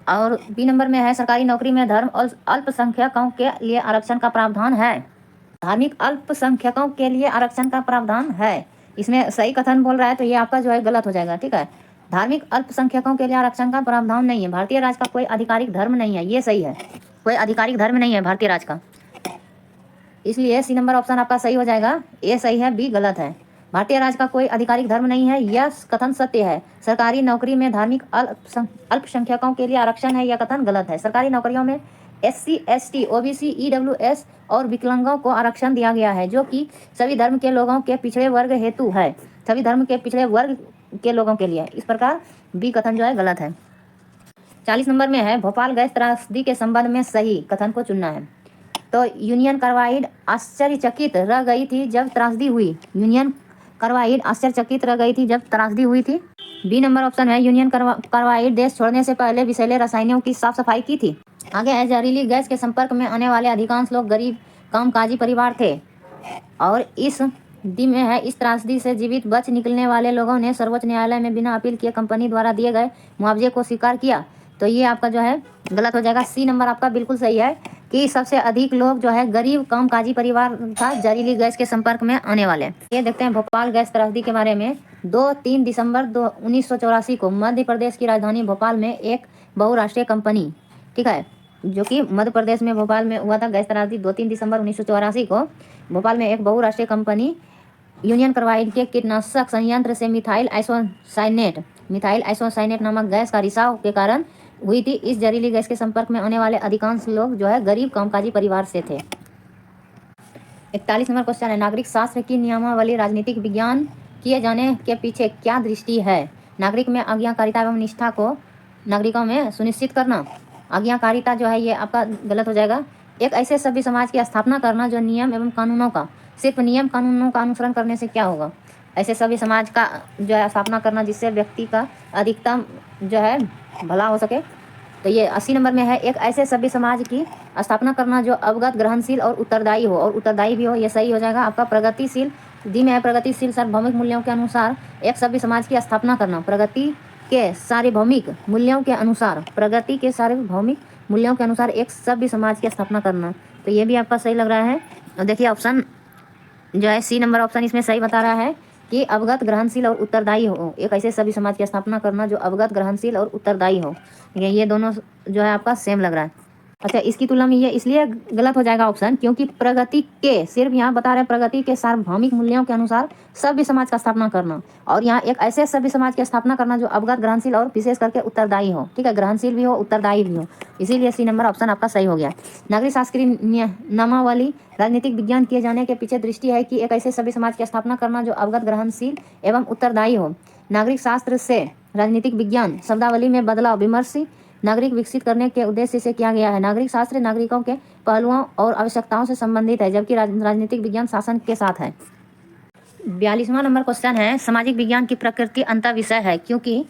और बी नंबर में है, सरकारी नौकरी में धर्म और अल्पसंख्यकों के लिए आरक्षण का प्रावधान है। धार्मिक अल्पसंख्यकों के लिए आरक्षण का प्रावधान है। इसमें सही कथन बोल रहा है, तो ये आपका जो है गलत हो जाएगा, ठीक है। धार्मिक अल्पसंख्यकों के लिए आरक्षण का प्रावधान नहीं है। भारतीय राज्य का कोई आधिकारिक धर्म नहीं है, ये सही है, कोई आधिकारिक धर्म नहीं है भारतीय राज्य का, इसलिए सी नंबर ऑप्शन आपका सही हो जाएगा। ए सही है, बी गलत है। भारतीय राज्य का कोई आधिकारिक धर्म नहीं है, यह कथन सत्य है। सरकारी नौकरी में धार्मिक अल्पसंख्यकों के लिए आरक्षण है, यह कथन गलत है। सरकारी नौकरियों में SC, ST, OBC, EWS और विकलांगों को आरक्षण दिया गया है, जो कि सभी धर्म के लोगों के पिछड़े वर्ग हेतु है, सभी धर्म के पिछड़े वर्ग के लोगों के लिए। इस प्रकार बी कथन जो है गलत है। 40 नंबर में है, भोपाल गैस त्रासदी के संबंध में सही कथन को चुनना है। तो यूनियन कार्बाइड आश्चर्यचकित रह गई थी जब त्रासदी हुई। यूनियन कार्बाइड आश्चर्यचकित रह गई थी जब त्रासदी हुई थी। बी नंबर ऑप्शन है, यूनियन कार्बाइड देश छोड़ने से पहले विषैले रसायनों की साफ सफाई की थी। आगे है, जहरीली गैस के संपर्क में आने वाले अधिकांश लोग गरीब कामकाजी परिवार थे। और इस डी में है, इस त्रासदी से जीवित बच निकलने वाले लोगों ने सर्वोच्च न्यायालय में बिना अपील किए कंपनी द्वारा दिए गए मुआवजे को स्वीकार किया। तो ये आपका जो है गलत हो जाएगा। सी नंबर आपका बिल्कुल सही है कि सबसे अधिक लोग जो है गरीब कामकाजी परिवार था जहरीली गैस के संपर्क में आने वाले। ये देखते हैं भोपाल गैस त्रासदी के बारे में। 3 दिसंबर 1984 को मध्य प्रदेश की राजधानी भोपाल में एक बहुराष्ट्रीय कंपनी, ठीक है, जो कि मध्य प्रदेश में भोपाल में हुआ था गैस त्रासदी 3 दिसंबर 1984 को भोपाल में एक बहुराष्ट्रीय कंपनी यूनियन कार्बाइड के कीटनाशक संयंत्र से मिथाइल आइसोसाइनेट नामक गैस का रिसाव के कारण हुई थी। इस जहरीली गैस के संपर्क में आने वाले अधिकांश लोग जो है गरीब कामकाजी परिवार से थे। 41 नंबर क्वेश्चन है, नागरिक शास्त्र की नियमावली राजनीतिक विज्ञान किए जाने के पीछे क्या दृष्टि है? नागरिक में आज्ञाकारिता एवं निष्ठा को नागरिकों में सुनिश्चित करना। आज्ञाकारिता जो है ये आपका गलत हो जाएगा। एक ऐसे सभ्य समाज की स्थापना करना जो नियम एवं कानूनों का, सिर्फ नियम कानूनों का अनुसरण करने से क्या होगा? ऐसे सभ्य समाज का जो है स्थापना करना जिससे व्यक्ति का अधिकतम जो है भला हो सके। तो ये 80 नंबर में है, एक ऐसे सभ्य समाज की स्थापना करना जो अवगत, ग्रहणशील और उत्तरदायी हो, और उत्तरदायी भी हो, ये सही हो जाएगा आपका। प्रगतिशील दी में है, प्रगतिशील सार्वभौमिक मूल्यों के अनुसार एक सभ्य समाज की स्थापना करना, प्रगति के सार्वभौमिक मूल्यों के अनुसार, प्रगति के सार्वभौमिक मूल्यों के अनुसार एक सभ्य समाज की स्थापना करना। तो ये भी आपका सही लग रहा है। और देखिए ऑप्शन जो है सी नंबर ऑप्शन इसमें सही बता रहा है कि अवगत, ग्रहणशील और उत्तरदायी हो, एक ऐसे सभी समाज की स्थापना करना जो अवगत, ग्रहणशील और उत्तरदायी हो। ये दोनों जो है आपका सेम लग रहा है। अच्छा, इसकी तुलना में ये इसलिए गलत हो जाएगा ऑप्शन क्योंकि प्रगति के, सिर्फ यहाँ बता रहे हैं प्रगति के सार्वभौमिक मूल्यों के अनुसार सभ्य समाज का स्थापना करना, और यहाँ एक ऐसे सभ्य समाज की स्थापना करना जो अवगत, ग्रहणशील और विशेष करके उत्तरदायी हो। ठीक है, ग्रहणशील भी हो, उत्तरदायी भी हो, इसीलिए सी नंबर ऑप्शन आपका सही हो गया। नागरिक शास्त्र की नियमावली राजनीतिक विज्ञान किए जाने के पीछे दृष्टि है कि एक ऐसे सभ्य समाज की स्थापना करना जो अवगत, ग्रहणशील एवं उत्तरदायी हो। नागरिक शास्त्र से राजनीतिक विज्ञान शब्दावली में बदलाव विमर्श नागरिक विकसित करने के उद्देश्य से किया गया है। नागरिक शास्त्र नागरिकों के पहलुओं और आवश्यकताओं से संबंधित है, जबकि राजनीतिक विज्ञान शासन के साथ है। 42वां नंबर क्वेश्चन है, सामाजिक विज्ञान की प्रकृति अंतर विषय है क्योंकि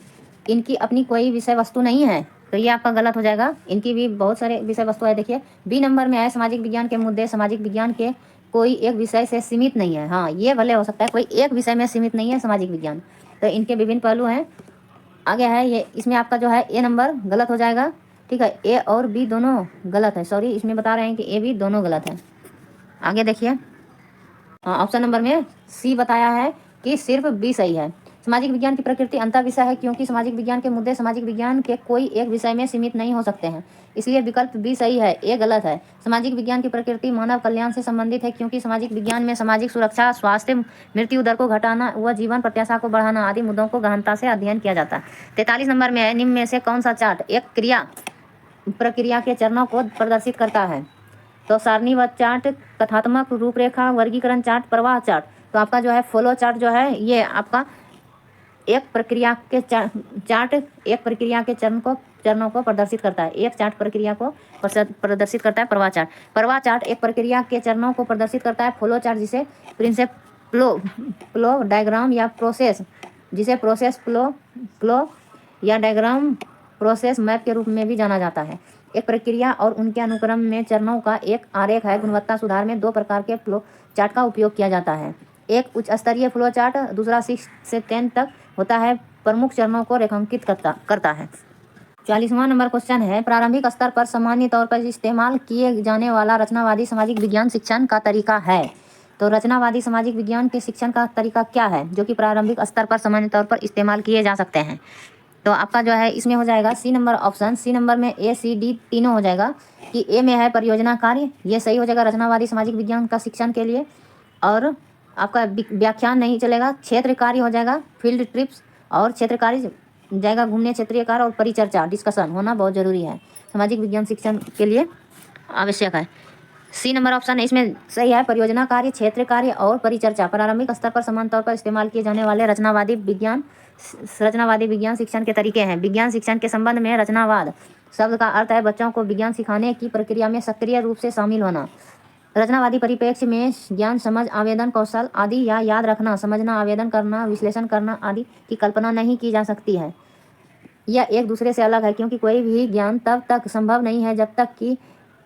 इनकी अपनी कोई विषय वस्तु नहीं है। तो ये आपका गलत हो जाएगा, इनकी भी बहुत सारे विषय वस्तु है। देखिए बी नंबर में है, सामाजिक विज्ञान के मुद्दे सामाजिक विज्ञान के कोई एक विषय से सीमित नहीं है। हाँ, ये भले हो सकता है, कोई एक विषय में सीमित नहीं है सामाजिक विज्ञान, तो इनके विभिन्न पहलू हैं। आगे है ये, इसमें आपका जो है ए नंबर गलत हो जाएगा। ठीक है, ए और बी दोनों गलत है, सॉरी इसमें बता रहे हैं कि ए बी दोनों गलत है। आगे देखिए, हाँ ऑप्शन नंबर में सी बताया है कि सिर्फ बी सही है। सामाजिक विज्ञान की प्रकृति अंतर विषय है क्योंकि सामाजिक विज्ञान के मुद्दे सामाजिक विज्ञान के कोई एक विषय में सीमित नहीं हो सकते हैं, इसलिए विकल्प बी सही है, ए गलत है। सामाजिक विज्ञान की प्रकृति मानव कल्याण से संबंधित है क्योंकि सामाजिक विज्ञान में सामाजिक सुरक्षा, स्वास्थ्य, मृत्यु दर को घटाना व जीवन प्रत्याशा को बढ़ाना आदि मुद्दों को गहनता से अध्ययन किया जाता है। 43 नंबर में है, निम्न में से कौन सा चार्ट एक प्रक्रिया के चरणों को प्रदर्शित करता है? तो सारणीबद्ध चार्ट, कथात्मक रूपरेखा, वर्गीकरण चार्ट, प्रवाह चार्ट। तो आपका जो है फ्लो चार्ट जो है ये आपका एक प्रक्रिया के चार्ट एक प्रक्रिया के चरणों को प्रदर्शित करता है। एक चार्ट प्रक्रिया को प्रदर्शित करता है प्रवाह चार्ट। प्रवाह चार्ट एक प्रक्रिया के चरणों को प्रदर्शित करता है। फ्लो चार्ट जिसे फ्लो डायग्राम या प्रोसेस फ्लो या डायग्राम प्रोसेस मैप के रूप में भी जाना जाता है। एक प्रक्रिया और उनके अनुक्रम में चरणों का एक आरेख है। गुणवत्ता सुधार में 2 प्रकार के फ्लो चार्ट का उपयोग किया जाता है। एक उच्च स्तरीय फ्लो चार्ट, दूसरा 6 से 10 तक होता है, प्रमुख चरणों को रेखांकित करता है। 44वां नंबर क्वेश्चन है, प्रारंभिक स्तर पर सामान्य तौर पर इस्तेमाल किए जाने वाला रचनावादी सामाजिक विज्ञान शिक्षण का तरीका है। तो रचनावादी सामाजिक विज्ञान के शिक्षण का तरीका क्या है जो कि प्रारंभिक स्तर पर सामान्य तौर पर इस्तेमाल किए जा सकते हैं? तो आपका जो है इसमें हो जाएगा C number option. C number में ए सी डी तीनों हो जाएगा कि ए में है परियोजना कार्य, ये सही हो जाएगा रचनावादी सामाजिक विज्ञान का शिक्षण के लिए। और आपका व्याख्यान नहीं चलेगा, क्षेत्र कार्य हो जाएगा, फील्ड ट्रिप्स, और क्षेत्र कार्य जाएगा घूमने, क्षेत्रीय कार्य और परिचर्चा, डिस्कशन होना बहुत जरूरी है, सामाजिक विज्ञान शिक्षण के लिए आवश्यक है। सी नंबर ऑप्शन इसमें सही है, परियोजना कार्य, क्षेत्र कार्य और परिचर्चा प्रारंभिक स्तर पर समान तौर पर इस्तेमाल किए जाने वाले रचनावादी विज्ञान शिक्षण के तरीके हैं। विज्ञान शिक्षण के संबंध में रचनावाद शब्द का अर्थ है बच्चों को विज्ञान सिखाने की प्रक्रिया में सक्रिय रूप से शामिल होना। रचनावादी परिप्रेक्ष्य में ज्ञान, समझ, आवेदन कौशल आदि या याद रखना, समझना, आवेदन करना, विश्लेषण करना आदि की कल्पना नहीं की जा सकती है। यह एक दूसरे से अलग है क्योंकि कोई भी ज्ञान तब तक संभव नहीं है जब तक कि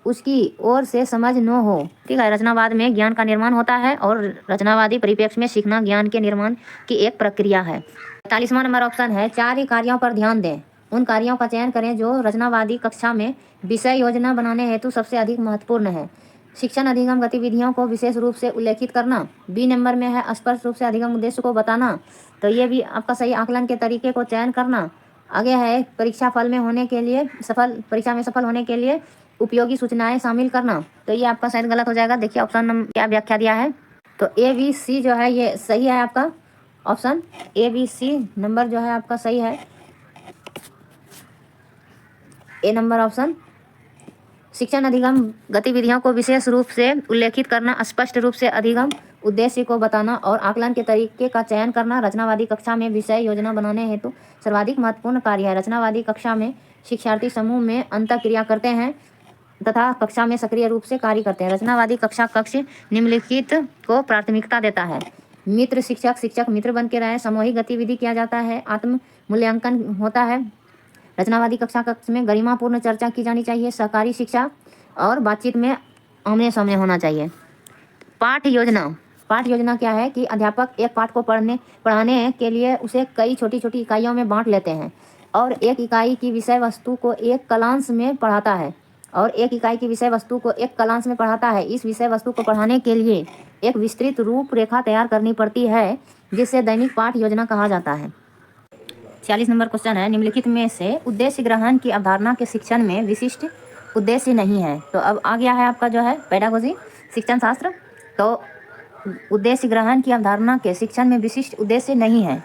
उसकी ओर से समझ न हो। ठीक है, रचनावाद में ज्ञान का निर्माण होता है और रचनावादी परिप्रेक्ष्य में सीखना ज्ञान के निर्माण की एक प्रक्रिया है। 45वां नंबर ऑप्शन है, 4 कार्यों पर ध्यान दें। उन कार्यों का चयन करें जो रचनावादी कक्षा में विषय योजना बनाने हेतु सबसे अधिक महत्वपूर्ण है। शिक्षण अधिगम गतिविधियों को विशेष रूप से उल्लेखित करना। बी नंबर में है स्पष्ट रूप से अधिगम उद्देश्य को बताना, तो ये भी आपका सही आकलन के तरीके को चयन करना। आगे है परीक्षा में सफल होने के लिए उपयोगी सूचनाएं शामिल करना, तो ये आपका शायद गलत हो जाएगा। देखिए ऑप्शन नंबर क्या व्याख्या दिया है, तो ए बी सी जो है ये सही है आपका option A B C number जो है आपका सही है, ए नंबर ऑप्शन। शिक्षण अधिगम गतिविधियों को विशेष रूप से उल्लेखित करना, स्पष्ट रूप से अधिगम उद्देश्य को बताना और आकलन के तरीके का चयन करना रचनावादी कक्षा में विषय योजना बनाने हेतु सर्वाधिक महत्वपूर्ण कार्य है। रचनावादी कक्षा में शिक्षार्थी समूह में अंतःक्रिया करते हैं तथा कक्षा में सक्रिय रूप से कार्य करते हैं। रचनावादी कक्षा कक्ष निम्नलिखित को प्राथमिकता देता है। मित्र शिक्षक मित्र बन के रहे, सामूहिक गतिविधि किया जाता है, आत्म मूल्यांकन होता है। रचनावादी कक्षा कक्ष में गरिमापूर्ण चर्चा की जानी चाहिए, सहकारी शिक्षा और बातचीत में आमने सामने होना चाहिए। पाठ योजना क्या है कि अध्यापक एक पाठ को पढ़ाने के लिए उसे कई छोटी छोटी इकाइयों में बांट लेते हैं और एक इकाई की विषय वस्तु को एक कलांश में पढ़ाता है इस विषय वस्तु को पढ़ाने के लिए एक विस्तृत रूपरेखा तैयार करनी पड़ती है, जिसे दैनिक पाठ योजना कहा जाता है। 46 नंबर क्वेश्चन है, निम्नलिखित में से उद्देश्य ग्रहण की अवधारणा के शिक्षण में विशिष्ट उद्देश्य नहीं है। तो अब आ गया है आपका जो है पेडागोजी शिक्षण शास्त्र, तो उद्देश्य ग्रहण की अवधारणा के शिक्षण में विशिष्ट उद्देश्य नहीं है।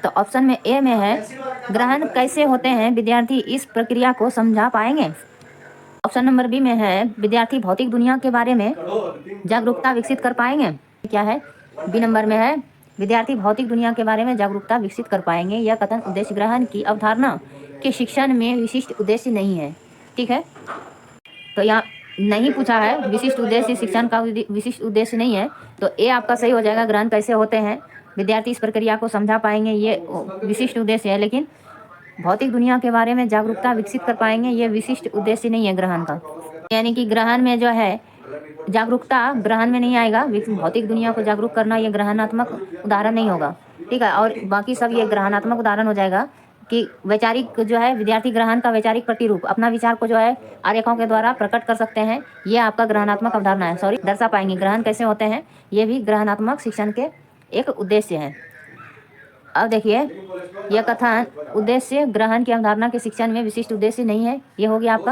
तो ऑप्शन में ए में है ग्रहण कैसे होते हैं विद्यार्थी इस प्रक्रिया को समझा पाएंगे। ऑप्शन नंबर बी में है विद्यार्थी भौतिक दुनिया के बारे में जागरूकता विकसित कर पाएंगे। क्या है, बी नंबर में है विद्यार्थी भौतिक दुनिया के बारे में जागरूकता विकसित कर पाएंगे। यह कथन उद्देश्य ग्रहण की अवधारणा के शिक्षण में विशिष्ट उद्देश्य नहीं है। ठीक है, तो यहाँ नहीं पूछा है विशिष्ट उद्देश्य शिक्षण का विशिष्ट उद्देश्य नहीं है, तो ए आपका सही हो जाएगा। ग्रहण कैसे होते हैं विद्यार्थी इस प्रक्रिया को समझा पाएंगे, ये विशिष्ट उद्देश्य है, लेकिन भौतिक दुनिया के बारे में जागरूकता विकसित कर पाएंगे ये विशिष्ट उद्देश्य नहीं है ग्रहण का। यानी कि ग्रहण में जो है जागरूकता ग्रहण में नहीं आएगा, भौतिक दुनिया को जागरूक करना ये ग्रहणात्मक उदाहरण नहीं होगा। ठीक है, और बाकी सब ये ग्रहणात्मक उदाहरण हो जाएगा कि वैचारिक जो है विद्यार्थी ग्रहण का वैचारिक प्रतिरूप अपना विचार को जो है आरेखों के द्वारा प्रकट कर सकते हैं, ये आपका ग्रहणात्मक अवधारणा है, दर्शा पाएंगे। ग्रहण कैसे होते हैं ये भी ग्रहणात्मक शिक्षण के एक उद्देश्य है। अब देखिए यह कथन उद्देश्य ग्रहण की अवधारणा के शिक्षण में विशिष्ट उद्देश्य नहीं है, ये हो गया आपका।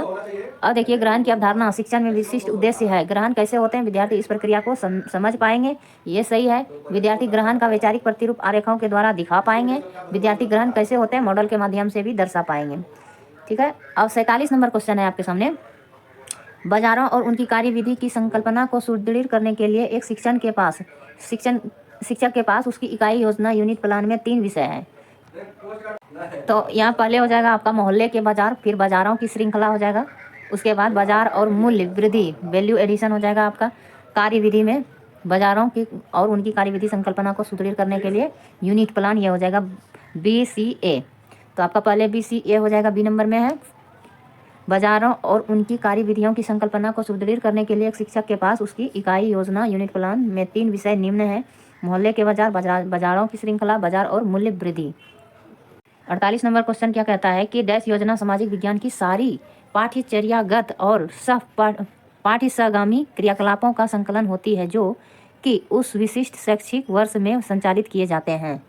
अब देखिए ग्रहण की अवधारणा शिक्षण में विशिष्ट उद्देश्य है। ग्रहण कैसे होते हैं विद्यार्थी इस प्रक्रिया को समझ पाएंगे, ये सही है। विद्यार्थी ग्रहण का वैचारिक प्रतिरूप आरेखों के द्वारा दिखा पाएंगे। विद्यार्थी ग्रहण कैसे होते हैं मॉडल के माध्यम से भी दर्शा पाएंगे। ठीक है, अब 47 नंबर क्वेश्चन है आपके सामने। बाजारों और उनकी कार्यविधि की संकल्पना को सुदृढ़ करने के लिए एक शिक्षक के पास उसकी इकाई योजना यूनिट प्लान में 3 विषय हैं। तो यहाँ पहले हो जाएगा आपका मोहल्ले के बाजार, फिर बाजारों की श्रृंखला हो जाएगा, उसके बाद बाजार और मूल्य वृद्धि वैल्यू एडिशन हो जाएगा आपका। कार्यविधि में बाजारों की और उनकी कार्यविधि संकल्पना को सुदृढ़ करने के लिए यूनिट प्लान ये हो जाएगा BCA। तो आपका पहले BCA हो जाएगा, बी नंबर में है बाजारों और उनकी कार्यविधियों की संकल्पना को सुदृढ़ करने के लिए एक शिक्षक के पास उसकी इकाई योजना यूनिट प्लान में 3 विषय निम्न है: मोहल्ले के बाजारों की श्रृंखला, बाजार और मूल्य वृद्धि। 48 नंबर क्वेश्चन क्या कहता है कि डैश योजना सामाजिक विज्ञान की सारी पाठ्यचर्यागत और पाठ्यसहगामी क्रियाकलापों का संकलन होती है जो कि उस विशिष्ट शैक्षिक वर्ष में संचालित किए जाते हैं।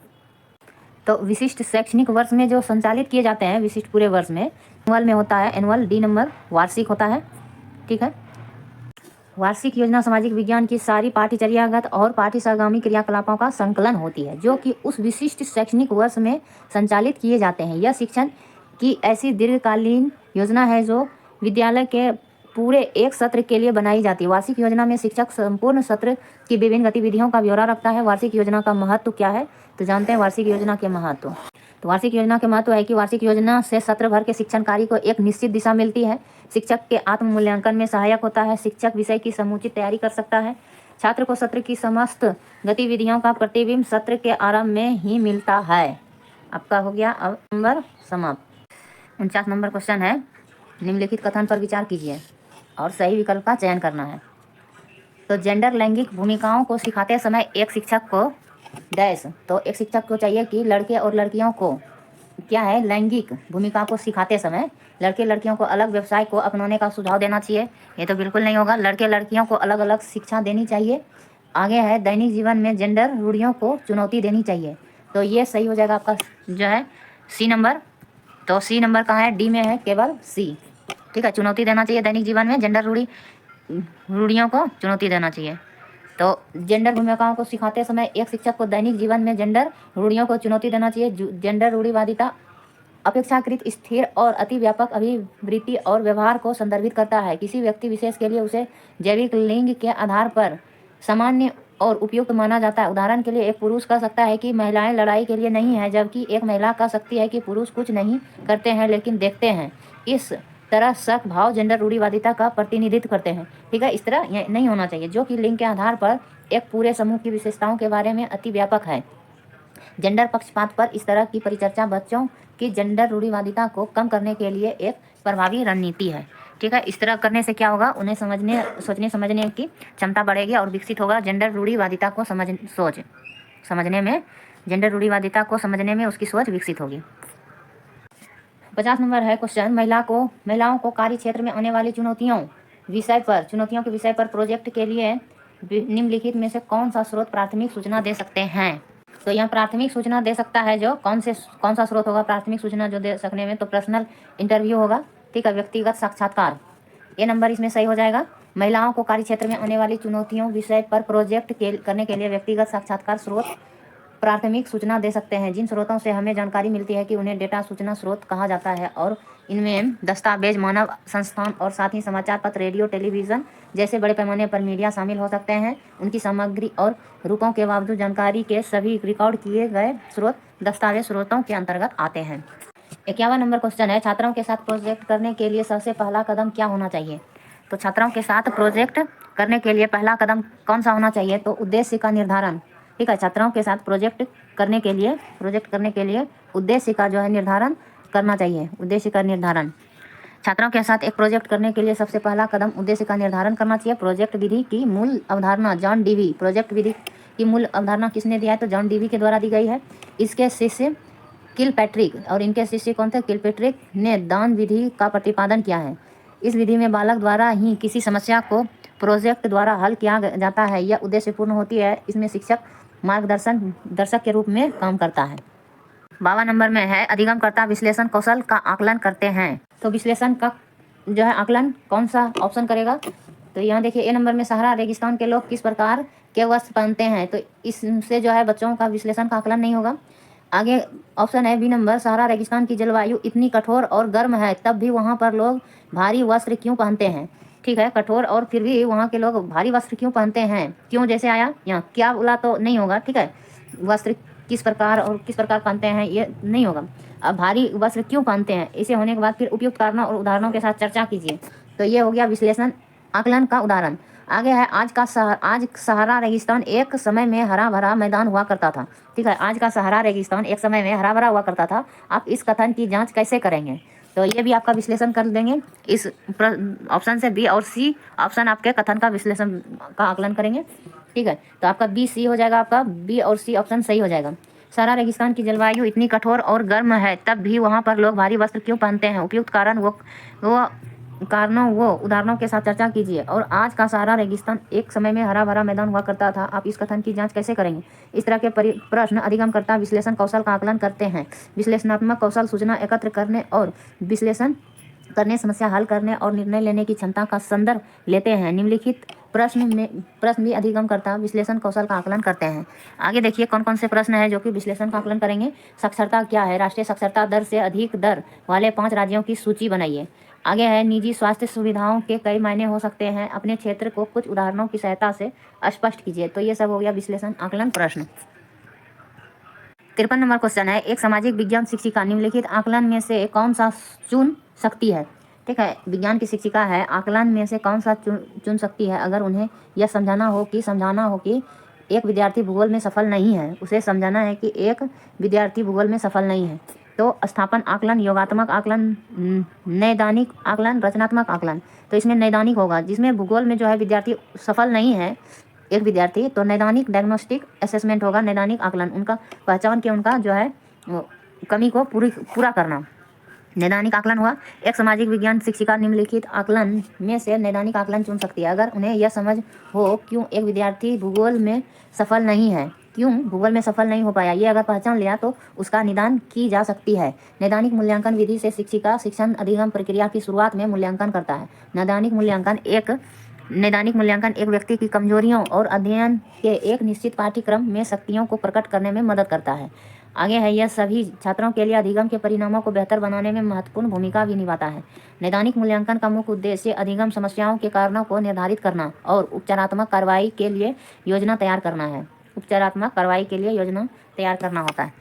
तो विशिष्ट शैक्षणिक वर्ष में जो संचालित किए जाते हैं विशिष्ट पूरे वर्ष में एनुअल में होता है, एनुअल डी नंबर वार्षिक होता है। ठीक है, वार्षिक योजना सामाजिक विज्ञान की सारी पाठ्यचर्यागत और पाठ्यसहगामी क्रियाकलापों का संकलन होती है जो कि उस विशिष्ट शैक्षणिक वर्ष में संचालित किए जाते हैं। यह शिक्षण की ऐसी दीर्घकालीन योजना है जो विद्यालय के पूरे एक सत्र के लिए बनाई जाती है। वार्षिक योजना में शिक्षक संपूर्ण सत्र की विभिन्न गतिविधियों का ब्यौरा रखता है। वार्षिक योजना का महत्व क्या है, तो जानते हैं वार्षिक योजना के महत्व। तो वार्षिक योजना के महत्व है कि वार्षिक योजना से सत्र भर के शिक्षण कार्य को एक निश्चित दिशा मिलती है। शिक्षक के आत्म मूल्यांकन में सहायक होता है। शिक्षक विषय की समुचित तैयारी कर सकता है। छात्र को सत्र की समस्त गतिविधियों का प्रतिबिंब सत्र के आरंभ में ही मिलता है। आपका हो गया अब नंबर समाप्त। 49 नंबर क्वेश्चन है, निम्नलिखित कथन पर विचार कीजिए और सही विकल्प का चयन करना है। तो जेंडर लैंगिक भूमिकाओं को सिखाते समय एक शिक्षक को डैश, तो एक शिक्षक को चाहिए कि लड़के और लड़कियों को क्या है, लैंगिक भूमिका को सिखाते समय लड़के लड़कियों को अलग व्यवसाय को अपनाने का सुझाव देना चाहिए। ये तो बिल्कुल नहीं होगा। लड़के लड़कियों को अलग अलग शिक्षा देनी चाहिए। आगे है, दैनिक जीवन में जेंडर रूढ़ियों को चुनौती देनी चाहिए। तो ये सही हो जाएगा आपका जो है सी नंबर। तो सी नंबर कहाँ है, डी में है केवल सी। ठीक है, चुनौती देना चाहिए दैनिक जीवन में जेंडर रूढ़ियों को चुनौती देना चाहिए। तो जेंडर भूमिकाओं को सिखाते समय एक शिक्षक को दैनिक जीवन में जेंडर रूढ़ियों को चुनौती देना चाहिए। जेंडर रूढ़िवादिता अपेक्षाकृत स्थिर और अति व्यापक अभिवृत्ति और व्यवहार को संदर्भित करता है। किसी व्यक्ति विशेष के लिए उसे जैविक लिंग के आधार पर सामान्य और उपयुक्त माना जाता है। उदाहरण के लिए एक पुरुष कह सकता है कि महिलाएं लड़ाई के लिए नहीं है, जबकि एक महिला कह सकती है कि पुरुष कुछ नहीं करते हैं लेकिन देखते हैं। इस तरह शक भाव जेंडर रूढ़िवादिता का प्रतिनिधित्व करते हैं। ठीक है, इस तरह नहीं होना चाहिए, जो कि लिंग के आधार पर एक पूरे समूह की विशेषताओं के बारे में अति व्यापक है। जेंडर पक्षपात पर इस तरह की परिचर्चा बच्चों की जेंडर रूढ़िवादिता को कम करने के लिए एक प्रभावी रणनीति है। ठीक है, इस तरह करने से क्या होगा, उन्हें सोचने समझने की क्षमता बढ़ेगी और विकसित होगा। जेंडर रूढ़िवादिता को समझने में जेंडर रूढ़िवादिता को समझने में उसकी सोच विकसित होगी। 50 नंबर है क्वेश्चन, महिलाओं को कार्य क्षेत्र में आने वाली चुनौतियों के विषय पर प्रोजेक्ट के लिए निम्नलिखित में से कौन सा स्रोत प्राथमिक सूचना दे सकते हैं। तो यहाँ प्राथमिक सूचना दे सकता है जो कौन सा स्रोत होगा प्राथमिक सूचना जो दे सकने में, तो पर्सनल इंटरव्यू होगा। ठीक है, व्यक्तिगत साक्षात्कार, ये नंबर इसमें सही हो जाएगा। महिलाओं को कार्य क्षेत्र में आने वाली चुनौतियों विषय पर प्रोजेक्ट करने के लिए व्यक्तिगत साक्षात्कार स्रोत प्राथमिक सूचना दे सकते हैं। जिन स्रोतों से हमें जानकारी मिलती है कि उन्हें डेटा सूचना स्रोत कहा जाता है और इनमें दस्तावेज, मानव संस्थान और साथ ही समाचार पत्र, रेडियो, टेलीविज़न जैसे बड़े पैमाने पर मीडिया शामिल हो सकते हैं। उनकी सामग्री और रूपों के बावजूद जानकारी के सभी रिकॉर्ड किए गए स्रोत दस्तावेज स्रोतों के अंतर्गत आते हैं। 51 नंबर क्वेश्चन है, छात्रों के साथ प्रोजेक्ट करने के लिए सबसे पहला कदम क्या होना चाहिए। तो छात्रों के साथ प्रोजेक्ट करने के लिए पहला कदम कौन सा होना चाहिए, तो उद्देश्य का निर्धारण। ठीक है, छात्रों के साथ प्रोजेक्ट करने के लिए उद्देश्य का जो है निर्धारण करना चाहिए। उद्देश्य का निर्धारण, छात्रों के साथ एक प्रोजेक्ट करने के लिए सबसे पहला कदम उद्देश्य का निर्धारण करना चाहिए। प्रोजेक्ट विधि की मूल अवधारणा जॉन डीवी, प्रोजेक्ट विधि की मूल अवधारणा किसने दिया है, तो जॉन डीवी के द्वारा दी गई है। इसके शिष्य किलपैट्रिक और इनके शिष्य कौन थे, किलपैट्रिक ने दान विधि का प्रतिपादन किया है। इस विधि में बालक द्वारा ही किसी समस्या को प्रोजेक्ट द्वारा हल किया जाता है। यह उद्देश्य पूर्ण होती है। इसमें शिक्षक दर्शक के रूप में काम करता है। 52 नंबर में है, अधिगमकर्ता विश्लेषण कौशल का आकलन करते हैं। तो विश्लेषण का जो है आकलन कौन सा ऑप्शन करेगा, तो यहाँ देखिए ए नंबर में सहारा रेगिस्तान के लोग किस प्रकार के वस्त्र पहनते हैं, तो इससे जो है बच्चों का विश्लेषण का आकलन नहीं होगा। आगे ऑप्शन है बी नंबर, सहारा रेगिस्तान की जलवायु इतनी कठोर और गर्म है तब भी वहाँ पर लोग भारी वस्त्र क्यों पहनते हैं। ठीक है, कठोर और फिर भी वहाँ के लोग भारी वस्त्र क्यों पहनते हैं, क्यों जैसे आया यहाँ क्या बोला तो नहीं होगा। ठीक है, वस्त्र किस प्रकार और किस प्रकार पहनते हैं ये नहीं होगा। अब भारी वस्त्र क्यों पहनते हैं, इसे होने के बाद फिर उपयुक्त कारणों और उदाहरणों के साथ चर्चा कीजिए। तो ये हो गया विश्लेषण आकलन का उदाहरण। आगे है, आज सहारा रेगिस्तान एक समय में हरा भरा मैदान हुआ करता था। ठीक है, आज का सहारा रेगिस्तान एक समय में हरा भरा हुआ करता था। आप इस कथन की जांच कैसे करेंगे, तो ये भी आपका विश्लेषण कर देंगे। इस ऑप्शन से बी और सी ऑप्शन आपके कथन का विश्लेषण का आकलन करेंगे। ठीक है, तो आपका बी सी हो जाएगा, आपका बी और सी ऑप्शन सही हो जाएगा। सहारा रेगिस्तान की जलवायु इतनी कठोर और गर्म है तब भी वहाँ पर लोग भारी वस्त्र क्यों पहनते हैं, उपयुक्त कारण वो उदाहरणों के साथ चर्चा कीजिए। और आज का सहारा रेगिस्तान एक समय में हरा भरा मैदान हुआ करता था। आप इस कथन की जांच कैसे करेंगे। इस तरह के प्रश्न अधिगमकर्ता विश्लेषण कौशल का आकलन करते हैं। विश्लेषणात्मक कौशल सूचना एकत्र करने और विश्लेषण करने, समस्या हल करने और निर्णय लेने की क्षमता का संदर्भ लेते हैं। निम्नलिखित प्रश्न भी अधिगमकर्ता विश्लेषण कौशल का आकलन करते हैं। आगे देखिए कौन कौन से प्रश्न हैं जो कि विश्लेषण का आकलन करेंगे। साक्षरता क्या है, राष्ट्रीय साक्षरता दर से अधिक दर वाले 5 राज्यों की सूची बनाइए। आगे है, निजी स्वास्थ्य सुविधाओं के कई मायने हो सकते हैं, अपने क्षेत्र को कुछ उदाहरणों की सहायता से स्पष्ट कीजिए। तो ये सब हो गया विश्लेषण आकलन प्रश्न। 53 नंबर क्वेश्चन है, एक सामाजिक विज्ञान शिक्षिका निम्नलिखित आकलन में से कौन सा चुन सकती है। ठीक है, विज्ञान की शिक्षिका है, आकलन में से कौन सा चुन सकती है। अगर उन्हें यह समझाना हो कि एक विद्यार्थी भूगोल में सफल नहीं है, उसे समझाना है कि एक विद्यार्थी भूगोल में सफल नहीं है, तो स्थापन आकलन, योगात्मक आकलन, नैदानिक आकलन, रचनात्मक आकलन। तो इसमें नैदानिक होगा, जिसमें भूगोल में जो है विद्यार्थी सफल नहीं है एक विद्यार्थी, तो नैदानिक डायग्नोस्टिक असेसमेंट होगा। नैदानिक आकलन उनका पहचान के उनका जो है कमी को पूरा करना। नैदानिक आकलन हुआ, एक सामाजिक विज्ञान शिक्षिका निम्नलिखित आकलन में से नैदानिक आकलन चुन सकती है अगर उन्हें यह समझ हो क्यों एक विद्यार्थी भूगोल में सफल नहीं है, क्यों भूगोल में सफल नहीं हो पाया, ये अगर पहचान लिया तो उसका निदान की जा सकती है। नैदानिक मूल्यांकन विधि से शिक्षिका शिक्षण अधिगम प्रक्रिया की शुरुआत में मूल्यांकन करता है। नैदानिक मूल्यांकन एक व्यक्ति की कमजोरियों और अध्ययन के एक निश्चित पाठ्यक्रम में शक्तियों को प्रकट करने में मदद करता है। आगे है, यह सभी छात्रों के लिए अधिगम के परिणामों को बेहतर बनाने में महत्वपूर्ण भूमिका भी निभाता है। नैदानिक मूल्यांकन का मुख्य उद्देश्य अधिगम समस्याओं के कारणों को निर्धारित करना और उपचारात्मक कार्रवाई के लिए योजना तैयार करना है। उपचारात्मक कार्रवाई के लिए योजना तैयार करना होता है।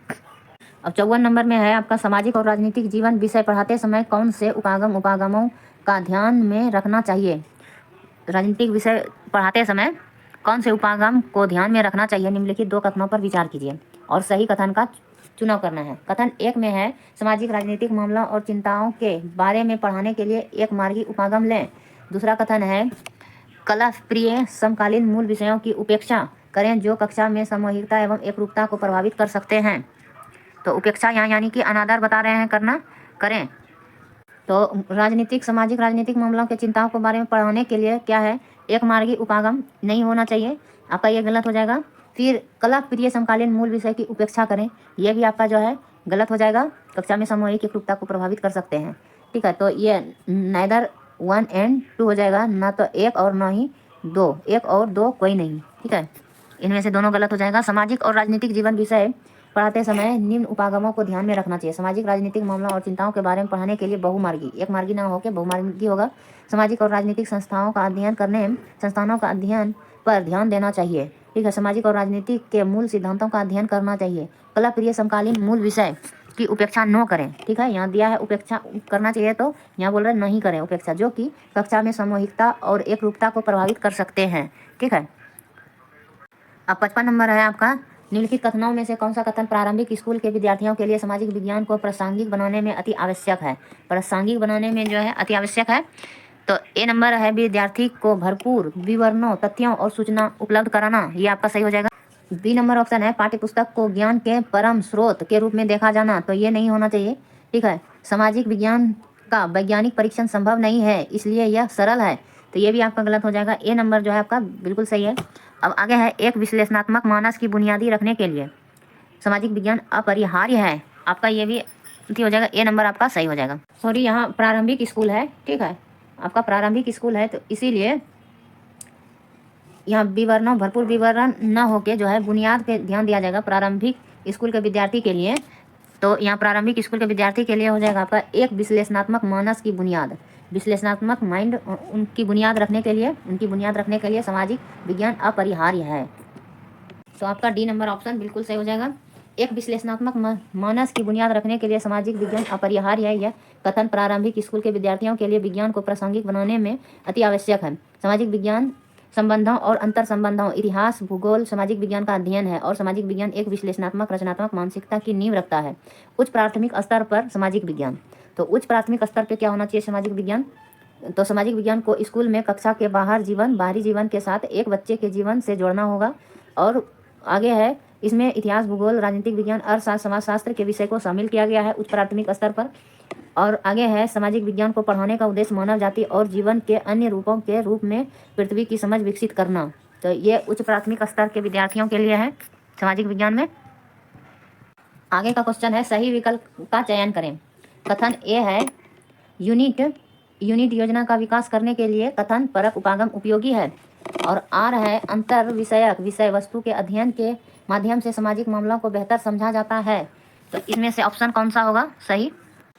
अब 54 नंबर में है आपका सामाजिक और राजनीतिक जीवन विषय पढ़ाते समय कौन से उपागमों का ध्यान में रखना चाहिए। राजनीतिक विषय पढ़ाते समय कौन से उपागम को ध्यान में रखना चाहिए, निम्नलिखित 2 कथनों पर विचार कीजिए और सही कथन का चुनाव करना है। कथन 1 में है, सामाजिक राजनीतिक मामलों और चिंताओं के बारे में पढ़ाने के लिए एक मार्गी उपागम लें। दूसरा कथन है, कला प्रिय समकालीन मूल विषयों की उपेक्षा करें जो कक्षा में सामूहिकता एवं एकरूपता को प्रभावित कर सकते हैं। तो उपेक्षा यहाँ यानी कि अनादर बता रहे हैं करें। तो सामाजिक राजनीतिक मामलों के चिंताओं के बारे में पढ़ाने के लिए क्या है, एक मार्गी उपागम नहीं होना चाहिए, आपका ये गलत हो जाएगा। फिर कला प्रिय समकालीन मूल विषय की उपेक्षा करें, यह भी आपका जो है गलत हो जाएगा, कक्षा में सामूहिक एकरूपता को प्रभावित कर सकते हैं। ठीक है, तो ये नाइदर 1 and 2 हो जाएगा, ना तो 1 और ना ही 2, 1 और 2 कोई नहीं। ठीक है, इनमें से दोनों गलत हो जाएगा। सामाजिक और राजनीतिक जीवन विषय पढ़ाते समय निम्न उपागमों को ध्यान में रखना चाहिए। सामाजिक राजनीतिक मामलों और चिंताओं के बारे में पढ़ाने के लिए बहुमार्गी, एक मार्गी ना होकर बहुमार्गी होगा। सामाजिक और राजनीतिक संस्थानों का अध्ययन पर ध्यान देना चाहिए। ठीक है, सामाजिक और राजनीतिक के मूल सिद्धांतों का अध्ययन करना चाहिए। कला प्रिय समकालीन मूल विषय की उपेक्षा न करें। ठीक है, यहाँ दिया है उपेक्षा करना चाहिए, तो यहाँ बोल रहे नहीं करें उपेक्षा, जो कि कक्षा में सामूहिकता और एकरूपता को प्रभावित कर सकते हैं। ठीक है, अब 55 नंबर है आपका, निम्नलिखित कथनों में से कौन सा कथन प्रारंभिक स्कूल के विद्यार्थियों के लिए सामाजिक विज्ञान को प्रासंगिक बनाने में अति आवश्यक है। प्रासंगिक बनाने में जो है अति आवश्यक है। तो ए नंबर है, विद्यार्थी को भरपूर विवरणों, तथ्यों और सूचना उपलब्ध कराना, ये आपका सही हो जाएगा। बी नंबर ऑप्शन है, पाठ्यपुस्तक को ज्ञान के परम स्रोत के रूप में देखा जाना, तो ये नहीं होना चाहिए। ठीक है, सामाजिक विज्ञान का वैज्ञानिक परीक्षण संभव नहीं है इसलिए यह सरल है, तो ये भी आपका गलत हो जाएगा। ए नंबर जो है आपका बिल्कुल सही है। अब आगे है, एक विश्लेषणात्मक मानस की बुनियादी रखने के लिए सामाजिक विज्ञान अपरिहार्य है, आपका ये भी हो जाएगा। ए नंबर आपका सही हो जाएगा। सॉरी, यहाँ प्रारंभिक स्कूल है। ठीक है, आपका प्रारंभिक स्कूल है, तो इसीलिए यहाँ भरपूर विवरण न होके जो है बुनियाद पे ध्यान दिया जाएगा प्रारंभिक स्कूल के विद्यार्थी के लिए। तो यहाँ प्रारंभिक स्कूल के विद्यार्थी के लिए हो जाएगा आपका एक विश्लेषणात्मक मानस की बुनियाद, विश्लेषणात्मक माइंड उनकी बुनियाद रखने के लिए सामाजिक विज्ञान अपरिहार्य है। तो आपका डी नंबर ऑप्शन बिल्कुल सही हो जाएगा। एक विश्लेषणात्मक मानस की बुनियाद रखने के लिए सामाजिक विज्ञान अपरिहार्य है, यह कथन प्रारंभिक स्कूल के विद्यार्थियों के लिए विज्ञान को प्रासंगिक बनाने में अति आवश्यक है। सामाजिक विज्ञान संबंधों और अंतर संबंधों, इतिहास, भूगोल सामाजिक विज्ञान का अध्ययन है और सामाजिक विज्ञान एक विश्लेषणात्मक रचनात्मक मानसिकता की नींव रखता है। उच्च प्राथमिक स्तर पर सामाजिक विज्ञान, तो उच्च प्राथमिक स्तर पर क्या होना चाहिए सामाजिक विज्ञान, तो सामाजिक विज्ञान को स्कूल में कक्षा के बाहरी जीवन के साथ एक बच्चे के जीवन से जोड़ना होगा। और आगे है, इसमें इतिहास, भूगोल, राजनीतिक विज्ञान, अर्थशास्त्र, समाजशास्त्र के विषय को शामिल किया गया है उच्च प्राथमिक स्तर पर। और आगे है, सामाजिक विज्ञान को पढ़ाने का उद्देश्य मानव जाति और जीवन के अन्य रूपों के रूप में पृथ्वी की समझ विकसित करना, तो ये उच्च प्राथमिक स्तर के विद्यार्थियों के लिए है सामाजिक विज्ञान में। आगे का क्वेश्चन है, सही विकल्प का चयन करें। कथन ए है, यूनिट योजना का विकास करने के लिए कथन परक उपागम उपयोगी है। और आर है, अंतर विषयक विषय वस्तु के अध्ययन के माध्यम से सामाजिक मामलों को बेहतर समझा जाता है। तो इसमें से ऑप्शन कौन सा होगा सही,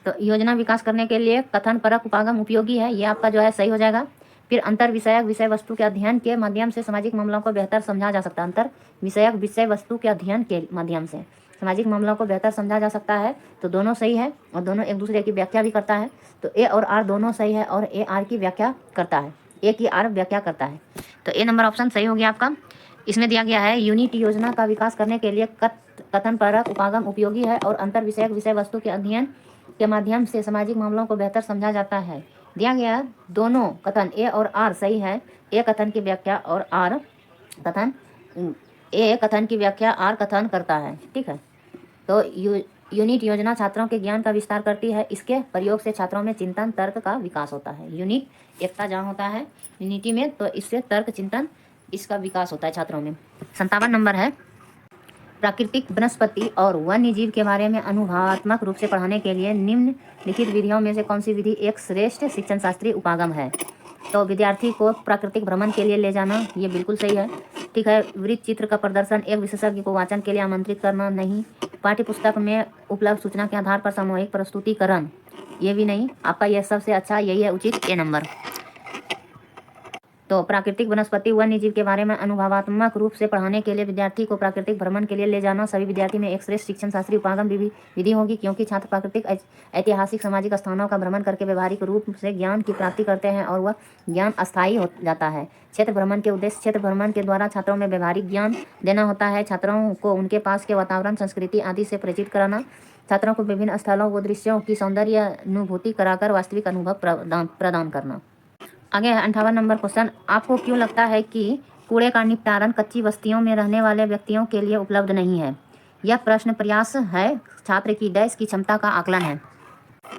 तो योजना विकास करने के लिए कथन परक उपागम उपयोगी है, ये आपका जो है सही हो जाएगा। फिर अंतर विषयक विषय वस्तु के अध्ययन के माध्यम से सामाजिक मामलों को बेहतर समझा जा सकता है। अंतर विषयक विषय वस्तु के अध्ययन के माध्यम से सामाजिक मामलों को बेहतर समझा जा सकता है, तो दोनों सही है और दोनों एक दूसरे की व्याख्या भी करता है। तो ए और आर दोनों सही है और ए आर की व्याख्या करता है, ए की आर व्याख्या करता है। तो ए नंबर ऑप्शन सही हो गया आपका। इसमें दिया गया है, यूनिट योजना का विकास करने के लिए कथन परक उपागम उपयोगी है और अंतर विषयक विषय वस्तु के अध्ययन के माध्यम से सामाजिक मामलों को बेहतर समझा जाता है। दिया गया दोनों कथन ए और आर सही है, ए कथन की व्याख्या और आर कथन ए कथन की व्याख्या आर कथन करता है। ठीक है, तो यूनिट योजना छात्रों के ज्ञान का विस्तार करती है। इसके प्रयोग से छात्रों में चिंतन तर्क का विकास होता है। यूनिट एकता जहाँ होता है यूनिटी में, तो इससे तर्क चिंतन इसका विकास होता है छात्रों में। 57 नंबर है, प्राकृतिक वनस्पति और वन्य जीव के बारे में अनुभवात्मक रूप से पढ़ाने के लिए निम्नलिखित विधियों में से कौन सी विधि एक श्रेष्ठ शिक्षण शास्त्रीय उपागम है? तो विद्यार्थी को प्राकृतिक भ्रमण के लिए ले जाना, ये बिल्कुल सही है। ठीक है। वृत्त चित्र का प्रदर्शन, एक विशेषज्ञ को वाचन के लिए आमंत्रित करना, नहीं। पाठ्यपुस्तक में उपलब्ध सूचना के आधार पर सामूहिक प्रस्तुतिकरण, ये भी नहीं। आपका यह सबसे अच्छा यही है उचित, ए नंबर। तो प्राकृतिक वनस्पति वन्य जीव के बारे में अनुभवात्मक रूप से पढ़ाने के लिए विद्यार्थी को प्राकृतिक भ्रमण के लिए ले जाना सभी विद्यार्थी में एक श्रेष्ठ शिक्षण शास्त्रीय उपागम विधि होगी, क्योंकि छात्र प्राकृतिक ऐतिहासिक सामाजिक स्थानों का भ्रमण करके व्यवहारिक रूप से ज्ञान की प्राप्ति करते हैं और वह ज्ञान अस्थायी हो जाता है। क्षेत्र भ्रमण के उद्देश्य क्षेत्र भ्रमण के द्वारा छात्रों में व्यवहारिक ज्ञान देना होता है। छात्रों को उनके पास के वातावरण, संस्कृति आदि से परिचित कराना, छात्रों को विभिन्न स्थलों व दृश्यों की सौंदर्य अनुभूति कराकर वास्तविक अनुभव प्रदान करना। आगे है 58 नंबर क्वेश्चन, आपको क्यों लगता है कि कूड़े का निपटारण कच्ची बस्तियों में रहने वाले व्यक्तियों के लिए उपलब्ध नहीं है? यह प्रश्न प्रयास है छात्र की डैश की क्षमता का आकलन है।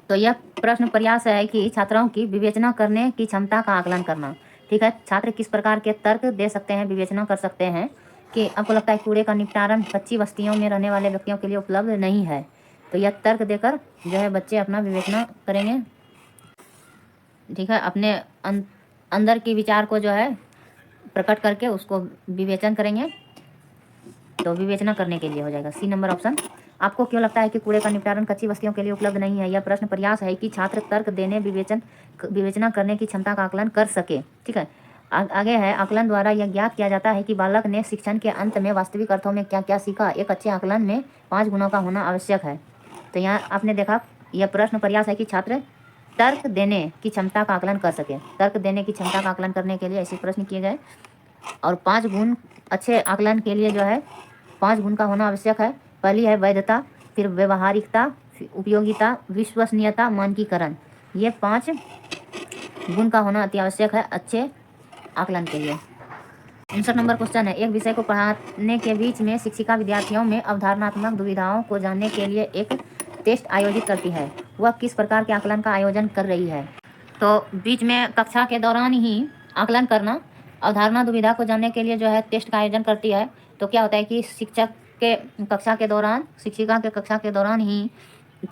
तो यह प्रश्न प्रयास है कि छात्रों की विवेचना करने की क्षमता का आकलन करना। ठीक है। छात्र किस प्रकार के तर्क दे सकते हैं, विवेचना कर सकते हैं कि आपको लगता है कूड़े का निपटारण कच्ची बस्तियों में रहने वाले व्यक्तियों के लिए उपलब्ध नहीं है, तो यह तर्क देकर जो है बच्चे अपना विवेचना करेंगे। ठीक है। अपने अंदर की विचार को जो है प्रकट करके उसको विवेचन करेंगे, तो विवेचना करने के लिए हो जाएगा सी नंबर ऑप्शन। आपको क्यों लगता है कि कूड़े का निपटारण कच्ची बस्तियों के लिए उपलब्ध नहीं है? यह प्रश्न प्रयास है कि छात्र तर्क देने, विवेचना करने की क्षमता का आकलन कर सके। ठीक है। आगे है, आकलन द्वारा यह ज्ञात किया जाता है कि बालक ने शिक्षण के अंत में वास्तविक अर्थों में क्या क्या सीखा। एक अच्छे आकलन में 5 गुणों का होना आवश्यक है। तो यहाँ आपने देखा, यह प्रश्न प्रयास है कि छात्र तर्क देने की क्षमता का आकलन कर सके। तर्क देने की क्षमता का आकलन करने के लिए ऐसे प्रश्न किए गए, और 5 गुण अच्छे आकलन के लिए जो है 5 गुण का होना आवश्यक है। पहली है वैधता, फिर व्यवहारिकता, उपयोगिता, विश्वसनीयता, मानकीकरण। ये 5 गुण का होना अति आवश्यक है अच्छे आकलन के लिए। 59 नंबर क्वेश्चन है, एक विषय को पढ़ाने के बीच में शिक्षिका विद्यार्थियों में अवधारणात्मक दुविधाओं को जानने के लिए एक टेस्ट आयोजित करती है। वह किस प्रकार के आकलन का आयोजन कर रही है? तो बीच में कक्षा के दौरान ही आकलन करना, अवधारणा दुविधा को जानने के लिए जो है टेस्ट का आयोजन करती है। तो क्या होता है कि शिक्षक के कक्षा के दौरान, शिक्षिका के कक्षा के दौरान ही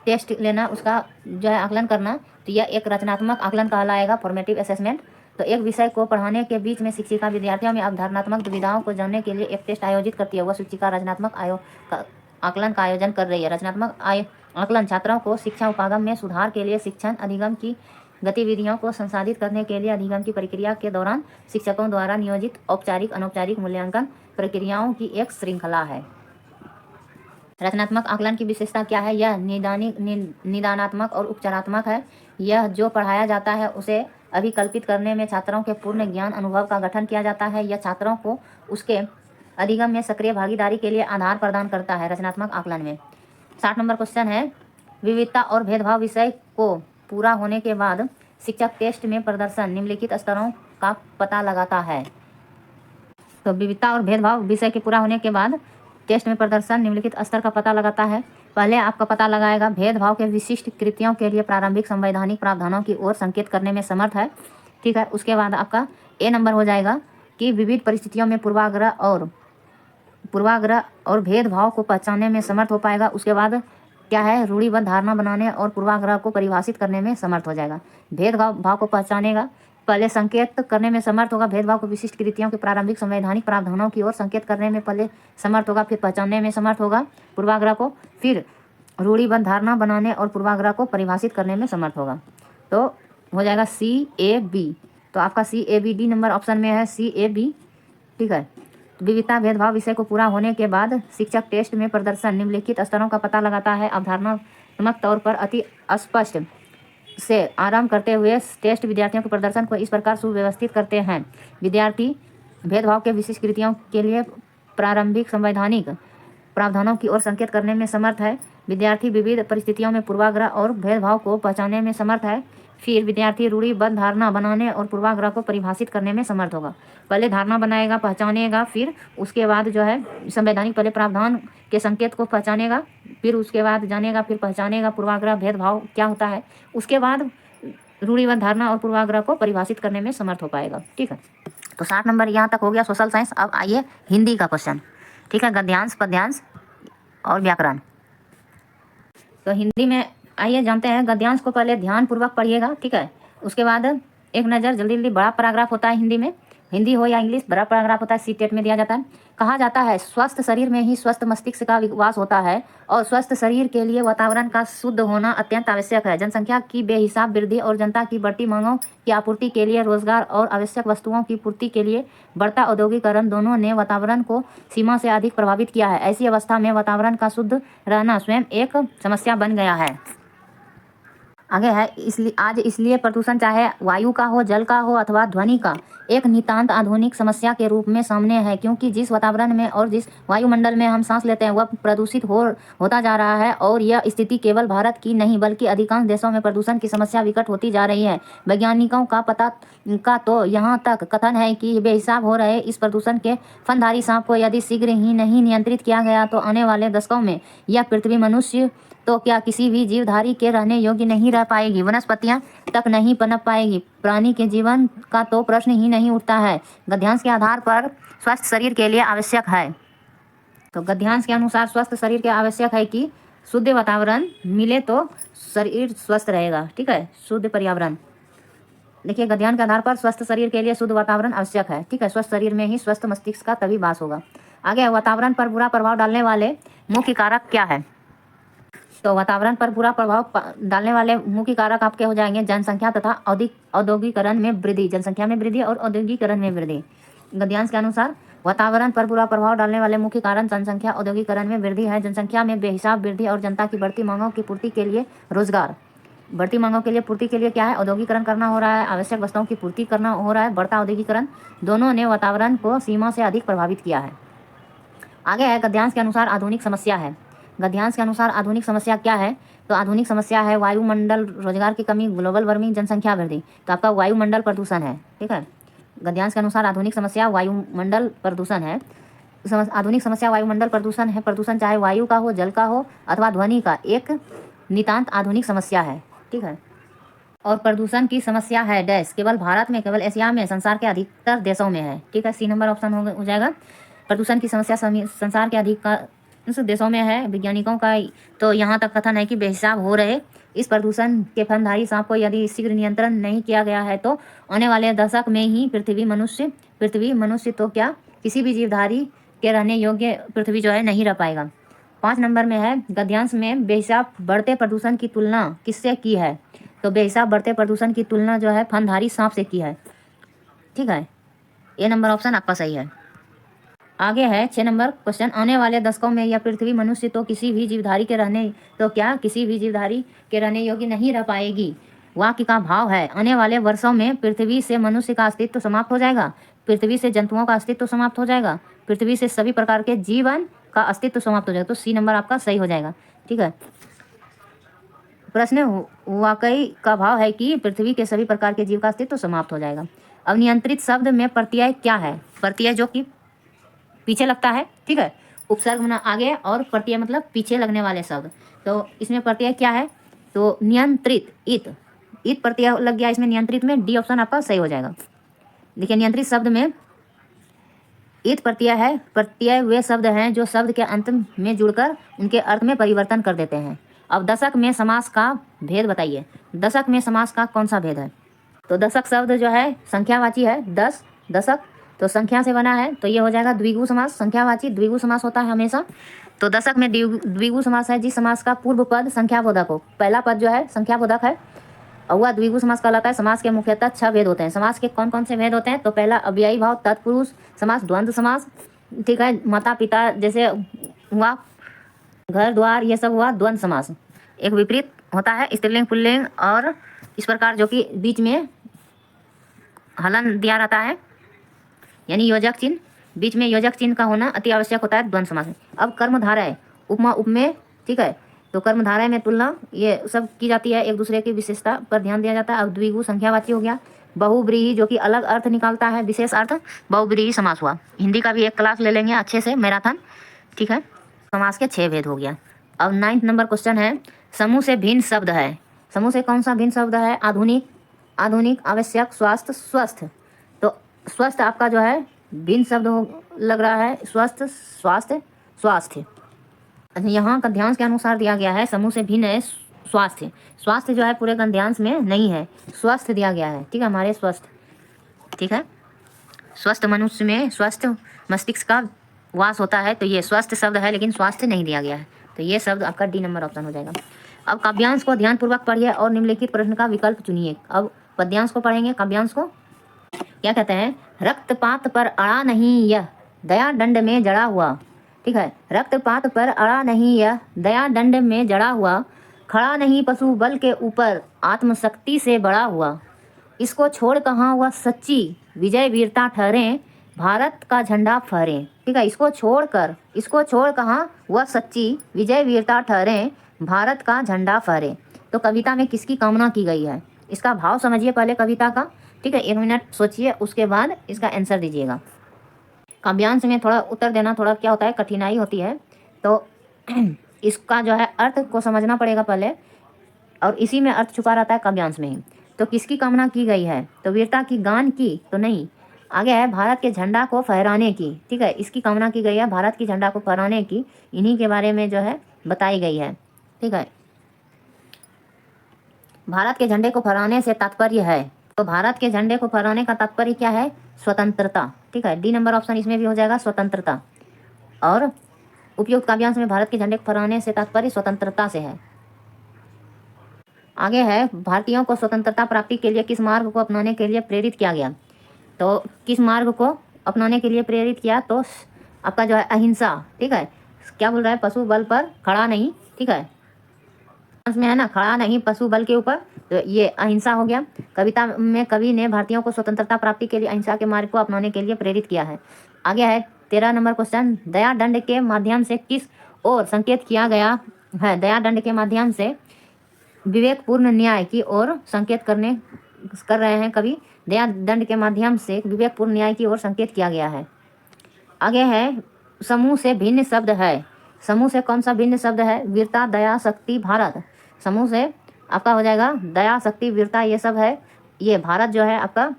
टेस्ट लेना, उसका जो है आकलन करना, तो यह एक रचनात्मक आकलन कहलाएगा, फॉर्मेटिव असेसमेंट। तो एक विषय को पढ़ाने के बीच में शिक्षिका विद्यार्थियों में अवधारणात्मक दुविधाओं को जानने के लिए एक टेस्ट आयोजित करती है। वह शिक्षिका रचनात्मक आकलन का आयोजन कर रही है। रचनात्मक आकलन छात्रों को शिक्षा उपागम में सुधार के लिए शिक्षण अधिगम की गतिविधियों को संसाधित करने के लिए अधिगम की प्रक्रिया के दौरान शिक्षकों द्वारा नियोजित औपचारिक अनौपचारिक मूल्यांकन प्रक्रियाओं की एक श्रृंखला है। रचनात्मक आकलन की विशेषता क्या है? यह निदानात्मक और उपचारात्मक है। यह जो पढ़ाया जाता है उसे अभिकल्पित करने में छात्रों के पूर्ण ज्ञान अनुभव का गठन किया जाता है। यह छात्रों को उसके अधिगम में सक्रिय भागीदारी के लिए आधार प्रदान करता है। रचनात्मक आकलन में 60 नंबर क्वेश्चन है, विविधता और भेदभाव विषय को पूरा होने के बाद शिक्षक टेस्ट में प्रदर्शन निम्नलिखित स्तरों का पता लगाता है। तो विविधता और भेदभाव विषय के पूरा होने के बाद टेस्ट में प्रदर्शन निम्नलिखित स्तर का पता लगाता है। पहले आपका पता लगाएगा भेदभाव के विशिष्ट कृतियों के लिए प्रारंभिक संवैधानिक प्रावधानों की ओर संकेत करने में समर्थ है। ठीक है। उसके बाद आपका ए नंबर हो जाएगा कि विविध परिस्थितियों में पूर्वाग्रह और भेदभाव को पहचानने में समर्थ हो पाएगा। उसके बाद क्या है, रूढ़िबद्ध धारणा बनाने और पूर्वाग्रह को परिभाषित करने में समर्थ हो जाएगा। भेदभाव को पहचानेगा, पहले संकेत करने में समर्थ होगा। भेदभाव को विशिष्ट कृतियों के प्रारंभिक संवैधानिक प्रावधानों की ओर संकेत करने में पहले समर्थ होगा, फिर पहचानने में समर्थ होगा पूर्वाग्रह को, फिर रूढ़िबद्ध धारणा बनाने और पूर्वाग्रह को परिभाषित करने में समर्थ होगा। तो हो जाएगा CAB। तो आपका CABD नंबर ऑप्शन में है, CAB। ठीक है। विविधता भेदभाव विषय को पूरा होने के बाद शिक्षक टेस्ट में प्रदर्शन निम्नलिखित स्तरों का पता लगाता है। अवधारणात्मक तौर पर अति स्पष्ट से आरंभ करते हुए टेस्ट विद्यार्थियों के प्रदर्शन को इस प्रकार सुव्यवस्थित करते हैं। विद्यार्थी भेदभाव के विशिष्ट कृतियों के लिए प्रारंभिक संवैधानिक प्रावधानों की ओर संकेत करने में समर्थ है। विद्यार्थी विविध परिस्थितियों में पूर्वाग्रह और भेदभाव को पहचानने में समर्थ है। फिर विद्यार्थी रूढ़िबद्ध धारणा बनाने और पूर्वाग्रह को परिभाषित करने में समर्थ होगा। पहले धारणा बनाएगा, पहचानेगा, फिर उसके बाद जो है संवैधानिक पहले प्रावधान के संकेत को पहचानेगा, फिर उसके बाद जानेगा, फिर पहचानेगा पूर्वाग्रह भेदभाव क्या होता है, उसके बाद रूढ़िवाद धारणा और पूर्वाग्रह को परिभाषित करने में समर्थ हो पाएगा। ठीक है, तो 60 नंबर यहाँ तक हो गया सोशल साइंस। अब आइए हिंदी का क्वेश्चन। ठीक है, गद्यांश, पद्यांश और व्याकरण। तो हिंदी में आइए जानते हैं। गद्यांश को पहले ध्यानपूर्वक पढ़िएगा। ठीक है, उसके बाद एक नज़र जल्दी जल्दी। बड़ा पैराग्राफ होता है हिंदी में, हिंदी हो या इंग्लिश, बड़ा पैराग्राफ होता है, सीटेट में दिया जाता है। कहा जाता है स्वस्थ शरीर में ही स्वस्थ मस्तिष्क का विकास होता है और स्वस्थ शरीर के लिए वातावरण का शुद्ध होना अत्यंत आवश्यक है। जनसंख्या की बेहिसाब वृद्धि और जनता की बढ़ती मांगों की आपूर्ति के लिए रोजगार और आवश्यक वस्तुओं की पूर्ति के लिए बढ़ता औद्योगिकरण दोनों ने वातावरण को सीमा से अधिक प्रभावित किया है। ऐसी अवस्था में वातावरण का शुद्ध रहना स्वयं एक समस्या बन गया है। आगे है इसलिए प्रदूषण चाहे वायु का हो, जल का हो अथवा ध्वनि का, एक नितांत आधुनिक समस्या के रूप में सामने है, क्योंकि जिस वातावरण में और जिस वायुमंडल में हम सांस लेते हैं वह प्रदूषित होता जा रहा है। और यह स्थिति केवल भारत की नहीं बल्कि अधिकांश देशों में प्रदूषण की समस्या विकट होती जा रही है। वैज्ञानिकों का तो यहाँ तक कथन है कि बेहिसाब हो रहे इस प्रदूषण के फनधारी सांप को यदि शीघ्र ही नहीं नियंत्रित किया गया तो आने वाले दशकों में यह पृथ्वी मनुष्य तो क्या किसी भी जीवधारी के रहने योग्य नहीं रह पाएगी। वनस्पतियां तक नहीं पनप पाएगी। प्राणी के जीवन का तो प्रश्न ही नहीं उठता है। गद्यांश के आधार पर स्वस्थ शरीर के लिए आवश्यक है। तो गद्यांश के अनुसार स्वस्थ शरीर के आवश्यक है कि शुद्ध वातावरण मिले तो शरीर स्वस्थ रहेगा। ठीक है, शुद्ध पर्यावरण। देखिए, गद्यांश के आधार पर स्वस्थ शरीर के लिए शुद्ध वातावरण आवश्यक है। ठीक है, स्वस्थ शरीर में ही स्वस्थ मस्तिष्क का तभी वास होगा। आगे, वातावरण पर बुरा प्रभाव डालने वाले मुख्य कारक क्या है? तो वातावरण पर बुरा प्रभाव डालने वाले मुख्य कारक आपके हो जाएंगे जनसंख्या तथा औद्योगिकरण में वृद्धि। जनसंख्या में वृद्धि और औद्योगिकरण में वृद्धि। गद्यांश के अनुसार वातावरण पर बुरा प्रभाव डालने वाले मुख्य कारण जनसंख्या, औद्योगिकरण में वृद्धि है। जनसंख्या में बेहिसाब वृद्धि और जनता की बढ़ती मांगों की पूर्ति के लिए रोजगार। बढ़ती मांगों के लिए पूर्ति के लिए क्या है? औद्योगिकरण करना हो रहा है, आवश्यक वस्तुओं की पूर्ति करना हो रहा है। बढ़ता औद्योगिकरण दोनों ने वातावरण को सीमा से अधिक प्रभावित किया है। आगे है गद्यांश के अनुसार आधुनिक समस्या है। गद्यांश के अनुसार आधुनिक समस्या क्या है? तो आधुनिक समस्या है वायुमंडल, रोजगार की कमी, ग्लोबल वार्मिंग, जनसंख्या वृद्धि। तो आपका वायुमंडल प्रदूषण है। ठीक है, गद्यांश के अनुसार आधुनिक समस्या वायुमंडल प्रदूषण है। आधुनिक समस्या वायुमंडल प्रदूषण है। प्रदूषण चाहे वायु का हो, जल का हो अथवा ध्वनि का, एक नितांत आधुनिक समस्या है। ठीक है, और प्रदूषण की समस्या है डैश केवल भारत में, केवल एशिया में, संसार के अधिकतर देशों में है। ठीक है, सी नंबर ऑप्शन हो जाएगा। प्रदूषण की समस्या संसार के अधिकांश देशों में है। वैज्ञानिकों का तो यहाँ तक कथन है कि बेहिसाब हो रहे इस प्रदूषण के फनधारी सांप को यदि शीघ्र नियंत्रण नहीं किया गया है तो आने वाले दशक में ही पृथ्वी मनुष्य तो क्या किसी भी जीवधारी के रहने योग्य पृथ्वी जो है नहीं रह पाएगा। 5 नंबर में है गद्यांश में बेहिसाब बढ़ते प्रदूषण की तुलना किससे की है? तो बेहिसाब बढ़ते प्रदूषण की तुलना जो है फनधारी सांप से की है। ठीक है, ये नंबर ऑप्शन आपका सही है। आगे है 6 नंबर क्वेश्चन, आने वाले दशकों में यह पृथ्वी मनुष्य तो किसी भी जीवधारी के रहने तो क्या किसी भी जीवधारी के रहने योग्य नहीं रह पाएगी। वाक्य का भाव है आने वाले वर्षों में पृथ्वी से मनुष्य का अस्तित्व समाप्त हो जाएगा, पृथ्वी से जंतुओं का अस्तित्व समाप्त हो जाएगा, पृथ्वी से सभी प्रकार के जीवन का अस्तित्व समाप्त हो जाएगा। तो सी नंबर आपका सही हो जाएगा। ठीक है, प्रश्न वाकई का भाव है कि पृथ्वी के सभी प्रकार के जीव का अस्तित्व समाप्त हो जाएगा। अब नियंत्रित शब्द में प्रत्यय क्या है? प्रत्यय जो कि पीछे लगता है। ठीक है, उपसर्ग होना आगे और प्रत्यय मतलब पीछे लगने वाले शब्द। तो इसमें प्रत्यय क्या है? तो नियंत्रित, इत प्रत्यय लग गया इसमें नियंत्रित में। डी ऑप्शन आपका सही हो जाएगा। देखिए, नियंत्रित शब्द में इत प्रत्यय है। प्रत्यय वे शब्द हैं जो शब्द के अंत में जुड़कर उनके अर्थ में परिवर्तन कर देते हैं। अब दशक में समास का भेद बताइए। दशक में समास का कौन सा भेद है? तो दशक शब्द जो है संख्यावाची है। दशक तो संख्या से बना है, तो ये हो जाएगा द्विगु समास। संख्यावाची द्विगु समास होता है हमेशा। तो दशक में द्विगु समास है जिस समास का पूर्व पद संख्याबोधक हो। पहला पद जो है संख्याबोधक है और वह द्विगु समास कहलाता है। समास के मुख्यतः 6 भेद होते हैं। समास के कौन कौन से भेद होते हैं? तो पहला अव्ययी भाव, तत्पुरुष समास, द्वंद्व समास। ठीक है, माता पिता जैसे हुआ, घर द्वार, ये सब हुआ द्वंद्व समास। एक विपरीत होता है स्त्रीलिंग पुल्लिंग और इस प्रकार जो कि बीच में हलन दिया रहता है, यानी योजक चिन्ह, बीच में योजक चिन्ह का होना अति आवश्यक होता है द्वंद्व समास में। अब कर्मधारय, उपमा, उपमेय। ठीक है, तो कर्मधारय में तुलना ये सब की जाती है, एक दूसरे की विशेषता पर ध्यान दिया जाता है। अब द्विगु संख्यावाची हो गया। बहुब्रीही जो कि अलग अर्थ निकालता है, विशेष अर्थ, बहुब्रीही समास हुआ। हिंदी का भी एक क्लास ले लेंगे अच्छे से, मैराथन। ठीक है, समास के 6 भेद हो गया। अब 9th नंबर क्वेश्चन है, समूह से भिन्न शब्द है। समूह से कौन सा भिन्न शब्द है? आधुनिक, आधुनिक, आवश्यक, स्वास्थ्य, स्वस्थ। तो स्वस्थ आपका जो है भिन्न शब्द हो लग रहा है, स्वस्थ, स्वास्थ्य, स्वास्थ्य। यहाँ गद्यांश के अनुसार दिया गया है समूह से भिन्न है स्वास्थ्य। स्वास्थ्य जो है पूरे गद्यांश में नहीं है, स्वस्थ दिया गया है। ठीक है, हमारे स्वस्थ, ठीक है, स्वस्थ मनुष्य में स्वस्थ मस्तिष्क का वास होता है, तो ये स्वस्थ शब्द है लेकिन स्वास्थ्य नहीं दिया गया है, तो ये शब्द आपका डी नंबर ऑप्शन हो जाएगा। अब काव्यांश को ध्यानपूर्वक पढ़िए और निम्नलिखित प्रश्न का विकल्प चुनिए। अब पद्यांश को पढ़ेंगे, काव्यांश को क्या कहते हैं? रक्तपात पर अड़ा नहीं यह दया दंड में जड़ा हुआ। ठीक है, रक्तपात पर अड़ा नहीं यह दया दंड में जड़ा हुआ, खड़ा नहीं पशु बल के ऊपर आत्मशक्ति से बड़ा हुआ, इसको छोड़ कहाँ वह सच्ची विजय वीरता ठहरे, भारत का झंडा फहरे। ठीक है, इसको छोड़ कहाँ वह सच्ची विजय वीरता ठहरे, भारत का झंडा फहरे। तो कविता में किसकी कामना की गई है? इसका भाव समझिए पहले कविता का। ठीक है, 1 मिनट सोचिए, उसके बाद इसका आंसर दीजिएगा। काव्यांश में थोड़ा उत्तर देना थोड़ा क्या होता है, कठिनाई होती है, तो इसका जो है अर्थ को समझना पड़ेगा पहले, और इसी में अर्थ छुपा रहता है काव्यांश में ही। तो किसकी कामना की गई है? तो वीरता की गान की तो नहीं, आगे है भारत के झंडा को फहराने की। ठीक है, इसकी कामना की गई है भारत की झंडा को फहराने की, इन्हीं के बारे में जो है बताई गई है। ठीक है, भारत के झंडे को फहराने से तात्पर्य है, तो भारत के झंडे को फहराने का तात्पर्य क्या है? स्वतंत्रता। ठीक है, डी नंबर ऑप्शन इसमें भी हो जाएगा, स्वतंत्रता। और उपयुक्त काव्यांश में भारत के झंडे को फहराने से तात्पर्य स्वतंत्रता से है। आगे है, भारतीयों को स्वतंत्रता प्राप्ति के लिए किस मार्ग को अपनाने के लिए प्रेरित किया गया? तो किस मार्ग को अपनाने के लिए प्रेरित किया? तो आपका जो है अहिंसा। ठीक है, क्या बोल रहा है? पशु बल पर खड़ा नहीं। ठीक है, में है ना, खड़ा नहीं पशु बल के ऊपर, तो ये अहिंसा हो गया। कविता में कवि ने भारतीयों को स्वतंत्रता प्राप्ति के लिए अहिंसा के मार्ग को अपनाने के लिए प्रेरित किया है। आगे है 13 नंबर क्वेश्चन, दया दंड के माध्यम से किस ओर संकेत किया गया है? दया दंड के माध्यम से विवेकपूर्ण न्याय की ओर संकेत कर रहे हैं कवि। दया दंड के माध्यम से विवेकपूर्ण न्याय की ओर संकेत किया गया है। आगे है, समूह से भिन्न शब्द है। समूह से कौन सा भिन्न शब्द है? वीरता, दया, शक्ति, भारत। समूह से आपका हो जाएगा दया, शक्ति, वीरता, ये सब है। ये भारत जो है आपका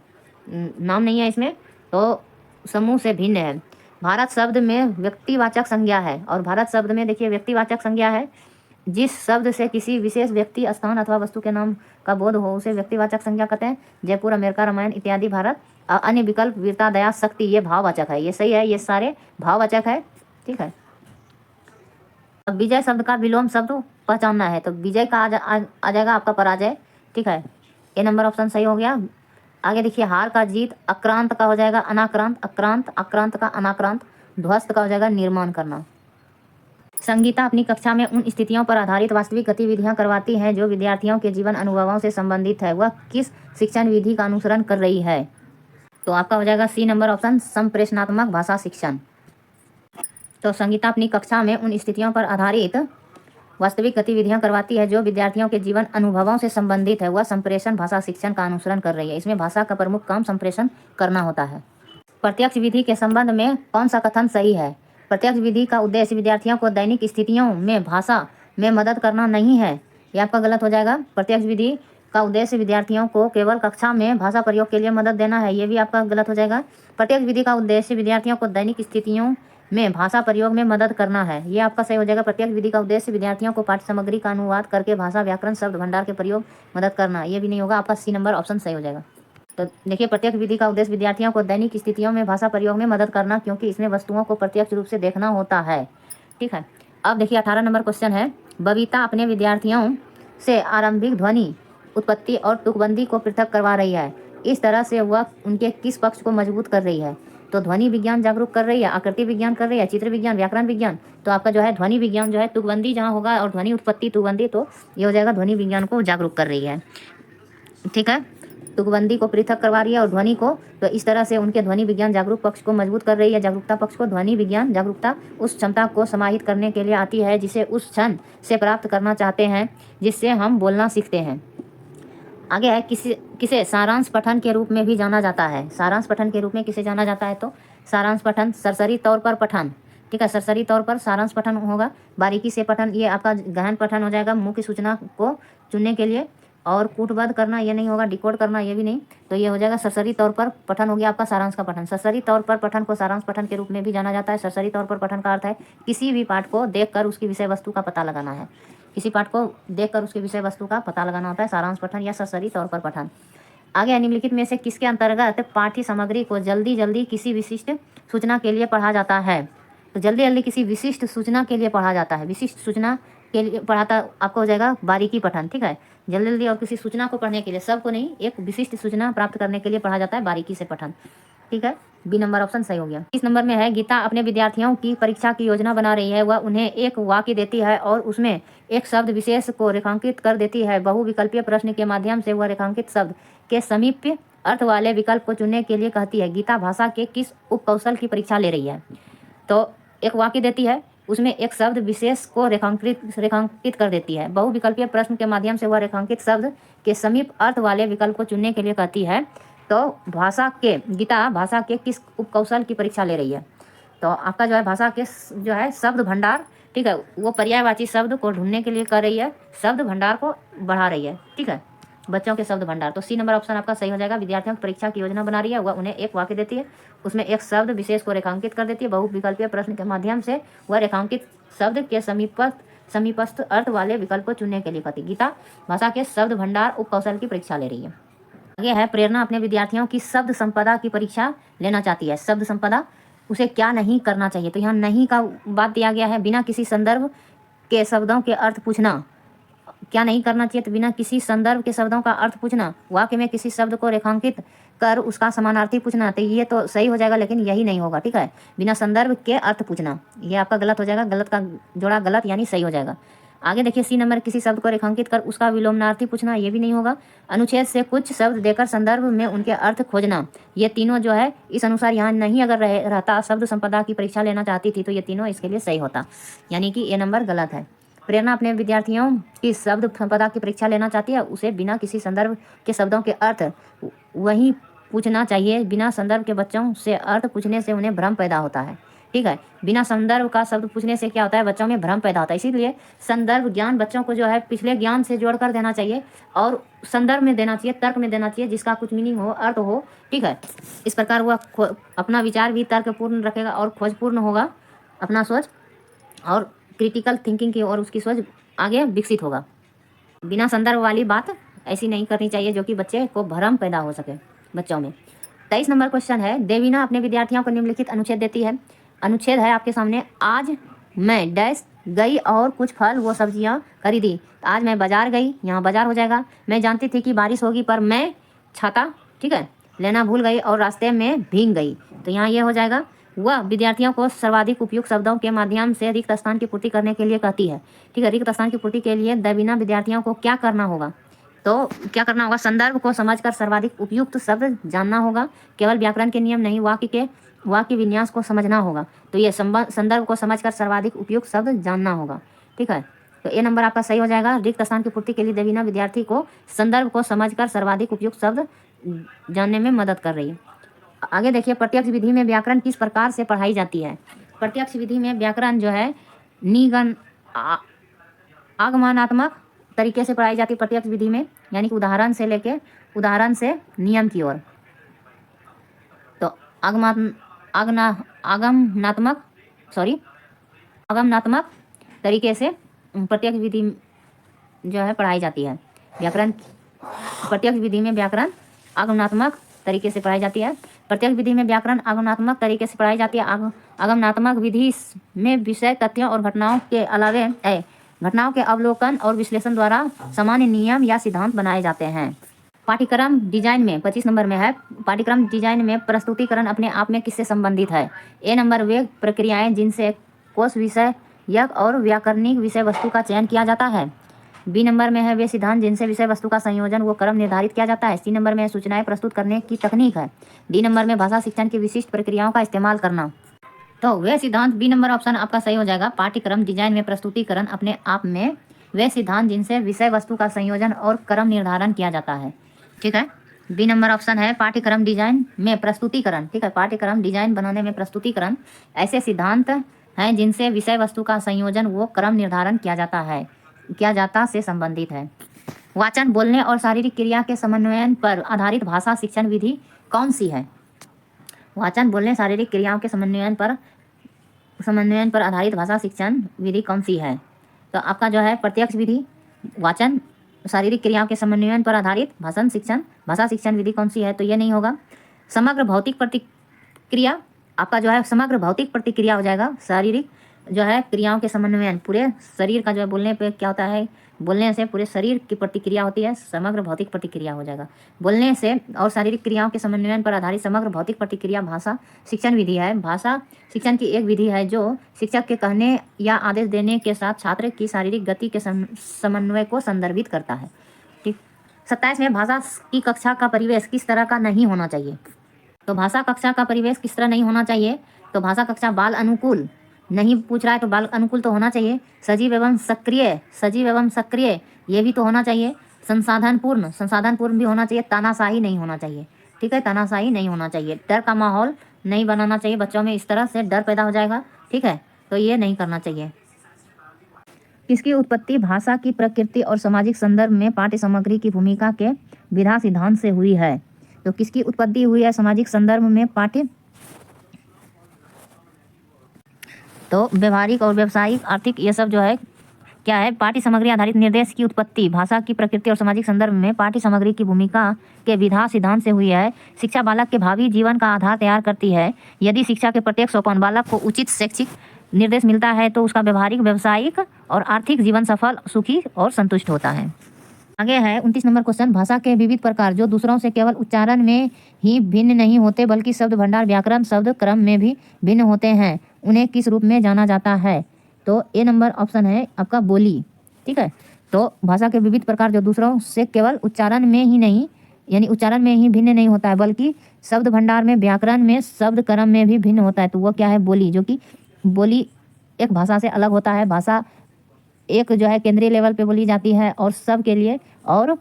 नाम नहीं है इसमें, तो समूह से भिन्न है। भारत शब्द में व्यक्तिवाचक संज्ञा है, और भारत शब्द में देखिए व्यक्तिवाचक संज्ञा है। जिस शब्द से किसी विशेष व्यक्ति, स्थान अथवा वस्तु के नाम का बोध हो उसे व्यक्तिवाचक संज्ञा कहते हैं। जयपुर, अमेरिका, रामायण इत्यादि भारत। अन्य विकल्प वीरता, दया, शक्ति, ये भाववाचक है। ये सही है, ये सारे भाववाचक है। ठीक है, अब विजय शब्द का विलोम शब्द पहचानना है, तो विजय का आ जाएगा आपका पराजय। ठीक है, ए नंबर ऑप्शन सही हो गया। आगे देखिए, हार का जीत, आक्रांत का हो जाएगा अनाक्रांत, आक्रांत, आक्रांत का अनाक्रांत, ध्वस्त का हो जाएगा निर्माण करना। संगीता अपनी कक्षा में उन स्थितियों पर आधारित वास्तविक गतिविधियां करवाती है जो विद्यार्थियों के जीवन अनुभवों से संबंधित है। वह किस शिक्षण विधि का अनुसरण कर रही है? तो आपका हो जाएगा सी नंबर ऑप्शन, संप्रेषणात्मक भाषा शिक्षण। तो संगीता अपनी कक्षा में उन स्थितियों पर आधारित वास्तविक गतिविधियां करवाती है जो विद्यार्थियों के जीवन अनुभवों से संबंधित है। वह संप्रेषण भाषा शिक्षण का अनुसरण कर रही है। इसमें भाषा का प्रमुख काम संप्रेषण करना होता है। प्रत्यक्ष विधि के संबंध में कौन सा कथन सही है? प्रत्यक्ष विधि का उद्देश्य विद्यार्थियों को दैनिक स्थितियों में भाषा में मदद करना नहीं है, यह आपका गलत हो जाएगा। प्रत्यक्ष विधि का उद्देश्य विद्यार्थियों को केवल कक्षा में भाषा प्रयोग के लिए मदद देना है, ये भी आपका गलत हो जाएगा। प्रत्यक्ष विधि का उद्देश्य विद्यार्थियों को दैनिक स्थितियों में भाषा प्रयोग में मदद करना है, ये आपका सही हो जाएगा। प्रत्यक्ष विधि का उद्देश्य विद्यार्थियों को पाठ्य सामग्री का अनुवाद करके भाषा, व्याकरण, शब्द भंडार के प्रयोग मदद करना, ये भी नहीं होगा। आपका सी नंबर ऑप्शन सही हो जाएगा। तो देखिए, प्रत्यक्ष विधि का उद्देश्य विद्यार्थियों को दैनिक स्थितियों में भाषा प्रयोग में मदद करना, क्योंकि इसमें वस्तुओं को प्रत्यक्ष रूप से देखना होता है। ठीक है, अब देखिए 18 नंबर क्वेश्चन है, बबीता अपने विद्यार्थियों से आरंभिक ध्वनि उत्पत्ति और तुकबंदी को पृथक करवा रही है। इस तरह से वह उनके किस पक्ष को मजबूत कर रही है? तो ध्वनि विज्ञान जागरूक कर रही है, आकृति विज्ञान कर रही है, चित्र विज्ञान, व्याकरण विज्ञान। तो आपका जो है ध्वनि विज्ञान जो है, तुकबंदी जहाँ होगा और ध्वनि उत्पत्ति तुकबंदी, तो ये हो जाएगा ध्वनि विज्ञान को जागरूक कर रही है। ठीक है, तुकबंदी को पृथक करवा रही है और ध्वनि को, तो इस तरह से उनके ध्वनि विज्ञान जागरूक पक्ष को मजबूत कर रही है। जागरूकता पक्ष को ध्वनि विज्ञान जागरूकता उस क्षमता को समाहित करने के लिए आती है जिसे उस क्षण से प्राप्त करना चाहते हैं जिससे हम बोलना सीखते हैं। आगे है, किसे सारांश पठन के रूप में भी जाना जाता है? सारांश पठन के रूप में किसे जाना जाता है? तो सारांश पठन, सरसरी तौर पर पठन, ठीक है। सरसरी तौर पर सारांश पठन होगा। बारीकी से पठन, ये आपका गहन पठन हो जाएगा मुख्य सूचना को चुनने के लिए। और कूटबद्ध करना ये नहीं होगा, डिकोड करना ये भी नहीं। तो ये हो जाएगा सरसरी तौर पर पठन हो गया आपका सारांश का पठन। सरसरी तौर पर पठन को सारांश पठन के रूप में भी जाना जाता है। सरसरी तौर पर पठन का अर्थ है किसी भी पाठ को देखकर उसकी विषय वस्तु का पता लगाना है। किसी पाठ को देखकर उसकी विषय वस्तु का पता लगाना होता है सारांश पठन या सरसरी तौर पर पठन। आगे निम्नलिखित में से किसके अंतर्गत पाठ्य सामग्री को जल्दी जल्दी किसी विशिष्ट सूचना के लिए पढ़ा जाता है? तो जल्दी जल्दी किसी विशिष्ट सूचना के लिए पढ़ा जाता है। विशिष्ट सूचना के लिए पढ़ाता आपको हो जाएगा बारीकी पठन। ठीक है, जल्दी जल्दी और किसी सूचना को पढ़ने के लिए, सबको नहीं, एक विशिष्ट सूचना प्राप्त करने के लिए पढ़ा जाता है बारीकी से पठन। ठीक है, बी नंबर ऑप्शन सही हो गया। इस नंबर में है गीता अपने विद्यार्थियों की परीक्षा की योजना बना रही है। वह उन्हें एक वाक्य देती है और उसमें एक शब्द विशेष को रेखांकित कर देती है। बहुविकल्पीय प्रश्न के माध्यम से वह रेखांकित शब्द के समीप्य अर्थ वाले विकल्प को चुनने के लिए कहती है। गीता भाषा के किस उपकौशल की परीक्षा ले रही है? तो एक वाक्य देती है, उसमें एक शब्द विशेष को रेखांकित कर देती है। बहुविकल्पीय प्रश्न के माध्यम से वह रेखांकित शब्द के समीप अर्थ वाले विकल्प को चुनने के लिए कहती है। तो गीता भाषा के किस उपकौशल की परीक्षा ले रही है? तो आपका जो है भाषा के जो है शब्द भंडार, ठीक है, वो पर्यायवाची शब्द को ढूंढने के लिए कर रही है, शब्द भंडार को बढ़ा रही है। ठीक है, बच्चों के शब्द भंडार। तो सी नंबर ऑप्शन आपका सही हो जाएगा। विद्यार्थियों की परीक्षा की योजना बना रही है, वह उन्हें एक वाक्य देती है, उसमें एक शब्द विशेष को रेखांकित कर देती है। बहुविकल्पीय प्रश्न के माध्यम से वह रेखांकित शब्द के समीपस्थ अर्थ वाले विकल्प को चुनने के लिए कहती है। गीता भाषा के शब्द भंडार उपकौशल की परीक्षा ले रही है। आगे है प्रेरणा अपने विद्यार्थियों की शब्द संपदा की परीक्षा लेना चाहती है। शब्द संपदा, उसे क्या नहीं करना चाहिए? तो यहाँ नहीं का बात दिया गया है। बिना किसी संदर्भ के शब्दों के अर्थ पूछना, क्या नहीं करना चाहिए? तो बिना किसी संदर्भ के शब्दों का अर्थ पूछना, वाक्य में किसी शब्द को रेखांकित कर उसका समानार्थी पूछना। तो ये तो सही हो जाएगा, लेकिन यही नहीं होगा। ठीक है, बिना संदर्भ के अर्थ पूछना, ये आपका गलत हो जाएगा। गलत का जोड़ा गलत यानी सही हो जाएगा। आगे देखिए सी नंबर, किसी शब्द को रेखांकित कर उसका विलोमनार्थी पूछना, ये भी नहीं होगा। अनुच्छेद से कुछ शब्द देकर संदर्भ में उनके अर्थ खोजना, ये तीनों जो है इस अनुसार यहाँ नहीं अगर रहता, शब्द संपदा की परीक्षा लेना चाहती थी, तो ये तीनों इसके लिए सही होता, यानी कि ये नंबर गलत है। प्रेरणा अपने विद्यार्थियों की शब्द संपदा की परीक्षा लेना चाहती है, उसे बिना किसी संदर्भ के शब्दों के अर्थ वही पूछना चाहिए। बिना संदर्भ के बच्चों से अर्थ पूछने से उन्हें भ्रम पैदा होता है। ठीक है, बिना संदर्भ का शब्द पूछने से क्या होता है? बच्चों में भ्रम पैदा होता है। इसीलिए संदर्भ ज्ञान बच्चों को जो है पिछले ज्ञान से जोड़कर देना चाहिए और संदर्भ में देना चाहिए, तर्क में देना चाहिए, जिसका कुछ मीनिंग हो, अर्थ हो। ठीक है, इस प्रकार वह अपना विचार भी तर्कपूर्ण रखेगा और खोजपूर्ण होगा, अपना सोच और क्रिटिकल थिंकिंग की और उसकी सोच आगे विकसित होगा। बिना संदर्भ वाली बात ऐसी नहीं करनी चाहिए जो कि बच्चे को भ्रम पैदा हो सके बच्चों में। 23 नंबर क्वेश्चन है, देवीना अपने विद्यार्थियों को निम्नलिखित अनुच्छेद देती है। अनुच्छेद है आपके सामने, आज मैं डैश गई और कुछ फल वो सब्जियां खरीदी। आज मैं बाजार गई, यहाँ बाजार हो जाएगा। मैं जानती थी कि बारिश होगी पर मैं छाता, ठीक है, लेना भूल गई और रास्ते में भीग गई। तो यहाँ ये हो जाएगा। वह विद्यार्थियों को सर्वाधिक उपयुक्त शब्दों के माध्यम से रिक्त स्थान की पूर्ति करने के लिए कहती है। ठीक है, रिक्त स्थान की पूर्ति के लिए देवीना विद्यार्थियों को क्या करना होगा? तो क्या करना होगा? संदर्भ को समझकर सर्वाधिक उपयुक्त शब्द जानना होगा। केवल व्याकरण के नियम नहीं, वाक्य विन्यास को समझना होगा। तो ये संदर्भ को समझकर सर्वाधिक उपयुक्त शब्द जानना होगा। ठीक है, तो ये नंबर आपका सही हो जाएगा। रिक्त स्थान की पूर्ति के लिए देवीना विद्यार्थी को संदर्भ को समझकर सर्वाधिक उपयुक्त शब्द जानने में मदद कर रही है। आगे देखिए, प्रत्यक्ष विधि में व्याकरण किस प्रकार से पढ़ाई जाती है? प्रत्यक्ष विधि में व्याकरण जो है आगमनात्मक तरीके से पढ़ाई जाती है प्रत्यक्ष विधि में, यानी कि उदाहरण से नियम की ओर। तो आगमनात्मक तरीके से प्रत्यक्ष विधि जो है पढ़ाई जाती है। व्याकरण प्रत्यक्ष विधि में व्याकरण आगमनात्मक तरीके से पढ़ाई जाती है। प्रत्यक्ष विधि में व्याकरण आगमनात्मक तरीके से पढ़ाई जाती है। आगमनात्मक विधि में विषय, तथ्यों और घटनाओं के अलावे घटनाओं के अवलोकन और विश्लेषण द्वारा सामान्य नियम या सिद्धांत बनाए जाते हैं। पाठ्यक्रम डिजाइन में 25 नंबर में है, पाठ्यक्रम डिजाइन में प्रस्तुतिकरण अपने आप में किससे संबंधित है? ए नंबर, वे प्रक्रियाएं जिनसे कोश विषय और व्याकरणिक विषय वस्तु का चयन किया जाता है। बी नंबर में है, वे सिद्धांत जिनसे विषय वस्तु का संयोजन व क्रम निर्धारित किया जाता है। सी नंबर में सूचनाएं प्रस्तुत करने की तकनीक है। डी नंबर में भाषा शिक्षण की विशिष्ट प्रक्रियाओं का इस्तेमाल करना। तो वे सिद्धांत, बी नंबर ऑप्शन आपका सही हो जाएगा। पाठ्यक्रम डिजाइन में प्रस्तुतिकरण अपने आप में वे सिद्धांत जिनसे विषय वस्तु का संयोजन और क्रम निर्धारण किया जाता है। ठीक है, बी नंबर ऑप्शन है पाठ्यक्रम डिजाइन में प्रस्तुतिकरण। ठीक है, पाठ्यक्रम डिजाइन बनाने में प्रस्तुतिकरण ऐसे सिद्धांत हैं जिनसे विषय वस्तु का संयोजन वो क्रम निर्धारण किया जाता से संबंधित है। वाचन, बोलने और शारीरिक क्रिया के समन्वयन पर आधारित भाषा शिक्षण विधि कौन सी है? वाचन, बोलने, शारीरिक क्रियाओं के समन्वयन पर आधारित भाषा शिक्षण विधि कौन सी है? तो आपका जो है प्रत्यक्ष विधि, वाचन, शारीरिक क्रियाओं के समन्वयन पर आधारित भाषा शिक्षण विधि कौन सी है? तो ये नहीं होगा। समग्र भौतिक प्रतिक्रिया, आपका जो है समग्र भौतिक प्रतिक्रिया हो जाएगा। शारीरिक जो है क्रियाओं के समन्वयन, पूरे शरीर का जो है बोलने पे क्या होता है, बोलने से पूरे शरीर की प्रतिक्रिया होती है, समग्र भौतिक प्रतिक्रिया हो जाएगा। बोलने से और शारीरिक क्रियाओं के समन्वयन पर आधारित समग्र भौतिक प्रतिक्रिया भाषा शिक्षण विधि है। भाषा शिक्षण की एक विधि है जो शिक्षक के कहने या आदेश देने के साथ छात्र की शारीरिक गति के समन्वय को संदर्भित करता है। ठीक। 27 में भाषा की कक्षा का परिवेश किस तरह का नहीं होना चाहिए? तो भाषा कक्षा का परिवेश किस तरह नहीं होना चाहिए? तो भाषा कक्षा बाल अनुकूल नहीं पूछ रहा है, तो बाल अनुकूल तो होना चाहिए। सजीव एवं सक्रिय ये भी तो होना चाहिए। संसाधनपूर्ण भी होना चाहिए। तानाशाही नहीं होना चाहिए। ठीक है, तानाशाही नहीं होना चाहिए। डर का माहौल नहीं बनाना चाहिए बच्चों में, इस तरह से डर पैदा हो जाएगा। ठीक है, तो ये नहीं करना चाहिए। किसकी उत्पत्ति भाषा की प्रकृति और सामाजिक संदर्भ में पाठ्य सामग्री की भूमिका के विधा सिद्धांत से हुई है? तो किसकी उत्पत्ति हुई है सामाजिक संदर्भ में पाठ्य? तो व्यवहारिक और व्यावसायिक, आर्थिक, ये सब जो है क्या है, पाठ्य सामग्री आधारित निर्देश की उत्पत्ति भाषा की प्रकृति और सामाजिक संदर्भ में पाठ्य सामग्री की भूमिका के विधा सिद्धांत से हुई है। शिक्षा बालक के भावी जीवन का आधार तैयार करती है। यदि शिक्षा के प्रत्येक सोपान बालक को उचित शैक्षिक निर्देश मिलता है तो उसका व्यवहारिक, व्यावसायिक और आर्थिक जीवन सफल, सुखी और संतुष्ट होता है। आगे है 29 नंबर क्वेश्चन, भाषा के विविध प्रकार जो दूसरों से केवल उच्चारण में ही भिन्न नहीं होते बल्कि शब्द भंडार, व्याकरण, शब्द क्रम में भी भिन्न होते हैं, उन्हें किस रूप में जाना जाता है? तो ए नंबर ऑप्शन है आपका बोली। ठीक है, तो भाषा के विविध प्रकार जो दूसरों से केवल उच्चारण में ही नहीं, यानी उच्चारण में ही भिन्न नहीं होता है बल्कि शब्द भंडार में, व्याकरण में, शब्द क्रम में भी भिन्न होता है, तो वो क्या है? बोली। जो कि बोली एक भाषा से अलग होता है। भाषा एक जो है केंद्रीय लेवल पे बोली जाती है और सब के लिए और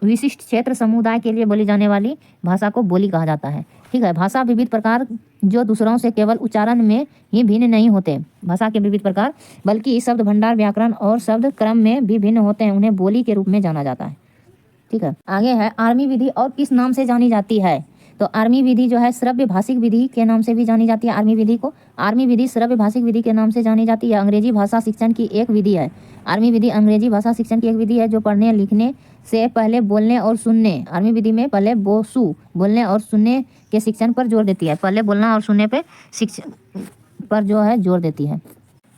विशिष्ट क्षेत्र समुदाय के लिए बोली जाने वाली भाषा को बोली कहा जाता है। ठीक है, भाषा विविध प्रकार जो दूसरों से केवल उच्चारण में ही भिन्न नहीं होते, भाषा के विविध प्रकार, बल्कि शब्द भंडार, व्याकरण और शब्द क्रम में भी भिन्न होते हैं, उन्हें बोली के रूप में जाना जाता है। ठीक है, आगे है आर्मी विधि और किस नाम से जानी जाती है? तो आर्मी विधि जो है श्रव्य भाषिक विधि के नाम से भी जानी जाती है। आर्मी विधि श्रव्य भाषिक विधि के नाम से जानी जाती है। अंग्रेजी भाषा शिक्षण की एक विधि है। आर्मी विधि अंग्रेजी भाषा शिक्षण की एक विधि है जो पढ़ने लिखने से पहले बोलने और सुनने, आर्मी विधि में पहले बोलने और सुनने के शिक्षण पर जोर देती है। पहले बोलना और सुनने पे शिक्षण पर जो है जोर देती है।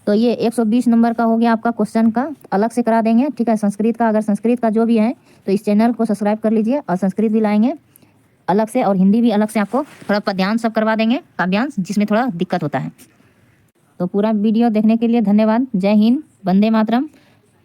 तो ये 120 नंबर का हो गया आपका क्वेश्चन का, अलग से करा देंगे। ठीक है, संस्कृत का, अगर संस्कृत का जो भी है तो इस चैनल को सब्सक्राइब कर लीजिए और संस्कृत भी लाएंगे अलग से, और हिंदी भी अलग से आपको थोड़ा पद्यांश सब करवा देंगे, काव्यांश, जिसमें थोड़ा दिक्कत होता है। तो पूरा वीडियो देखने के लिए धन्यवाद। जय हिंद, वंदे मातरम।